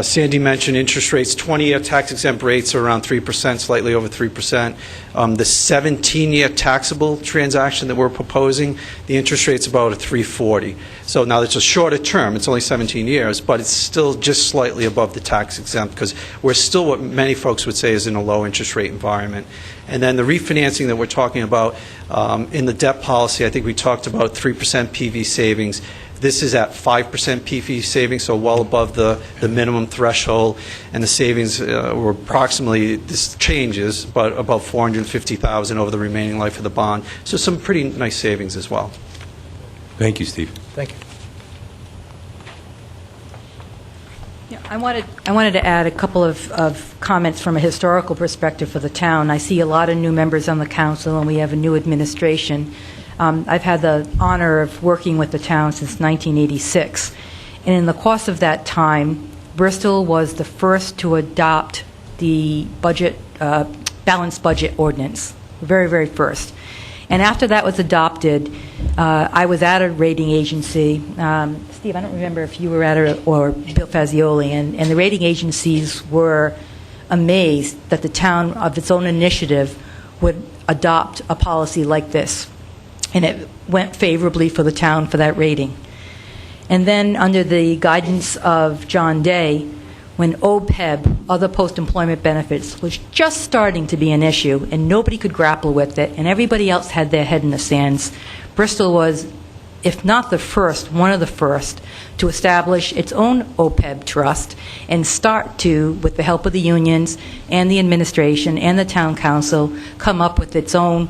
Sandy mentioned interest rates. 20-year tax-exempt rates are around 3%, slightly over 3%. The 17-year taxable transaction that we're proposing, the interest rate's about a 3.40. So now it's a shorter term. It's only 17 years, but it's still just slightly above the tax-exempt because we're still what many folks would say is in a low interest rate environment. And then the refinancing that we're talking about in the debt policy, I think we talked about 3% PV savings. This is at 5% PV savings, so well above the minimum threshold, and the savings were approximately, this changes, but about $450,000 over the remaining life of the bond. So some pretty nice savings as well. Thank you, Steve. Thank you. Yeah, I wanted to add a couple of comments from a historical perspective for the town. I see a lot of new members on the council, and we have a new administration. I've had the honor of working with the town since 1986. And in the course of that time, Bristol was the first to adopt the balanced budget ordinance, the very, very first. And after that was adopted, I was at a rating agency. Steve, I don't remember if you were at it or Bill Fazioli, and the rating agencies were amazed that the town, of its own initiative, would adopt a policy like this. And it went favorably for the town for that rating. And then under the guidance of John Day, when OPEB, other post-employment benefits, was just starting to be an issue and nobody could grapple with it and everybody else had their head in the sands, Bristol was, if not the first, one of the first to establish its own OPEB trust and start to, with the help of the unions and the administration and the town council, come up with its own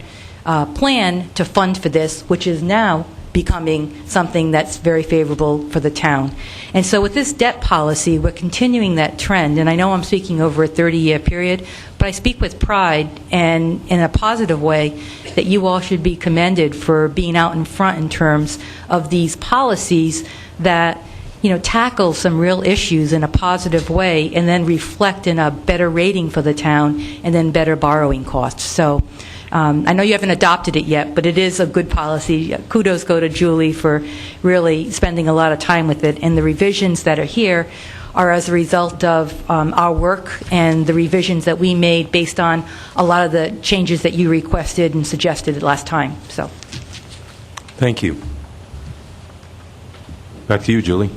plan to fund for this, which is now becoming something that's very favorable for the town. And so with this debt policy, we're continuing that trend. And I know I'm speaking over a 30-year period, but I speak with pride and in a positive way that you all should be commended for being out in front in terms of these policies that tackle some real issues in a positive way and then reflect in a better rating for the town and then better borrowing costs. So I know you haven't adopted it yet, but it is a good policy. Kudos go to Julie for really spending a lot of time with it. And the revisions that are here are as a result of our work and the revisions that we made based on a lot of the changes that you requested and suggested last time. So, Thank you. Back to you, Julie.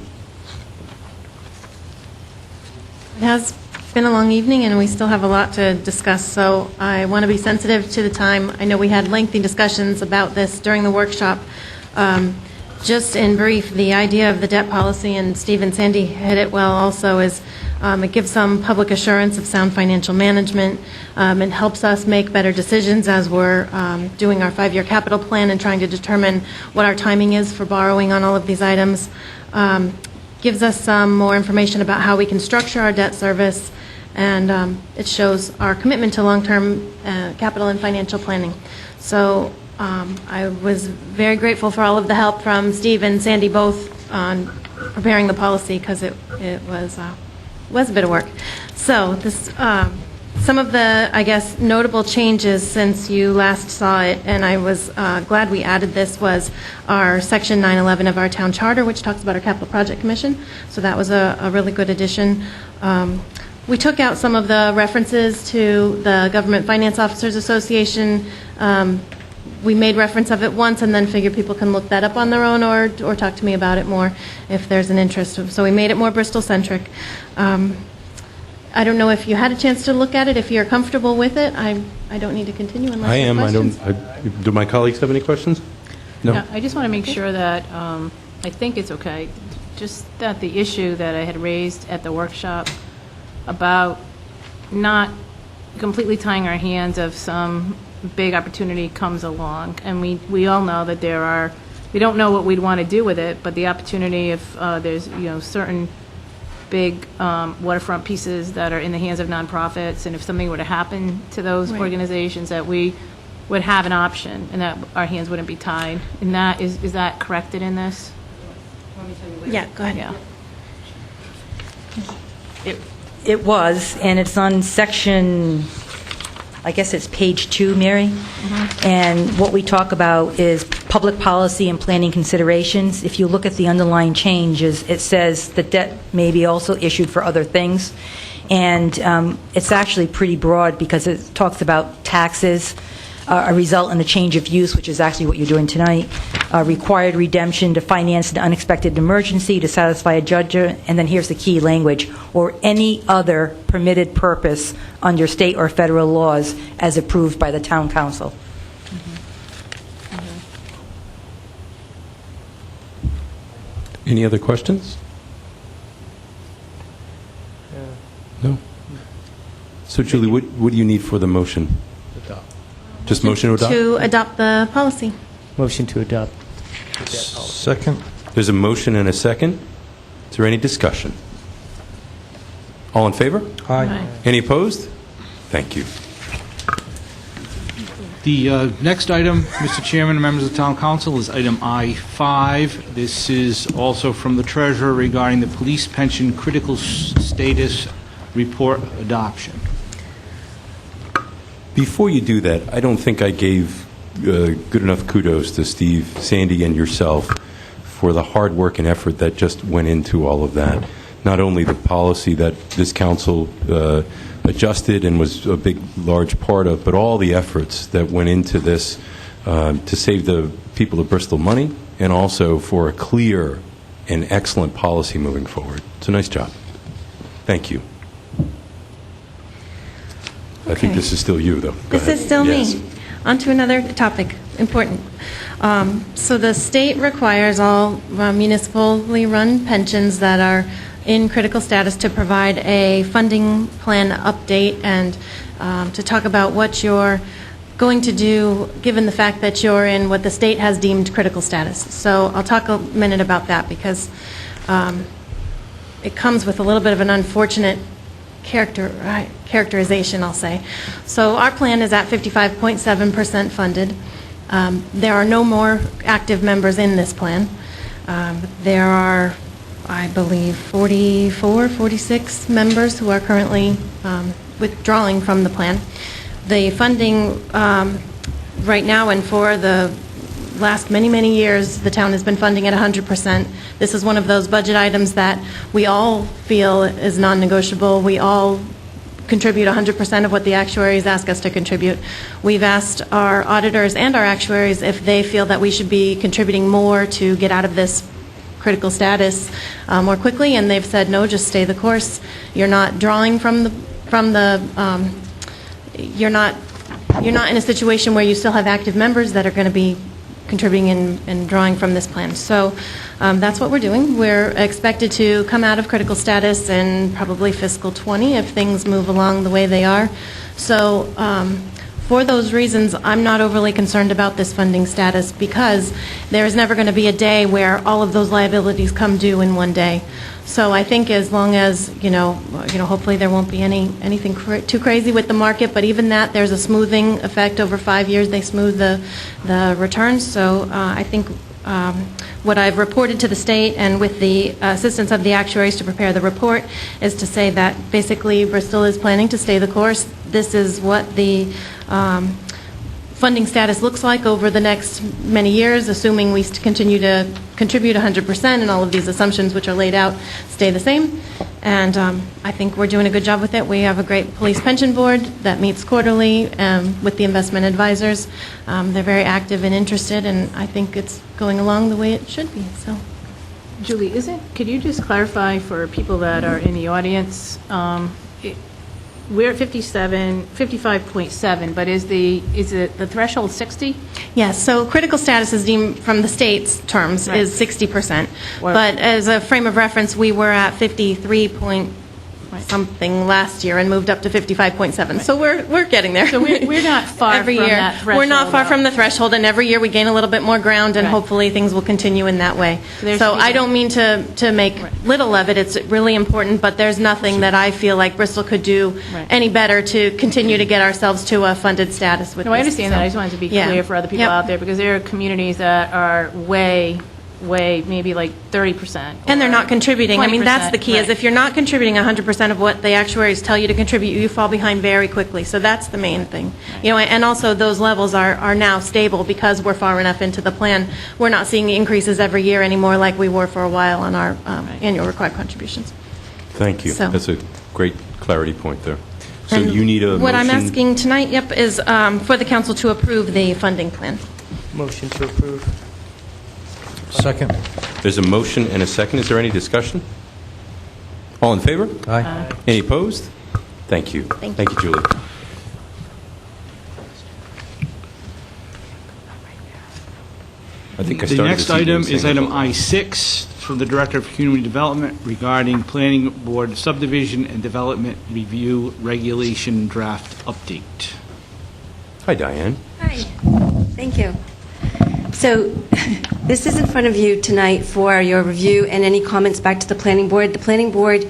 It has been a long evening, and we still have a lot to discuss, so I want to be sensitive to the time. I know we had lengthy discussions about this during the workshop. Just in brief, the idea of the debt policy, and Steve and Sandy hit it well also, is it gives some public assurance of sound financial management. It helps us make better decisions as we're doing our 5-year capital plan and trying to determine what our timing is for borrowing on all of these items. Gives us some more information about how we can structure our debt service, and it shows our commitment to long-term capital and financial planning. So I was very grateful for all of the help from Steve and Sandy both on preparing the policy, because it was a bit of work. So this, some of the, I guess, notable changes since you last saw it, and I was glad we added this, was our Section 911 of our town charter, which talks about our Capital Project Commission. So that was a really good addition. We took out some of the references to the Government Finance Officers Association. We made reference of it once, and then figured people can look that up on their own, or talk to me about it more if there's an interest. So we made it more Bristol-centric. I don't know if you had a chance to look at it. If you're comfortable with it, I don't need to continue unless I you have am. questions. Do my colleagues have any questions? No. Yeah, I just want to make sure that, I think it's okay, just that the issue that I had raised at the workshop about not completely tying our hands if some big opportunity comes along, and we all know that we don't know what we'd want to do with it, but the opportunity, if there's certain big waterfront pieces that are in the hands of nonprofits, and if something were to happen to those organizations, that we would have an option and that our hands wouldn't be tied. And that is that corrected in this? Yeah, go ahead. Yeah. it was, and it's on section, I guess it's page 2, Mary. And what we talk about is public policy and planning considerations. If you look at the underlying changes, it says the debt may be also issued for other things. And it's actually pretty broad, because it talks about taxes, a result in a change of use, which is actually what you're doing tonight, required redemption to finance an unexpected emergency to satisfy a judgment, and then here's the key language, or any other permitted purpose under state or federal laws as approved by the town council. Any other questions? No. So, Julie, what do you need for the motion? Just motion to adopt? To adopt the policy. Motion to adopt. Second. There's a motion and a second. Is there any discussion? All in favor? Aye. Any opposed? Thank you. The next item, Mr. Chairman and members of the Town Council, is item I-5. This is also from the Treasurer regarding the police pension critical status report adoption. Before you do that, I don't think I gave good enough kudos to Steve, Sandy, and yourself for the hard work and effort that just went into all of that. Not only the policy that this council adjusted and was a big, large part of, but all the efforts that went into this to save the people of Bristol money, and also for a clear and excellent policy moving forward. It's a nice job. Thank you. I think this is still you, though. Go This ahead. is still Yes. me. On to another topic, important. So the state requires all municipally run pensions that are in critical status to provide a funding plan update, and to talk about what you're going to do given the fact that you're in what the state has deemed critical status. So I'll talk a minute about that, because it comes with a little bit of an unfortunate characterization, I'll say. So our plan is at 55.7% funded. There are no more active members in this plan. There are I believe, 44, 46 members who are currently withdrawing from the plan. The funding right now and for the last many, many years, the town has been funding at 100%. This is one of those budget items that we all feel is non-negotiable. We all contribute 100% of what the actuaries ask us to contribute. We've asked our auditors and our actuaries if they feel that we should be contributing more to get out of this critical status more quickly, and they've said, no, just stay the course. You're not drawing you're not in a situation where you still have active members that are going to be contributing and drawing from this plan. So that's what we're doing. We're expected to come out of critical status in probably fiscal 20 if things move along the way they are. So for those reasons, I'm not overly concerned about this funding status because there is never going to be a day where all of those liabilities come due in one day. So I think as long as, hopefully there won't be anything too crazy with the market, but even that, there's a smoothing effect over 5 years. They smooth the returns. So I think what I've reported to the state and with the assistance of the actuaries to prepare the report is to say that basically Bristol is planning to stay the course. This is what the funding status looks like over the next many years, assuming we continue to contribute 100% and all of these assumptions which are laid out stay the same. And I think we're doing a good job with it. We have a great police pension board that meets quarterly with the investment advisors. They're very active and interested, and I think it's going along the way it should be. So, Julie, could you just clarify for people that are in the audience, we're at 55.7, but is it the threshold 60? yes, so critical status is deemed from the state's terms is 60%. But as a frame of reference, we were at 53 point something last year and moved up to 55.7. So we're getting there. So we're not far every from year. that threshold. We're not far from the threshold, and every year we gain a little bit more ground, and hopefully things will continue in that way. So I don't mean to make little of it. It's really important, but there's nothing that I feel like Bristol could do any better to continue to get ourselves to a funded status with No, this. I understand that. I just wanted to be clear for other people out there, because there are communities that are way, maybe like 30%. And they're not contributing. I mean, that's the key, is right. if you're not contributing 100% of what the actuaries tell you to contribute, you fall behind very quickly. So that's the main thing. And also those levels are now stable because we're far enough into the plan. We're not seeing increases every year anymore like we were for a while on our annual required contributions. Thank you. So- That's a great clarity point there. So you need a motion? What I'm asking tonight, is for the council to approve the funding plan. Motion to approve. Second. There's a motion and a second. Is there any discussion? All in favor? Aye. Any opposed? Thank you. Thank you, Julie. I think I The started next this evening item is saying- item I6 from the Director of Community Development regarding Planning Board Subdivision and Development Review Regulation Draft Update. Hi, Diane. Hi, thank you. So this is in front of you tonight for your review and any comments back to the Planning Board. The Planning Board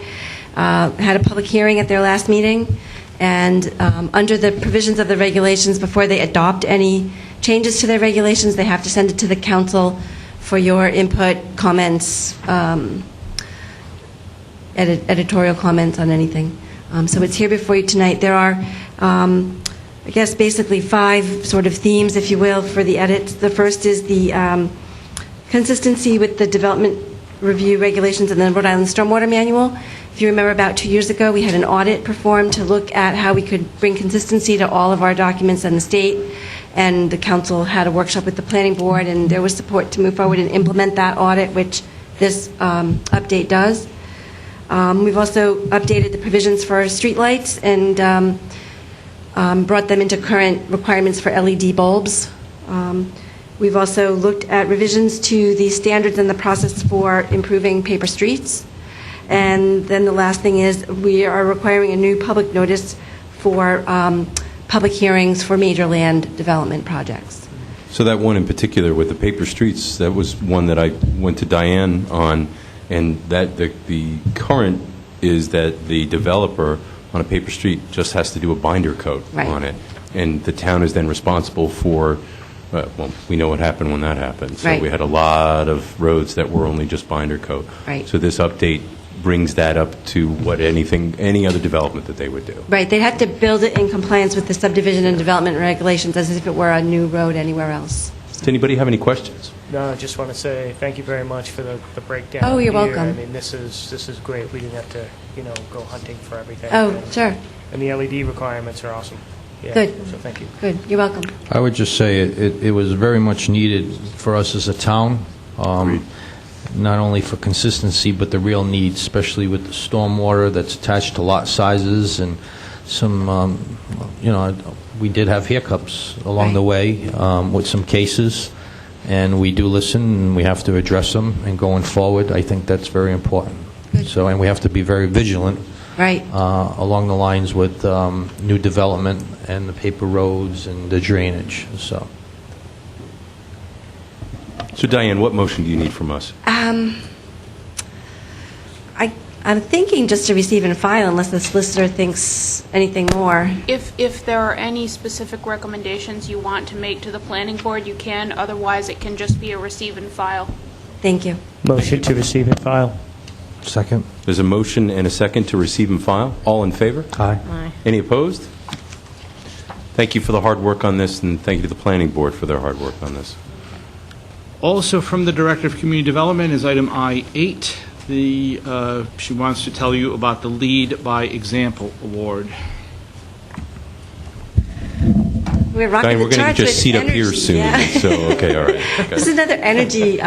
had a public hearing at their last meeting, and under the provisions of the regulations, before they adopt any changes to their regulations, they have to send it to the council for your input, comments, editorial comments on anything. So it's here before you tonight. There are I guess basically 5 sort of themes, if you will, for the edits. The first is the consistency with the development review regulations and the Rhode Island Stormwater Manual. If you remember, about 2 years ago, we had an audit performed to look at how we could bring consistency to all of our documents in the state, and the council had a workshop with the planning board, and there was support to move forward and implement that audit, which this update does. We've also updated the provisions for streetlights and brought them into current requirements for LED bulbs. We've also looked at revisions to the standards and the process for improving paper streets. And then the last thing is we are requiring a new public notice for public hearings for major land development projects. So that one in particular with the paper streets, that was one that I went to Diane on, and that the current is that the developer on a paper street just has to do a binder coat on it, and the town is then responsible for Well, we know what happened when that happened. So Right. we had a lot of roads that were only just binder coat. Right. So this update brings that up to what any other development that they would do. Right, they'd have to build it in compliance with the subdivision and development regulations as if it were a new road anywhere else. Does anybody have any questions? No, I just want to say thank you very much for the breakdown. Oh, you're here. welcome. I mean, this is great. We didn't have to, go hunting for everything. Oh, And- sure. And the LED requirements are awesome. Yeah, Good. So thank you. Good, you're welcome. I would just say it was very much needed for us as a town, not only for consistency, but the real needs, especially with the stormwater that's attached to lot sizes and some, we did have hiccups along the way with some cases, and we do listen, and we have to address them, and going forward, I think that's very important. So, and we have to be very vigilant Right. along the lines with new development and the paper roads and the drainage, so. So Diane, what motion do you need from us? I'm thinking just to receive and file unless the solicitor thinks anything more. If there are any specific recommendations you want to make to the planning board, you can. Otherwise, it can just be a receive and file. Thank you. Motion to receive and file. Second. There's a motion and a second to receive and file. All in favor? Aye. Any opposed? Thank you for the hard work on this, and thank you to the planning board for their hard work on this. Also from the Director of Community Development is item I-8. She wants to tell you about the Lead by Example Award. We're rocking Diane, the we're going to charts get your with seat up here energy, soon. yeah. So, okay, all right. Okay. This is another energy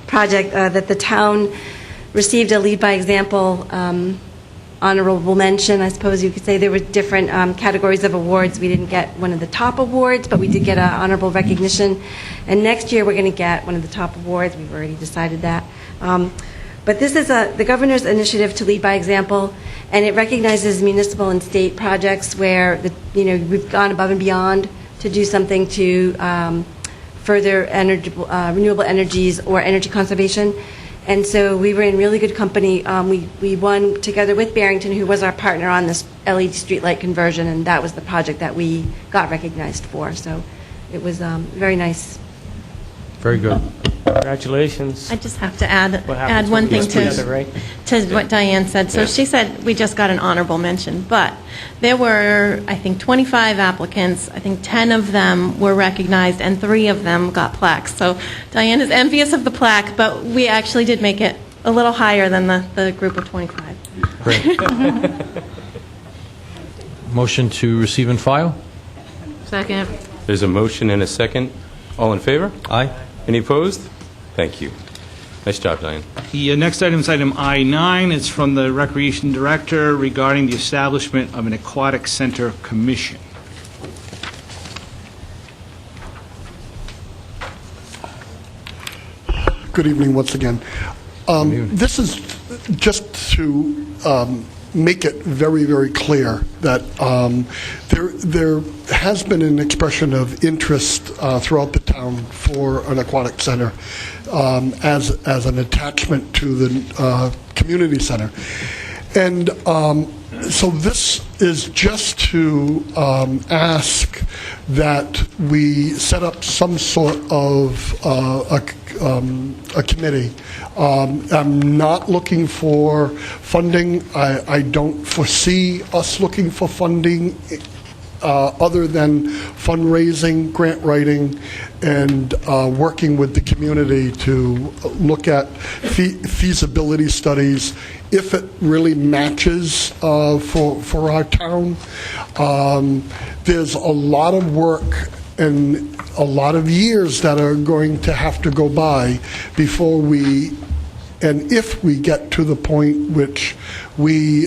project that the town received a Lead by Example honorable mention, I suppose you could say. There were different categories of awards. We didn't get one of the top awards, but we did get an honorable recognition. And next year, we're going to get one of the top awards. We've already decided that. But this is the governor's initiative to lead by example, and it recognizes municipal and state projects where we've gone above and beyond to do something to further renewable energies or energy conservation. And so we were in really good company. We won together with Barrington, who was our partner on this LED streetlight conversion, and that was the project that we got recognized for. So it was very nice. Very good. Congratulations. I just have to add What happens one when we thing get together, right? to what Diane said. So Yeah. she said we just got an honorable mention, but there were, I think, 25 applicants. I think 10 of them were recognized, and 3 of them got plaques. So Diane is envious of the plaque, but we actually did make it a little higher than the group of 25. Motion to receive and file? Second. There's a motion and a second. All in favor? Aye. Any opposed? Thank you. Nice job, Diane. The next item is item I-9. It's from the Recreation Director regarding the establishment of an Aquatic Center Commission. Good evening once again. This is just to make it very, very clear that there has been an expression of interest throughout the town for an aquatic center as an attachment to the community center. And so this is just to ask that we set up some sort of a committee. I'm not looking for funding. I don't foresee us looking for funding other than fundraising, grant writing, and working with the community to look at feasibility studies if it really matches for our town. There's a lot of work and a lot of years that are going to have to go by before we, and if we get to the point which we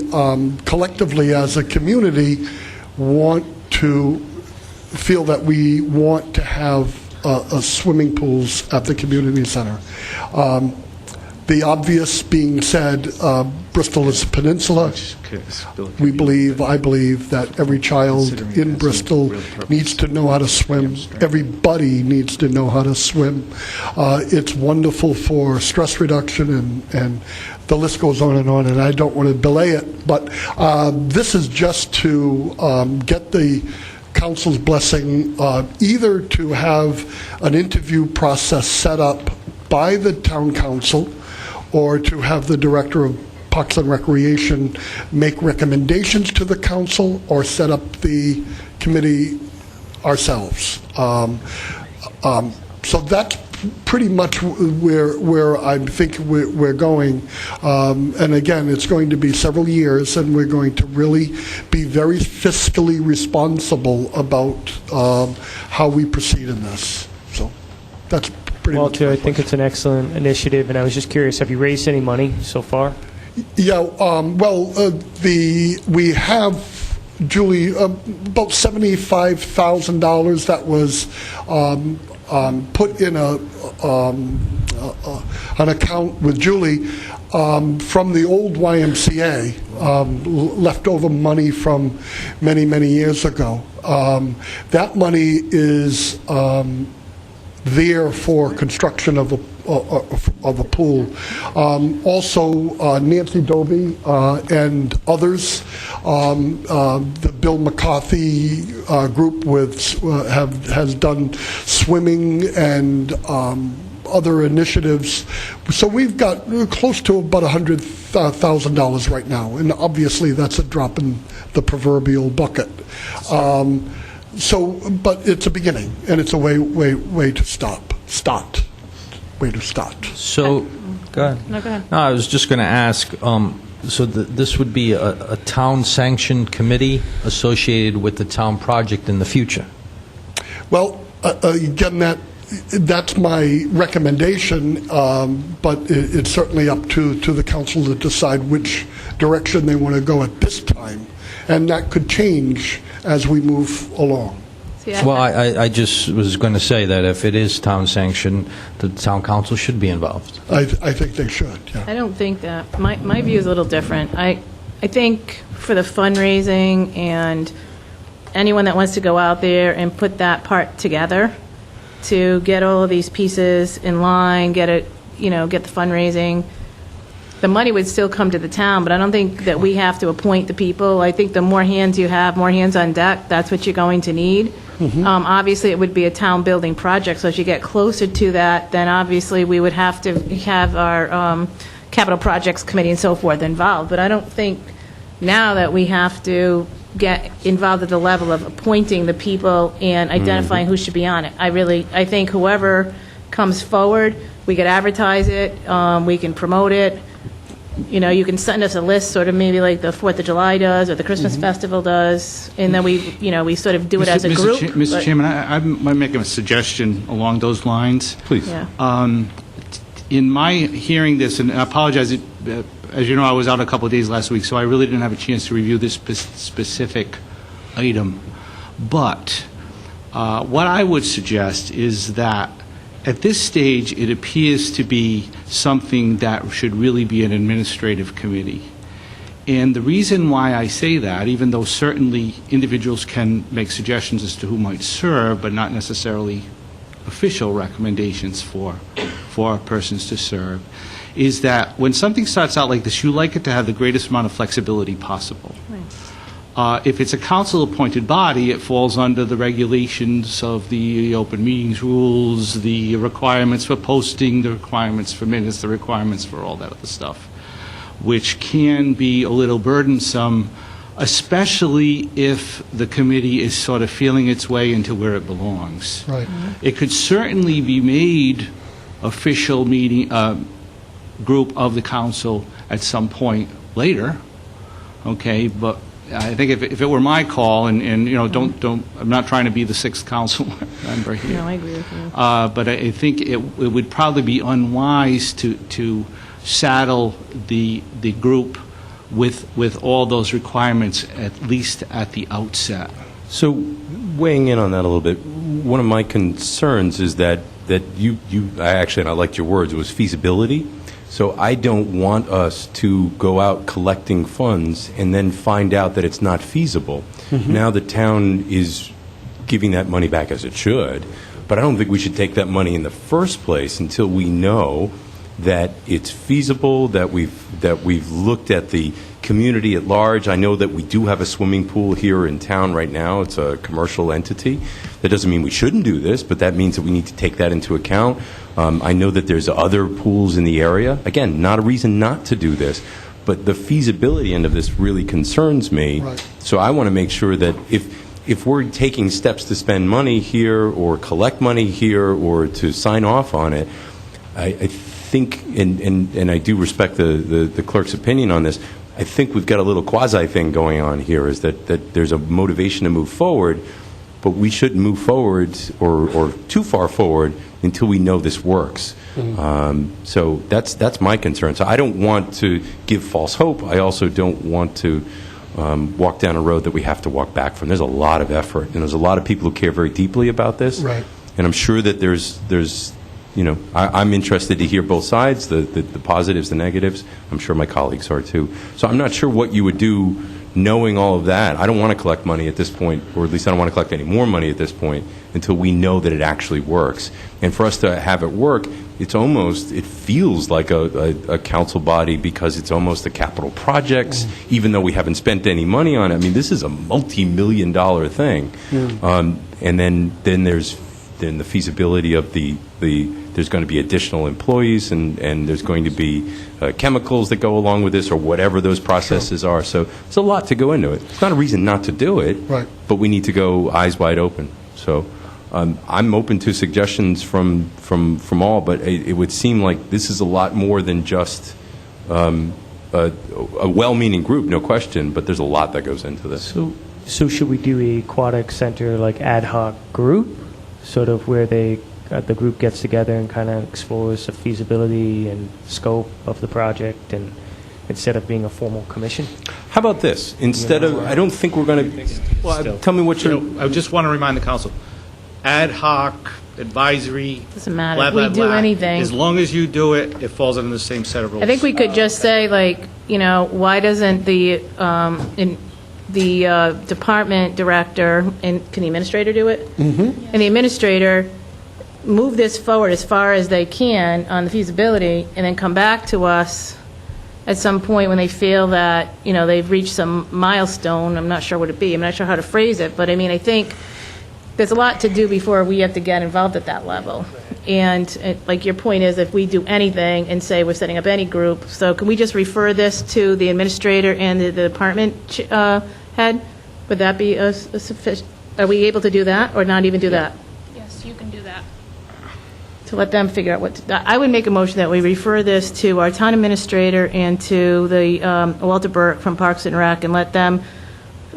collectively as a community want to feel that we want to have swimming pools at the community center. The obvious being said, Bristol is a peninsula. I believe that every child in Bristol needs to know how to swim. Everybody needs to know how to swim. It's wonderful for stress reduction, and the list goes on, and I don't want to belay it, but this is just to get the council's blessing, either to have an interview process set up by the town council, or to have the director of Parks and Recreation make recommendations to the council, or set up the committee ourselves. So that's pretty much where I think we're going. And again, it's going to be several years, and we're going to really be very fiscally responsible about how we proceed in this. So that's pretty much. Walter, I think it's an excellent initiative, and I was just curious, have you raised any money so far? Yeah, we have, Julie, about $75,000 that was put in an account with Julie from the old YMCA, leftover money from many, many years ago. That money is there for construction of a pool. Also, Nancy Dobie and others, the Bill McCarthy group has done swimming and other initiatives. So we've got close to about $100,000 right now, and obviously that's a drop in the proverbial bucket. But it's a beginning, and it's a way to start. Way to start. So, go ahead. No, go ahead. No, I was just going to ask, this would be a town-sanctioned committee associated with the town project in the future? Well, again, that's my recommendation, but it's certainly up to the council to decide which direction they want to go at this time, and that could change as we move along. Well, I just was going to say that if it is town-sanctioned, the town council should be involved. I think they should, yeah. I don't think that. My view is a little different. I think for the fundraising and anyone that wants to go out there and put that part together to get all of these pieces in line, get the fundraising, the money would still come to the town, but I don't think that we have to appoint the people. I think the more hands you have, more hands on deck, that's what you're going to need. Obviously, it would be a town building project, so as you get closer to that, then obviously we would have to have our capital projects committee and so forth involved. But I don't think now that we have to get involved at the level of appointing the people and identifying who should be on it. I think whoever comes forward, we could advertise it, we can promote it. You can send us a list, sort of maybe like the 4th of July does, or the Christmas Festival does, and then we sort of do it as a group. Mr. Chairman, I might make a suggestion along those lines. Please. Yeah. In my hearing this, and I apologize, as you know, I was out a couple of days last week, so I really didn't have a chance to review this specific item. But what I would suggest is that at this stage, it appears to be something that should really be an administrative committee. And the reason why I say that, even though certainly individuals can make suggestions as to who might serve, but not necessarily official recommendations for persons to serve, is that when something starts out like this, you like it to have the greatest amount of flexibility possible. If it's a council-appointed body, it falls under the regulations of the open meetings rules, the requirements for posting, the requirements for minutes, the requirements for all that other stuff, which can be a little burdensome, especially if the committee is sort of feeling its way into where it belongs. Right. It could certainly be made official meeting group of the council at some point later, okay, but I think if it were my call, and I'm not trying to be the sixth council member here. No, I agree with you. But I think it would probably be unwise to saddle the group with all those requirements, at least at the outset. So, weighing in on that a little bit, one of my concerns is that you actually, and I liked your words, it was feasibility. So I don't want us to go out collecting funds and then find out that it's not feasible. Now the town is giving that money back as it should, but I don't think we should take that money in the first place until we know that it's feasible, that we've looked at the community at large. I know that we do have a swimming pool here in town right now. It's a commercial entity. That doesn't mean we shouldn't do this, but that means that we need to take that into account. I know that there's other pools in the area. Again, not a reason not to do this, but the feasibility end of this really concerns me. Right. So I want to make sure that if we're taking steps to spend money here or collect money here or to sign off on it, I think, and I do respect the clerk's opinion on this, I think we've got a little quasi thing going on here, is that there's a motivation to move forward, but we shouldn't move forward or too far forward until we know this works. So that's my concern. So I don't want to give false hope. I also don't want to walk down a road that we have to walk back from. There's a lot of effort, and there's a lot of people who care very deeply about this. Right. And I'm sure that there's I'm interested to hear both sides, the positives, the negatives. I'm sure my colleagues are too. So I'm not sure what you would do knowing all of that. I don't want to collect money at this point, or at least I don't want to collect any more money at this point until we know that it actually works. And for us to have it work, it feels like a council body because it's almost a capital projects, even though we haven't spent any money on it. I mean, this is a multi-million-dollar thing. And then there's the feasibility of there's going to be additional employees and there's going to be chemicals that go along with this or whatever those processes are. So there's a lot to go into it. It's not a reason not to do it, right, but we need to go eyes wide open. So I'm open to suggestions from all, but it would seem like this is a lot more than just a well-meaning group, no question, but there's a lot that goes into this. So should we do a aquatic center like ad hoc group, sort of where the group gets together and kind of explores the feasibility and scope of the project, and instead of being a formal commission? How about this? Instead of, I don't think we're going to. Well, tell me what you're. I just want to remind the council, ad hoc, advisory. Doesn't matter. Blah, If we blah, do blah. anything. As long as you do it, it falls under the same set of rules. I think we could just say, like, why doesn't the department director, and can the administrator do it? Mm-hmm. And the administrator move this forward as far as they can on the feasibility, and then come back to us at some point when they feel that, they've reached some milestone. I'm not sure what it'd be. I'm not sure how to phrase it, but I think there's a lot to do before we have to get involved at that level. And like your point is, if we do anything and say we're setting up any group, so can we just refer this to the administrator and the department head? Would that be a sufficient? Are we able to do that, or not even do that? Yes, you can do that. To let them figure out what to do. I would make a motion that we refer this to our town administrator and to the Walter Burke from Parks and Rec, and let them,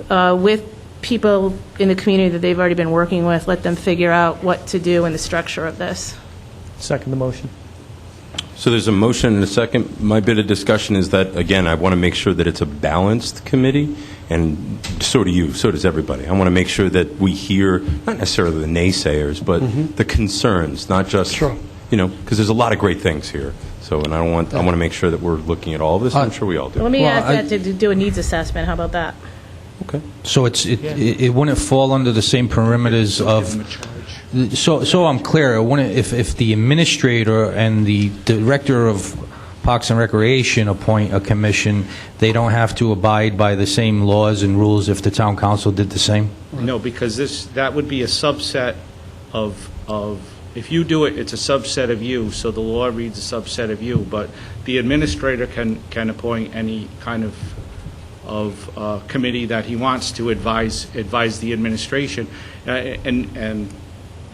with people in the community that they've already been working with, let them figure out what to do in the structure of this. Second the motion. So there's a motion and a second. My bit of discussion is that, again, I want to make sure that it's a balanced committee, and so do you, so does everybody. I want to make sure that we hear, not necessarily the naysayers, but the concerns, not just, because there's a lot of great things here. So, and I want to make sure that we're looking at all of this. I'm sure we all do. Well, let me ask that to do a needs assessment. How about that? Okay. So it wouldn't fall under the same perimeters of. So I'm clear. If the administrator and the director of Parks and Recreation appoint a commission, they don't have to abide by the same laws and rules if the town council did the same? No, because that would be a subset of if you do it, it's a subset of you, so the law reads a subset of you, but the administrator can appoint any kind of committee that he wants to advise the administration, and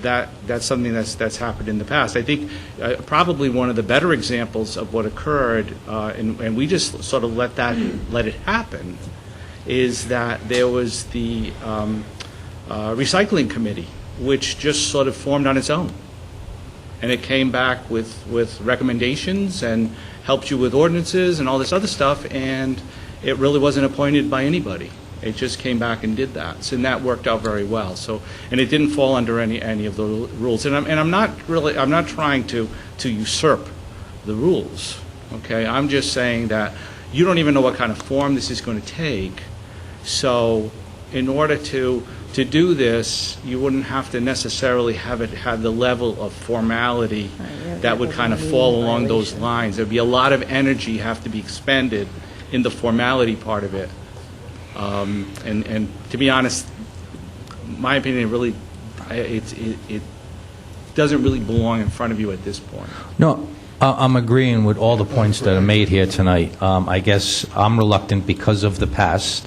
that's something that's happened in the past. I think probably one of the better examples of what occurred, and we just sort of let it happen, is that there was the recycling committee, which just sort of formed on its own, and it came back with recommendations and helped you with ordinances and all this other stuff, and it really wasn't appointed by anybody. It just came back and did that. So, and that worked out very well. So, and it didn't fall under any of the rules. And I'm not trying to usurp the rules. Okay, I'm just saying that you don't even know what kind of form this is going to take. So, in order to do this, you wouldn't have to necessarily have it have the level of formality that would kind of fall along those lines. There'd be a lot of energy have to be expended in the formality part of it. And to be honest, my opinion, really, it doesn't really belong in front of you at this point. No, I'm agreeing with all the points that are made here tonight. I guess I'm reluctant because of the past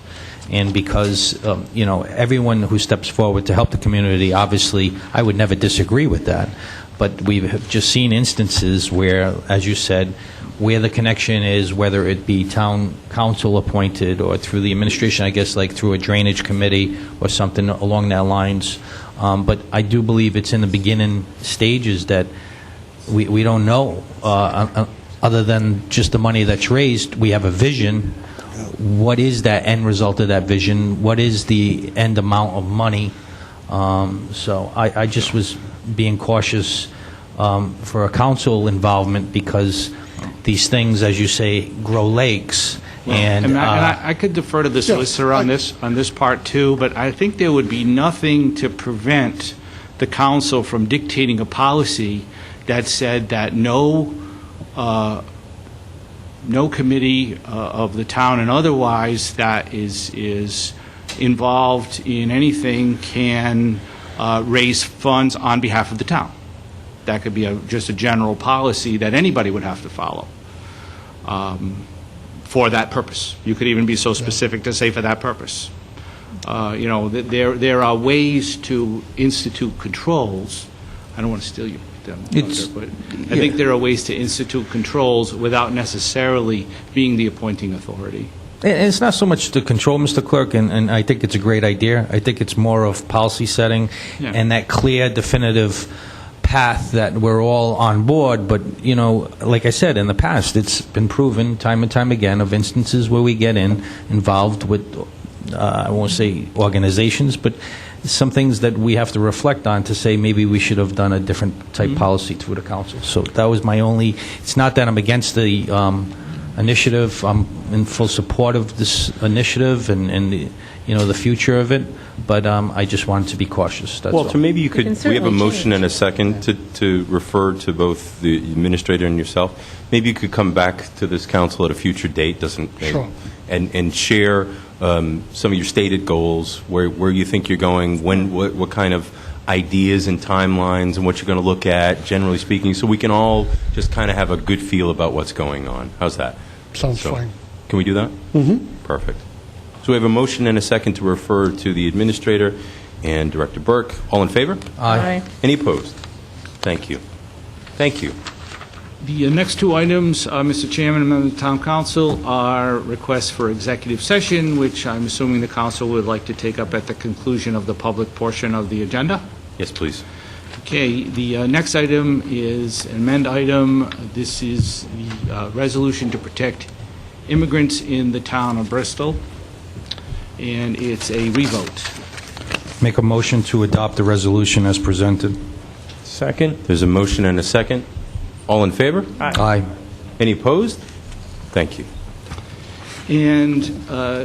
and because, everyone who steps forward to help the community, obviously, I would never disagree with that. But we've just seen instances where, as you said, where the connection is, whether it be town council appointed or through the administration, I guess, like through a drainage committee or something along that lines. But I do believe it's in the beginning stages that we don't know. Other than just the money that's raised, we have a vision. What is that end result of that vision? What is the end amount of money? So I just was being cautious for a council involvement because these things, as you say, grow lakes. And I could defer to the solicitor on this part too, but I think there would be nothing to prevent the council from dictating a policy that said that no committee of the town and otherwise that is involved in anything can raise funds on behalf of the town. That could be just a general policy that anybody would have to follow for that purpose. You could even be so specific to say for that purpose. There are ways to institute controls. I don't want to steal you. But I think there are ways to institute controls without necessarily being the appointing authority. And it's not so much the control, Mr. Clerk, and I think it's a great idea. I think it's more of policy setting and that clear, definitive path that we're all on board. But, like I said, in the past, it's been proven time and time again of instances where we get involved with, I won't say organizations, but some things that we have to reflect on to say maybe we should have done a different type policy through the council. So that was my only, it's not that I'm against the initiative. I'm in full support of this initiative and the future of it, but I just wanted to be cautious. That's Walter, all. maybe you could, we have a motion and a second to refer to both the administrator and yourself. Maybe you could come back to this council at a future date, Sure. and share some of your stated goals, where you think you're going, what kind of ideas and timelines and what you're going to look at, generally speaking, so we can all just kind of have a good feel about what's going on. How's that? Sounds fine. Can we do that? Mm-hmm. Perfect. So we have a motion and a second to refer to the administrator and Director Burke. All in favor? Aye. Any opposed? Thank you. Thank you. The next two items, Mr. Chairman and members of the Town Council, are requests for executive session, which I'm assuming the council would like to take up at the conclusion of the public portion of the agenda. Yes, please. Okay, the next item is an amend item. This is the resolution to protect immigrants in the town of Bristol, and it's a revote. Make a motion to adopt the resolution as presented. Second. There's a motion and a second. All in favor? Aye. Any opposed? Thank you. And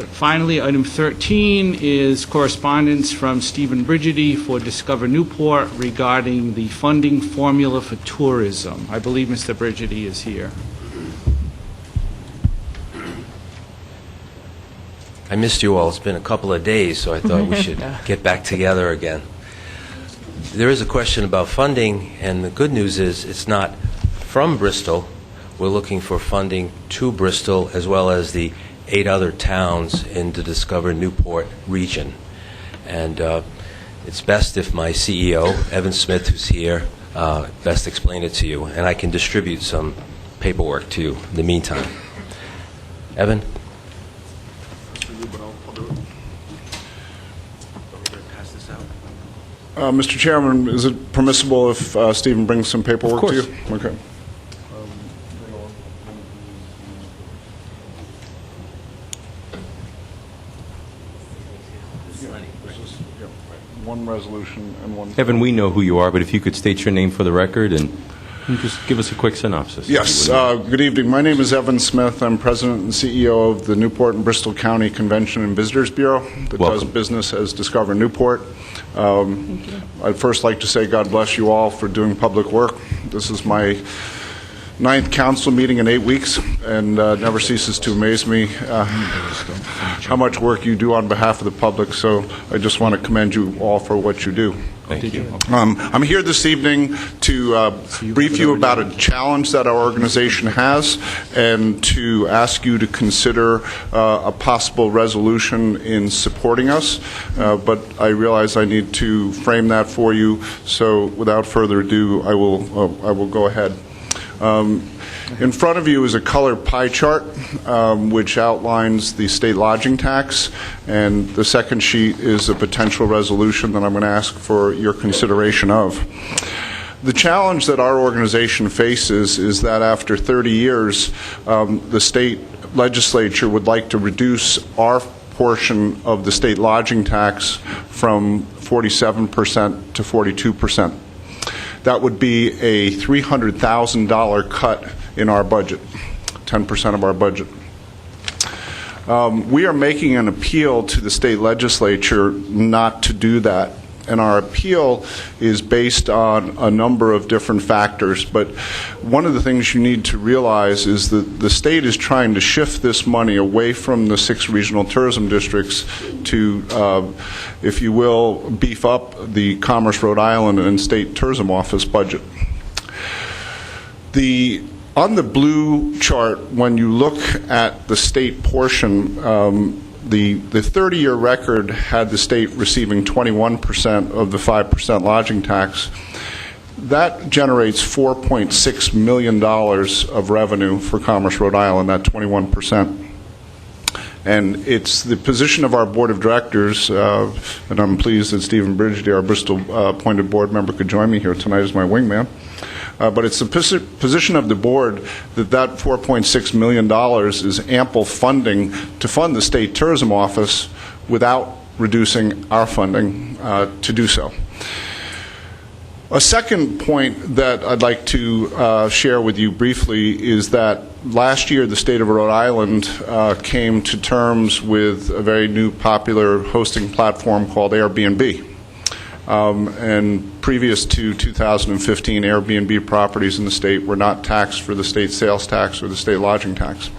finally, item 13 is correspondence from Stephen Brigidi for Discover Newport regarding the funding formula for tourism. I believe Mr. Brigidi is here. I missed you all. It's been a couple of days, so I thought we should get back together again. There is a question about funding, and the good news is it's not from Bristol. We're looking for funding to Bristol as well as the 8 other towns in the Discover Newport region. And it's best if my CEO, Evan Smith, who's here, best explain it to you, and I can distribute some paperwork to you in the meantime. Evan? Mr. Chairman, is it permissible if Stephen brings some paperwork to you? Okay. One resolution and one... Evan, we know who you are, but if you could state your name for the record and just give us a quick synopsis. Yes. Good evening. My name is Evan Smith. I'm President and CEO of the Newport and Bristol County Convention and Visitors Bureau that does business as Discover Newport. I'd first like to say God bless you all for doing public work. This is my 9th council meeting in 8 weeks, and never ceases to amaze me how much work you do on behalf of the public, so I just want to commend you all for what you do. Thank you. I'm here this evening to brief you about a challenge that our organization has and to ask you to consider a possible resolution in supporting us, but I realize I need to frame that for you, so without further ado, I will go ahead. In front of you is a colored pie chart which outlines the state lodging tax, and the second sheet is a potential resolution that I'm going to ask for your consideration of. The challenge that our organization faces is that after 30 years, the state legislature would like to reduce our portion of the state lodging tax from 47% to 42%. That would be a $300,000 cut in our budget, 10% of our budget. We are making an appeal to the state legislature not to do that, and our appeal is based on a number of different factors, but one of the things you need to realize is that the state is trying to shift this money away from the 6 regional tourism districts to, if you will, beef up the Commerce, Rhode Island and State Tourism Office budget. On the blue chart, when you look at the state portion, the 30-year record had the state receiving 21% of the 5% lodging tax. That generates $4.6 million of revenue for Commerce, Rhode Island, that 21%. And it's the position of our board of directors, and I'm pleased that Stephen Bridgedy, our Bristol appointed board member, could join me here tonight as my wingman. But it's the position of the board that that $4.6 million is ample funding to fund the State Tourism Office without reducing our funding to do so. A second point that I'd like to share with you briefly is that last year the state of Rhode Island came to terms with a very new popular hosting platform called Airbnb. And previous to 2015, Airbnb properties in the state were not taxed for the state sales tax or the state lodging tax.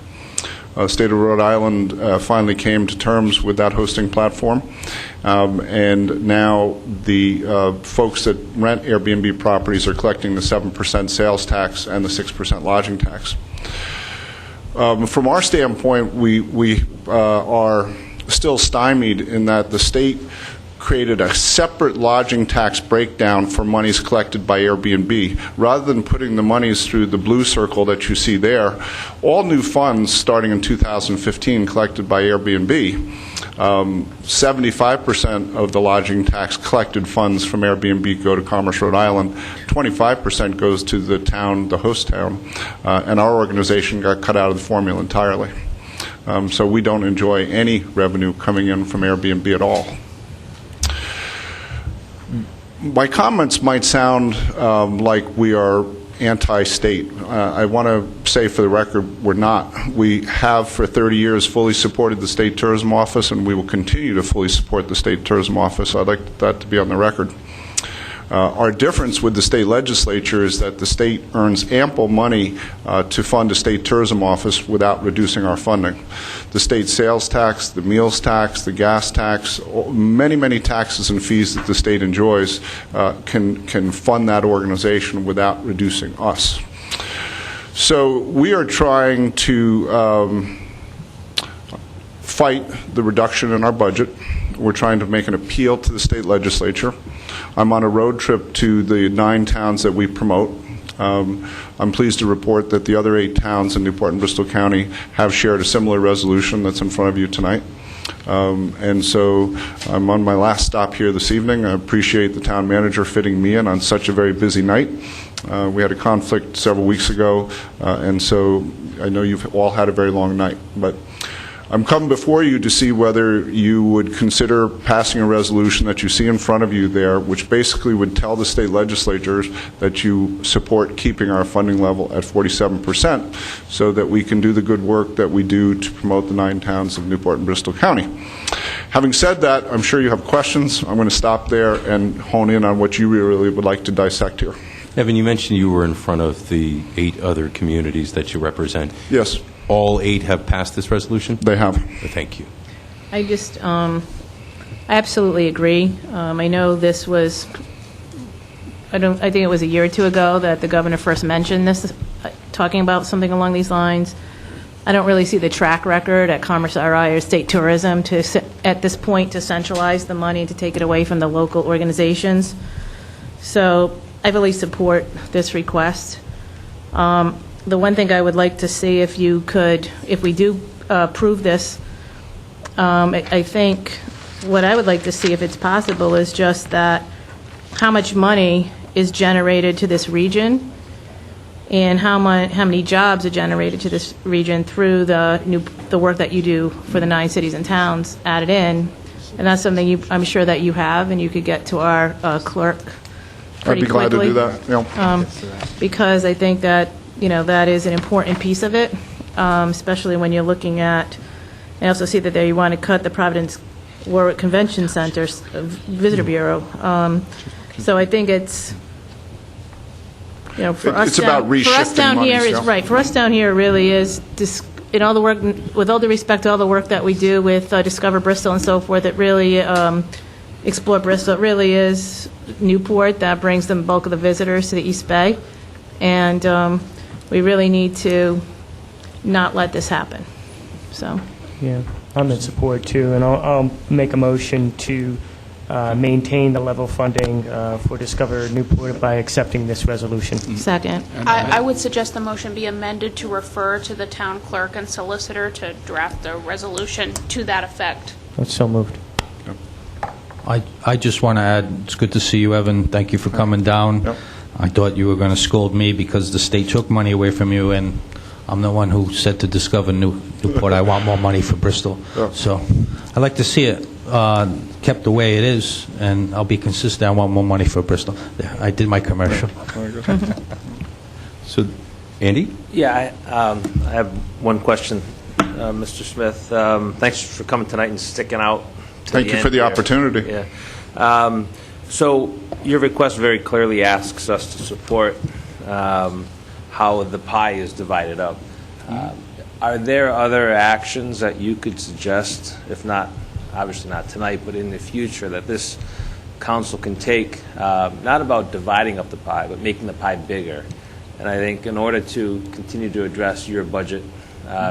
The state of Rhode Island finally came to terms with that hosting platform, and now the folks that rent Airbnb properties are collecting the 7% sales tax and the 6% lodging tax. From our standpoint, we are still stymied in that the state created a separate lodging tax breakdown for monies collected by Airbnb. Rather than putting the monies through the blue circle that you see there, all new funds starting in 2015 collected by Airbnb, 75% of the lodging tax collected funds from Airbnb go to Commerce, Rhode Island, 25% goes to the town, the host town, and our organization got cut out of the formula entirely. So we don't enjoy any revenue coming in from Airbnb at all. My comments might sound like we are anti-state. I want to say for the record, we're not. We have for 30 years fully supported the State Tourism Office, and we will continue to fully support the State Tourism Office. I'd like that to be on the record. Our difference with the state legislature is that the state earns ample money to fund a state tourism office without reducing our funding. The state sales tax, the meals tax, the gas tax, many, many taxes and fees that the state enjoys can fund that organization without reducing us. So we are trying to fight the reduction in our budget. We're trying to make an appeal to the state legislature. I'm on a road trip to the 9 towns that we promote. I'm pleased to report that the other 8 towns in Newport and Bristol County have shared a similar resolution that's in front of you tonight. And so I'm on my last stop here this evening. I appreciate the town manager fitting me in on such a very busy night. We had a conflict several weeks ago, and so I know you've all had a very long night. But I'm coming before you to see whether you would consider passing a resolution that you see in front of you there, which basically would tell the state legislatures that you support keeping our funding level at 47%, so that we can do the good work that we do to promote the 9 towns of Newport and Bristol County. Having said that, I'm sure you have questions. I'm going to stop there and hone in on what you really would like to dissect here. Evan, you mentioned you were in front of the 8 other communities that you represent. Yes. All 8 have passed this resolution? They have. Thank you. I just, I absolutely agree. I know this was, I think it was a year or two ago that the governor first mentioned this, talking about something along these lines. I don't really see the track record at Commerce RI or State Tourism at this point to centralize the money, to take it away from the local organizations. So I really support this request. The one thing I would like to see, if you could, if we do approve this, I think what I would like to see, if it's possible, is just that how much money is generated to this region and how many jobs are generated to this region through the work that you do for the 9 cities and towns added in. And that's something I'm sure that you have, and you could get to our clerk pretty quickly. I'd be glad to do that. Yeah. Because I think that, that is an important piece of it, especially when you're looking at, I also see that there you want to cut the Providence Warwick Convention Center's Visitor Bureau. So I think it's, for us it's about reshifting monies, right. For us down here, it really is in all the work. With all due respect to all the work that we do with Discover Bristol and so forth, it really Explore Bristol. It really is Newport that brings the bulk of the visitors to the East Bay, and we really need to not let this happen. So. Yeah, I'm in support too, and I'll make a motion to maintain the level funding for Discover Newport by accepting this resolution. Second. I would suggest the motion be amended to refer to the town clerk and solicitor to draft a resolution to that effect. That's so moved. I just want to add, it's good to see you, Evan. Thank you for coming down. Yep. I thought you were going to scold me because the state took money away from you, and I'm the one who said to Discover Newport, I want more money for Bristol. Yeah. So I'd like to see it kept the way it is, and I'll be consistent. I want more money for Bristol. There, I did my commercial. So, Andy? Yeah, I have one question, Mr. Smith. Thanks for coming tonight and sticking out. Thank you for the opportunity. Yeah. So your request very clearly asks us to support how the pie is divided up. Are there other actions that you could suggest, if not, obviously not tonight, but in the future, that this council can take, not about dividing up the pie, but making the pie bigger? And I think in order to continue to address your budget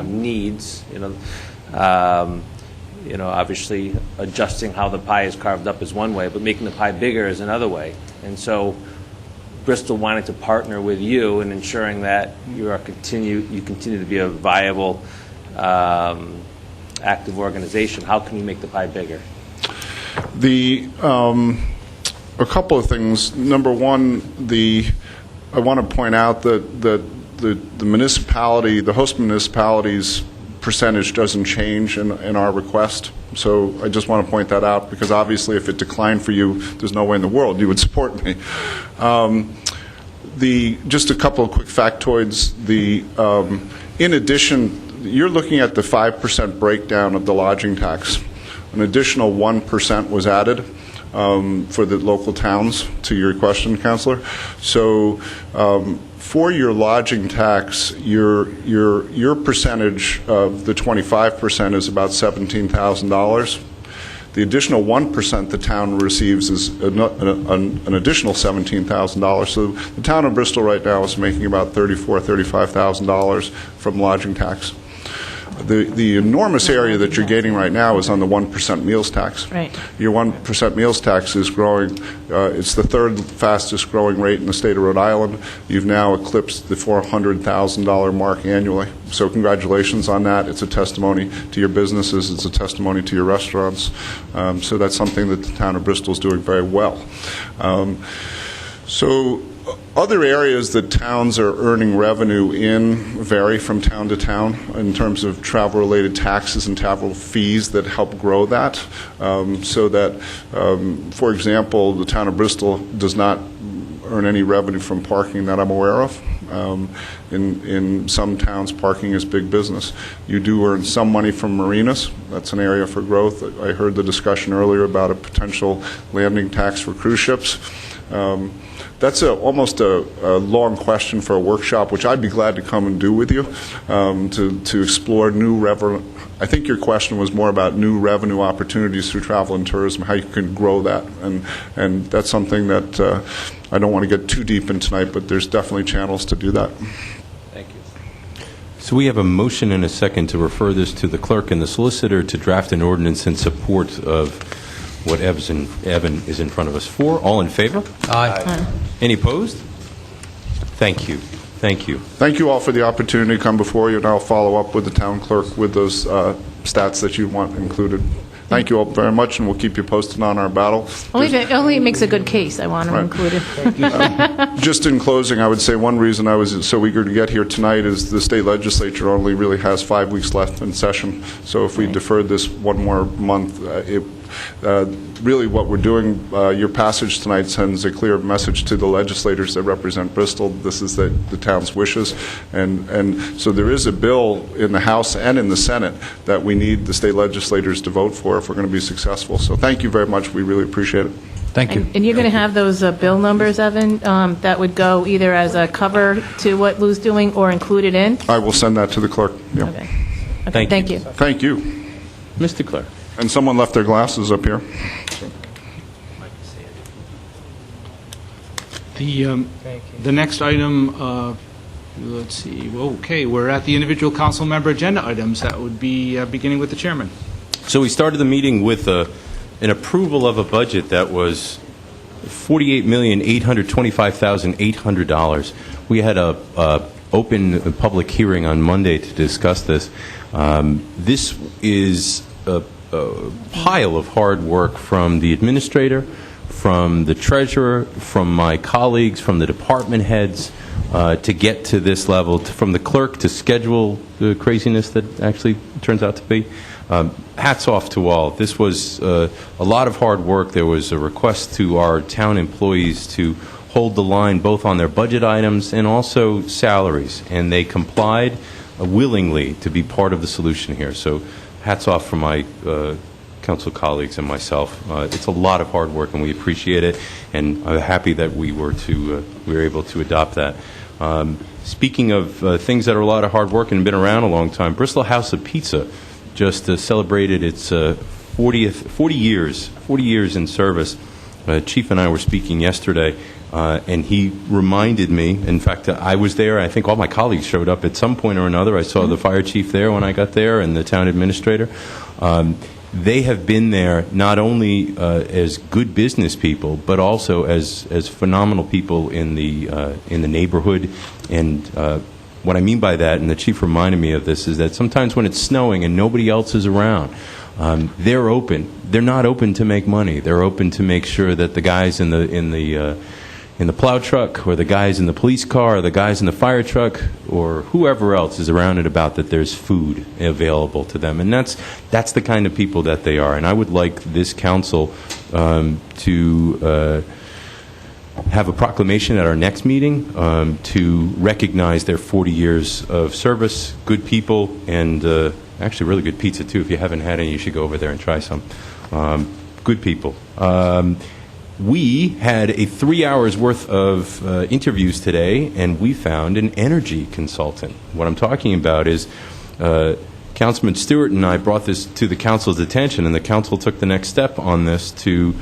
needs, obviously adjusting how the pie is carved up is one way, but making the pie bigger is another way. And so Bristol wanted to partner with you in ensuring that you continue to be a viable, active organization. How can you make the pie bigger? A couple of things. Number one, I want to point out that the municipality, the host municipality's percentage doesn't change in our request. So I just want to point that out, because obviously if it declined for you, there's no way in the world you would support me. Just a couple of quick factoids. In addition, you're looking at the 5% breakdown of the lodging tax. An additional 1% was added for the local towns, to your question, Councilor. So for your lodging tax, your percentage of the 25% is about $17,000. The additional 1% the town receives is an additional $17,000. So the town of Bristol right now is making about $35,000 from lodging tax. The enormous area that you're gaining right now is on the 1% meals tax. Right. Your 1% meals tax is growing. It's the third fastest growing rate in the state of Rhode Island. You've now eclipsed the $400,000 mark annually. So congratulations on that. It's a testimony to your businesses. It's a testimony to your restaurants. So that's something that the town of Bristol is doing very well. So other areas that towns are earning revenue in vary from town to town in terms of travel-related taxes and travel fees that help grow that. So that, for example, the town of Bristol does not earn any revenue from parking that I'm aware of. In some towns, parking is big business. You do earn some money from marinas. That's an area for growth. I heard the discussion earlier about a potential landing tax for cruise ships. That's almost a long question for a workshop, which I'd be glad to come and do with you, to explore new revenue. I think your question was more about new revenue opportunities through travel and tourism, how you can grow that, and that's something that I don't want to get too deep in tonight, but there's definitely channels to do that. Thank you. So we have a motion and a second to refer this to the clerk and the solicitor to draft an ordinance in support of what Evan is in front of us for. All in favor? Aye. Any opposed? Thank you. Thank you. Thank you all for the opportunity to come before you, and I'll follow up with the town clerk with those stats that you want included. Thank you all very much, and we'll keep you posted on our battle. Only makes a good case. I want to include it. Just in closing, I would say one reason I was so eager to get here tonight is the state legislature only really has 5 weeks left in session. So if we deferred this one more month, really what we're doing, your passage tonight sends a clear message to the legislators that represent Bristol. This is the town's wishes. And so there is a bill in the House and in the Senate that we need the state legislators to vote for if we're going to be successful. So thank you very much. We really appreciate it. Thank you. And you're going to have those bill numbers, Evan, that would go either as a cover to what Lou's doing or included in? I will send that to the clerk. Yeah. Okay. Thank you. Thank you. Mr. Clerk. And someone left their glasses up here. The next item, let's see, okay, we're at the individual council member agenda items. That would be beginning with the chairman. So we started the meeting with an approval of a budget that was $48,825,800. We had a open public hearing on Monday to discuss this. This is a pile of hard work from the administrator, from the treasurer, from my colleagues, from the department heads to get to this level, from the clerk to schedule the craziness that actually turns out to be. Hats off to all. This was a lot of hard work. There was a request to our town employees to hold the line both on their budget items and also salaries, and they complied willingly to be part of the solution here. So hats off from my council colleagues and myself. It's a lot of hard work, and we appreciate it, and I'm happy that we were able to adopt that. Speaking of things that are a lot of hard work and been around a long time, Bristol House of Pizza just celebrated its 40 years in service. Chief and I were speaking yesterday, and he reminded me, in fact, I was there, I think all my colleagues showed up at some point or another. I saw the fire chief there when I got there and the town administrator. They have been there not only as good business people, but also as phenomenal people in the neighborhood. And what I mean by that, and the chief reminded me of this, is that sometimes when it's snowing and nobody else is around, they're open. They're not open to make money. They're open to make sure that the guys in the plow truck, or the guys in the police car, or the guys in the fire truck, or whoever else is around and about, that there's food available to them. And that's the kind of people that they are. And I would like this council to have a proclamation at our next meeting to recognize their 40 years of service, good people, and actually really good pizza, too. If you haven't had any, you should go over there and try some. Good people. We had a 3 hours worth of interviews today, and we found an energy consultant. What I'm talking about is Councilman Stewart and I brought this to the council's attention, and the council took the next step on this to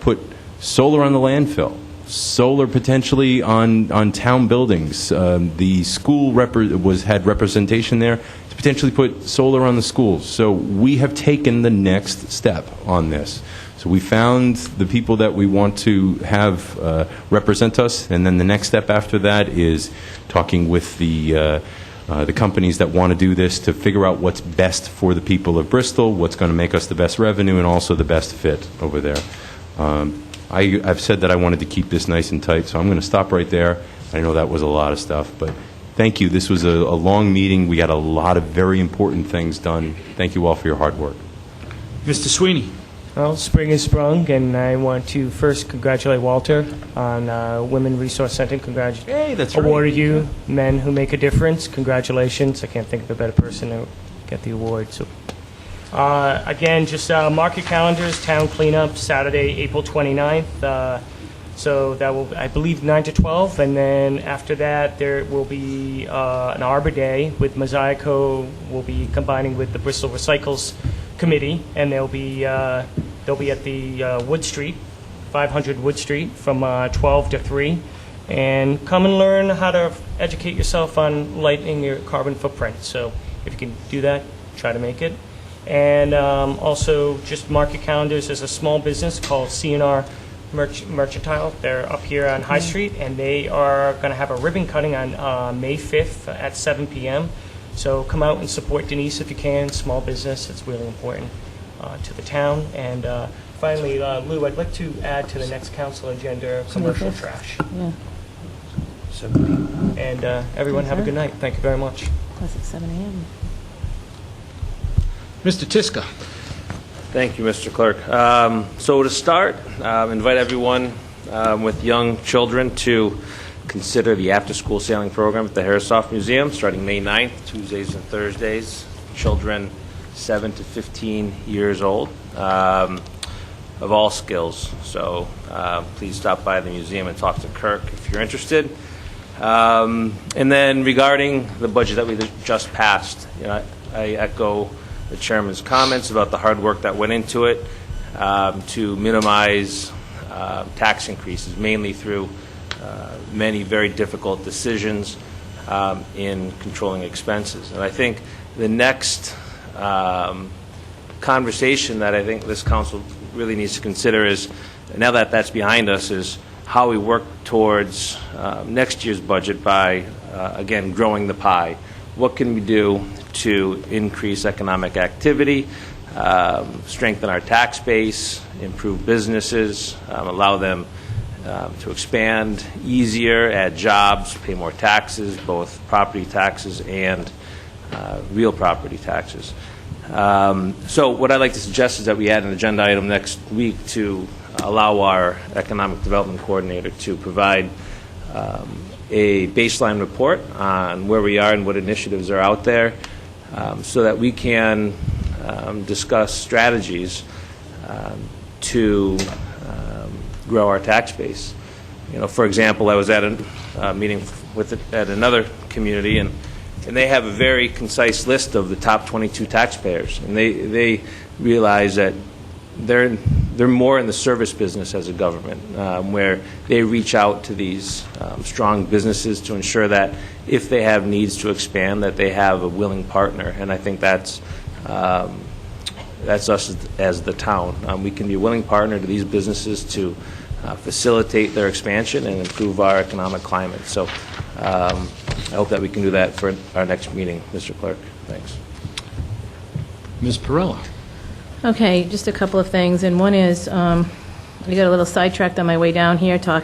put solar on the landfill, solar potentially on town buildings. The school had representation there to potentially put solar on the schools. So we have taken the next step on this. So we found the people that we want to have represent us, and then the next step after that is talking with the companies that want to do this to figure out what's best for the people of Bristol, what's going to make us the best revenue, and also the best fit over there. I've said that I wanted to keep this nice and tight, so I'm going to stop right there. I know that was a lot of stuff, but thank you. This was a long meeting. We got a lot of very important things done. Thank you all for your hard work. Mr. Sweeney. Well, spring has sprung, and I want to first congratulate Walter on Women Resource Center. Hey, that's right. Awarded you Men Who Make a Difference. Congratulations. I can't think of a better person to get the award. So, again, just mark your calendars. Town cleanup, Saturday, April 29th. So that will, I believe, 9 to 12, and then after that, there will be an Arbor Day with Mosaico. Will be combining with the Bristol Recycles Committee, and they'll be at the Wood Street, 500 Wood Street, from 12 to 3, and come and learn how to educate yourself on lightening your carbon footprint. So if you can do that, try to make it. And also, just mark your calendars. There's a small business called C&R Mercantile. They're up here on High Street, and they are going to have a ribbon cutting on May 5th at 7 p.m. So come out and support Denise if you can. Small business, it's really important to the town. And finally, Lou, I'd like to add to the next council agenda commercial trash. Yeah. And everyone have a good night. Thank you very much. Plus it's 7 a.m. Mr. Tiska. Thank you, Mr. Clerk. So to start, invite everyone with young children to consider the after-school sailing program at the Harrisoff Museum starting May 9th, Tuesdays and Thursdays. Children 7 to 15 years old of all skills. So please stop by the museum and talk to Kirk if you're interested. And then regarding the budget that we just passed, I echo the chairman's comments about the hard work that went into it to minimize tax increases, mainly through many very difficult decisions in controlling expenses. And I think the next conversation that I think this council really needs to consider is, now that that's behind us, is how we work towards next year's budget by, again, growing the pie. What can we do to increase economic activity, strengthen our tax base, improve businesses, allow them to expand easier, add jobs, pay more taxes, both property taxes and real property taxes. So what I'd like to suggest is that we add an agenda item next week to allow our economic development coordinator to provide a baseline report on where we are and what initiatives are out there, so that we can discuss strategies to grow our tax base. For example, I was at a meeting at another community, and they have a very concise list of the top 22 taxpayers, and they realize that they're more in the service business as a government, where they reach out to these strong businesses to ensure that if they have needs to expand, that they have a willing partner. And I think that's us as the town. We can be a willing partner to these businesses to facilitate their expansion and improve our economic climate. So I hope that we can do that for our next meeting, Mr. Clerk. Thanks. Ms. Perella. Okay, just a couple of things, and one is, I got a little sidetracked on my way down here I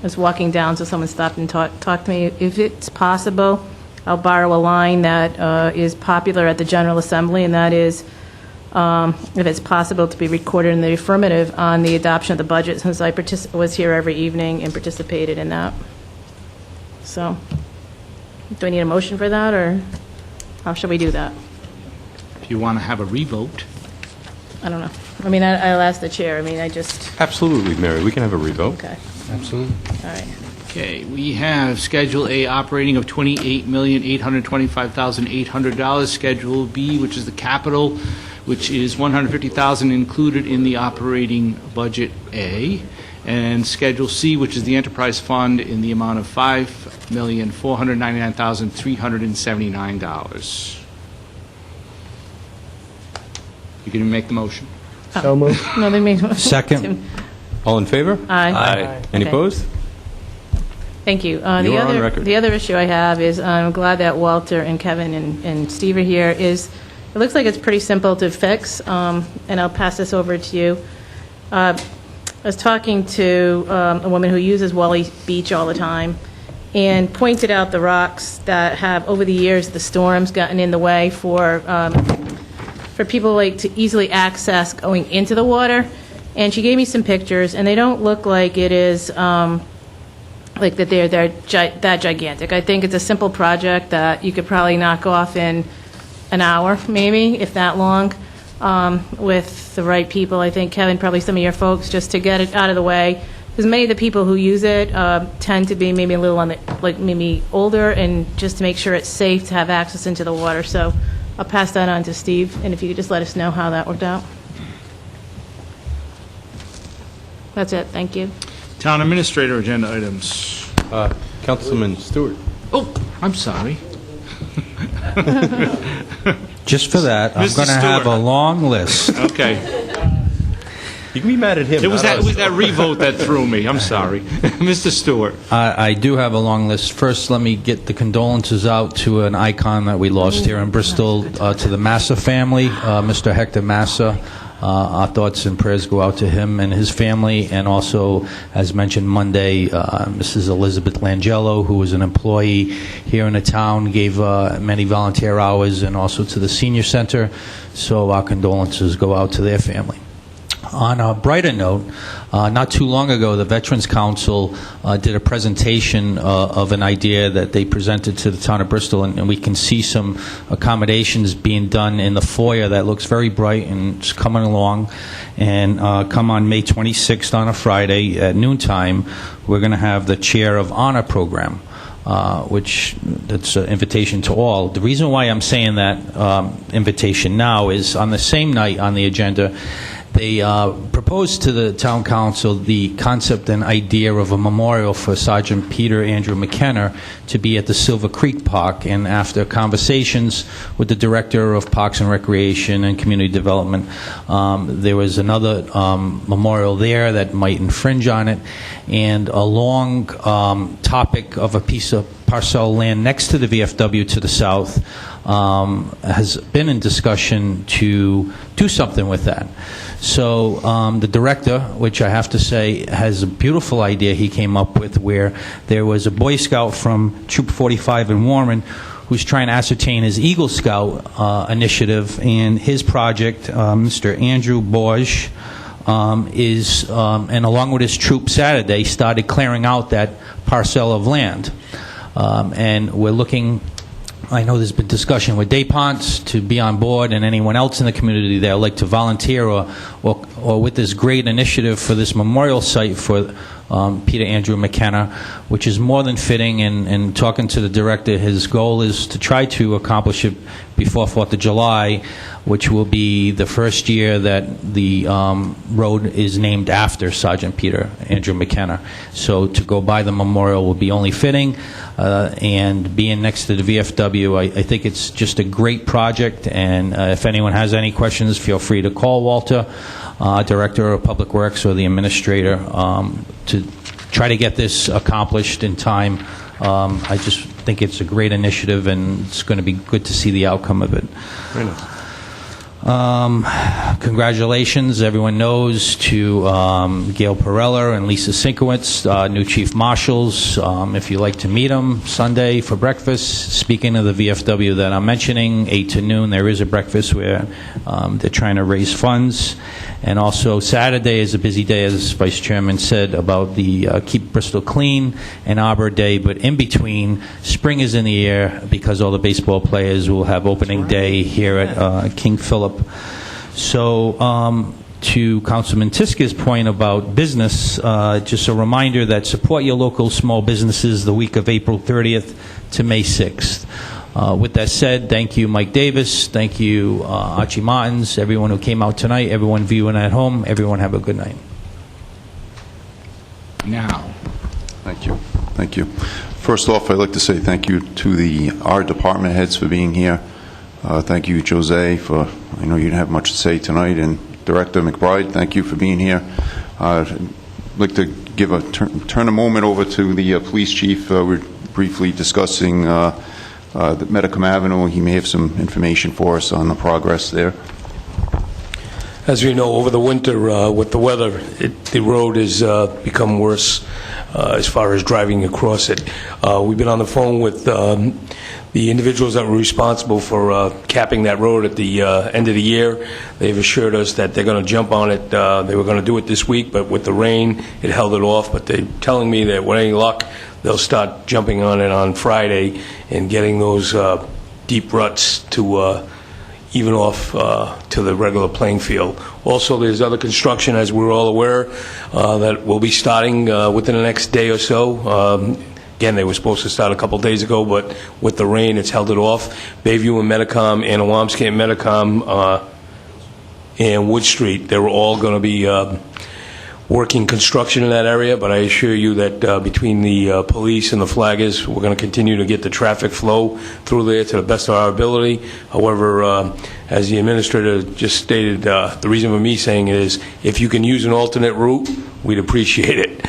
was walking down, so someone stopped and talked to me. If it's possible, I'll borrow a line that is popular at the General Assembly, and that is, if it's possible to be recorded in the affirmative on the adoption of the budget, since I was here every evening and participated in that. So, do I need a motion for that, or how should we do that? If you want to have a revote. I don't know. I mean, I'll ask the chair. I mean, Absolutely, Mary. We can have a revote. Okay. Absolutely. All right. Okay, we have Schedule A operating of $28,825,800. Schedule B, which is the capital, which is $150,000 included in the operating budget A. And Schedule C, which is the enterprise fund, in the amount of $5,499,379. You can make the motion. So moved. No, they made motion. Second. All in favor? Aye. Any Okay. opposed? Thank you. You are on record. The other issue I have is, I'm glad that Walter and Kevin and Steve are here, is it looks like it's pretty simple to fix, and I'll pass this over to you. I was talking to a woman who uses Wally Beach all the time, and pointed out the rocks that have, over the years, the storms gotten in the way for people to easily access going into the water. And she gave me some pictures, and they don't look like it is like that they're that gigantic. I think it's a simple project that you could probably knock off in an hour, maybe, if that long, with the right people. I think, Kevin, probably some of your folks, just to get it out of the way, because many of the people who use it tend to be maybe a little on the, like maybe older, and just to make sure it's safe to have access into the water. So I'll pass that on to Steve, and if you could just let us know how that worked out. That's it, thank you. Town Administrator agenda items. Councilman Stewart. Oh, I'm sorry. Just for that, I'm Mr. going to have a Stewart. long list. Okay. You can be mad at him. It was that revote that threw me. I'm sorry. Mr. Stewart. I do have a long list. First, let me get the condolences out to an icon that we lost here in Bristol, to the Massa family, Mr. Hector Massa. Our thoughts and prayers go out to him and his family, and also, as mentioned Monday, Mrs. Elizabeth Langello, who was an employee here in the town, gave many volunteer hours, and also to the senior center. So our condolences go out to their family. On a brighter note, not too long ago, the Veterans Council did a presentation of an idea that they presented to the town of Bristol, and we can see some accommodations being done in the foyer that looks very bright and it's coming along. And come on May 26th on a Friday at noontime, we're going to have the Chair of Honor program. Which that's an invitation to all. The reason why I'm saying that invitation now is on the same night on the agenda, they proposed to the town council the concept and idea of a memorial for Sergeant Peter Andrew McKenna to be at the Silver Creek Park. And after conversations with the Director of Parks and Recreation and Community Development, there was another memorial there that might infringe on it. And a long topic of a piece of parcel land next to the VFW to the south has been in discussion to do something with that. So the director, which I have to say has a beautiful idea he came up with, where there was a Boy Scout from Troop 45 in Warren who's trying to ascertain his Eagle Scout initiative, and his project, Mr. Andrew Borge, is, and along with his troop Saturday, started clearing out that parcel of land. And we're looking, I know there's been discussion with DayPonts to be on board, and anyone else in the community that would like to volunteer or with this great initiative for this memorial site for Peter Andrew McKenna, which is more than fitting. And talking to the director, his goal is to try to accomplish it before 4th of July, which will be the first year that the road is named after Sergeant Peter Andrew McKenna. So to go by the memorial will be only fitting, and being next to the VFW, I think it's just a great project. And if anyone has any questions, feel free to call Walter, Director of Public Works, or the Administrator, to try to get this accomplished in time. I just think it's a great initiative, and it's going to be good to see the outcome of it. Very nice. Congratulations, everyone knows, to Gail Perella and Lisa Sinkowitz, new chief marshals. If you'd like to meet them Sunday for breakfast, speaking of the VFW that I'm mentioning, 8 to noon, there is a breakfast where they're trying to raise funds. And also Saturday is a busy day, as Vice Chairman said, about the Keep Bristol Clean and Arbor Day. But in between, spring is in the air because all the baseball players will have opening day here at King Philip. So to Councilman Tiska's point about business, just a reminder that support your local small businesses the week of April 30th to May 6th. With that said, thank you, Mike Davis. Thank you, Archie Martins, everyone who came out tonight, everyone viewing at home. Everyone have a good night. Now. Thank you. Thank you. First off, I'd like to say thank you to our department heads for being here. Thank you, Jose, for, I know you didn't have much to say tonight, and Director McBride, thank you for being here. I'd like to give turn a moment over to the police chief. We're briefly discussing the Medicum Avenue. He may have some information for us on the progress there. As we know, over the winter with the weather, the road has become worse as far as driving across it. We've been on the phone with the individuals that were responsible for capping that road at the end of the year. They've assured us that they're going to jump on it. They were going to do it this week, but with the rain, it held it off. But they're telling me that with any luck, they'll start jumping on it on Friday and getting those deep ruts to even off to the regular playing field. Also, there's other construction, as we're all aware, that will be starting within the next day or so. Again, they were supposed to start a couple days ago, but with the rain, it's held it off. Bayview and Medicom, and Awamsky and Medicom, and Wood Street, they were all going to be working construction in that area, but I assure you that between the police and the flaggers, we're going to continue to get the traffic flow through there to the best of our ability. However, as the administrator just stated, the reason for me saying it is if you can use an alternate route, we'd appreciate it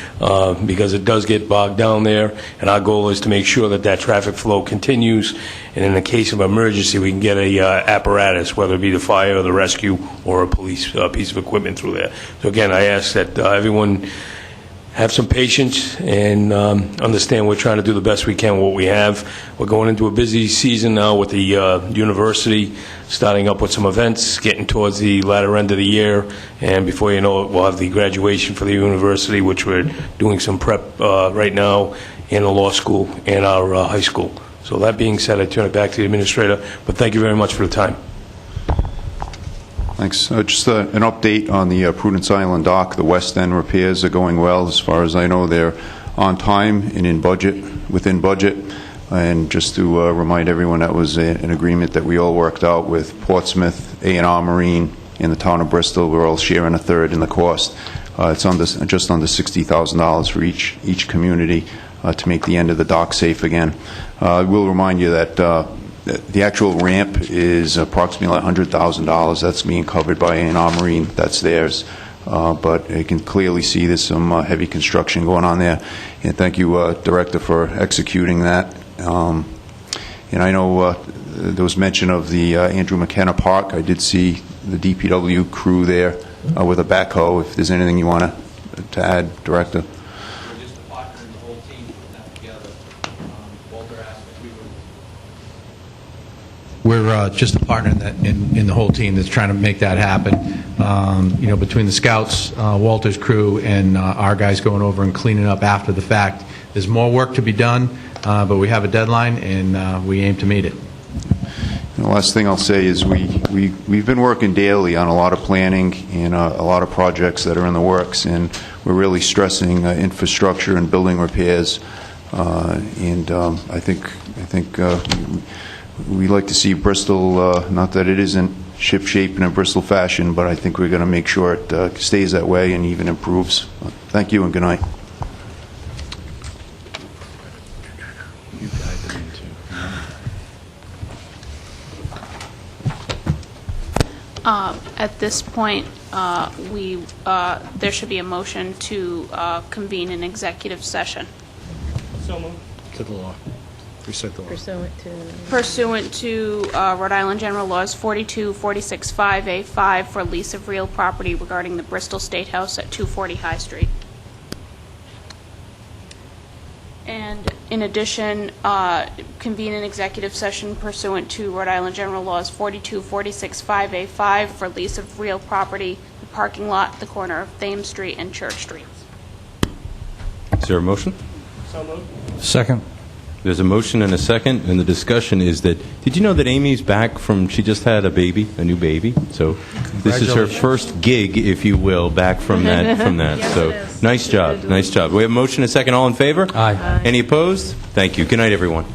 because it does get bogged down there, and our goal is to make sure that that traffic flow continues, and in the case of emergency, we can get a apparatus, whether it be the fire or the rescue or a police piece of equipment through there. So again, I ask that everyone have some patience and understand we're trying to do the best we can with what we have. We're going into a busy season now with the university, starting up with some events, getting towards the latter end of the year, and before you know it, we'll have the graduation for the university, which we're doing some prep right now in the law school and our high school. So that being said, I turn it back to the administrator, but thank you very much for the time. Thanks. Just an update on the Prudence Island dock. The West End repairs are going well. As far as I know, they're on time and in budget, within budget. And just to remind everyone, that was an agreement that we all worked out with Portsmouth, A&R Marine, and the town of Bristol. We're all sharing a third in the cost. It's just under $60,000 for each community to make the end of the dock safe again. I will remind you that the actual ramp is approximately $100,000. That's being covered by A&R Marine. That's theirs. But you can clearly see there's some heavy construction going on there. And thank you, Director, for executing that. And I know there was mention of the Andrew McKenna Park. I did see the DPW crew there with a backhoe. If there's anything you want to add, Director. We're just a partner in the whole team that's trying to make that happen. Between the Scouts, Walter's crew, and our guys going over and cleaning up after the fact. There's more work to be done, but we have a deadline, and we aim to meet it. And the last thing I'll say is we've been working daily on a lot of planning and a lot of projects that are in the works, and we're really stressing infrastructure and building repairs. I think we like to see Bristol, not that it isn't ship-shape in a Bristol fashion, but I think we're going to make sure it stays that way and even improves. Thank you and good night. At this point, there should be a motion to convene an executive session. So moved. To the law. Rescind the law. Pursuant to Rhode Island General Laws 42465A5 for lease of real property regarding the Bristol State House at 240 High Street. And in addition, convene an executive session pursuant to Rhode Island General Laws 42465A5 for lease of real property, the parking lot at the corner of Thames Street and Church Street. Is there a motion? So moved. Second. There's a motion and a second, and the discussion is that, did you know that Amy's back she just had a new baby? So this is her first gig, if you will, back from that. Yes, So it is. nice job, nice job. We have a motion and a second. All in favor? Aye. Any opposed? Thank you. Good night, everyone.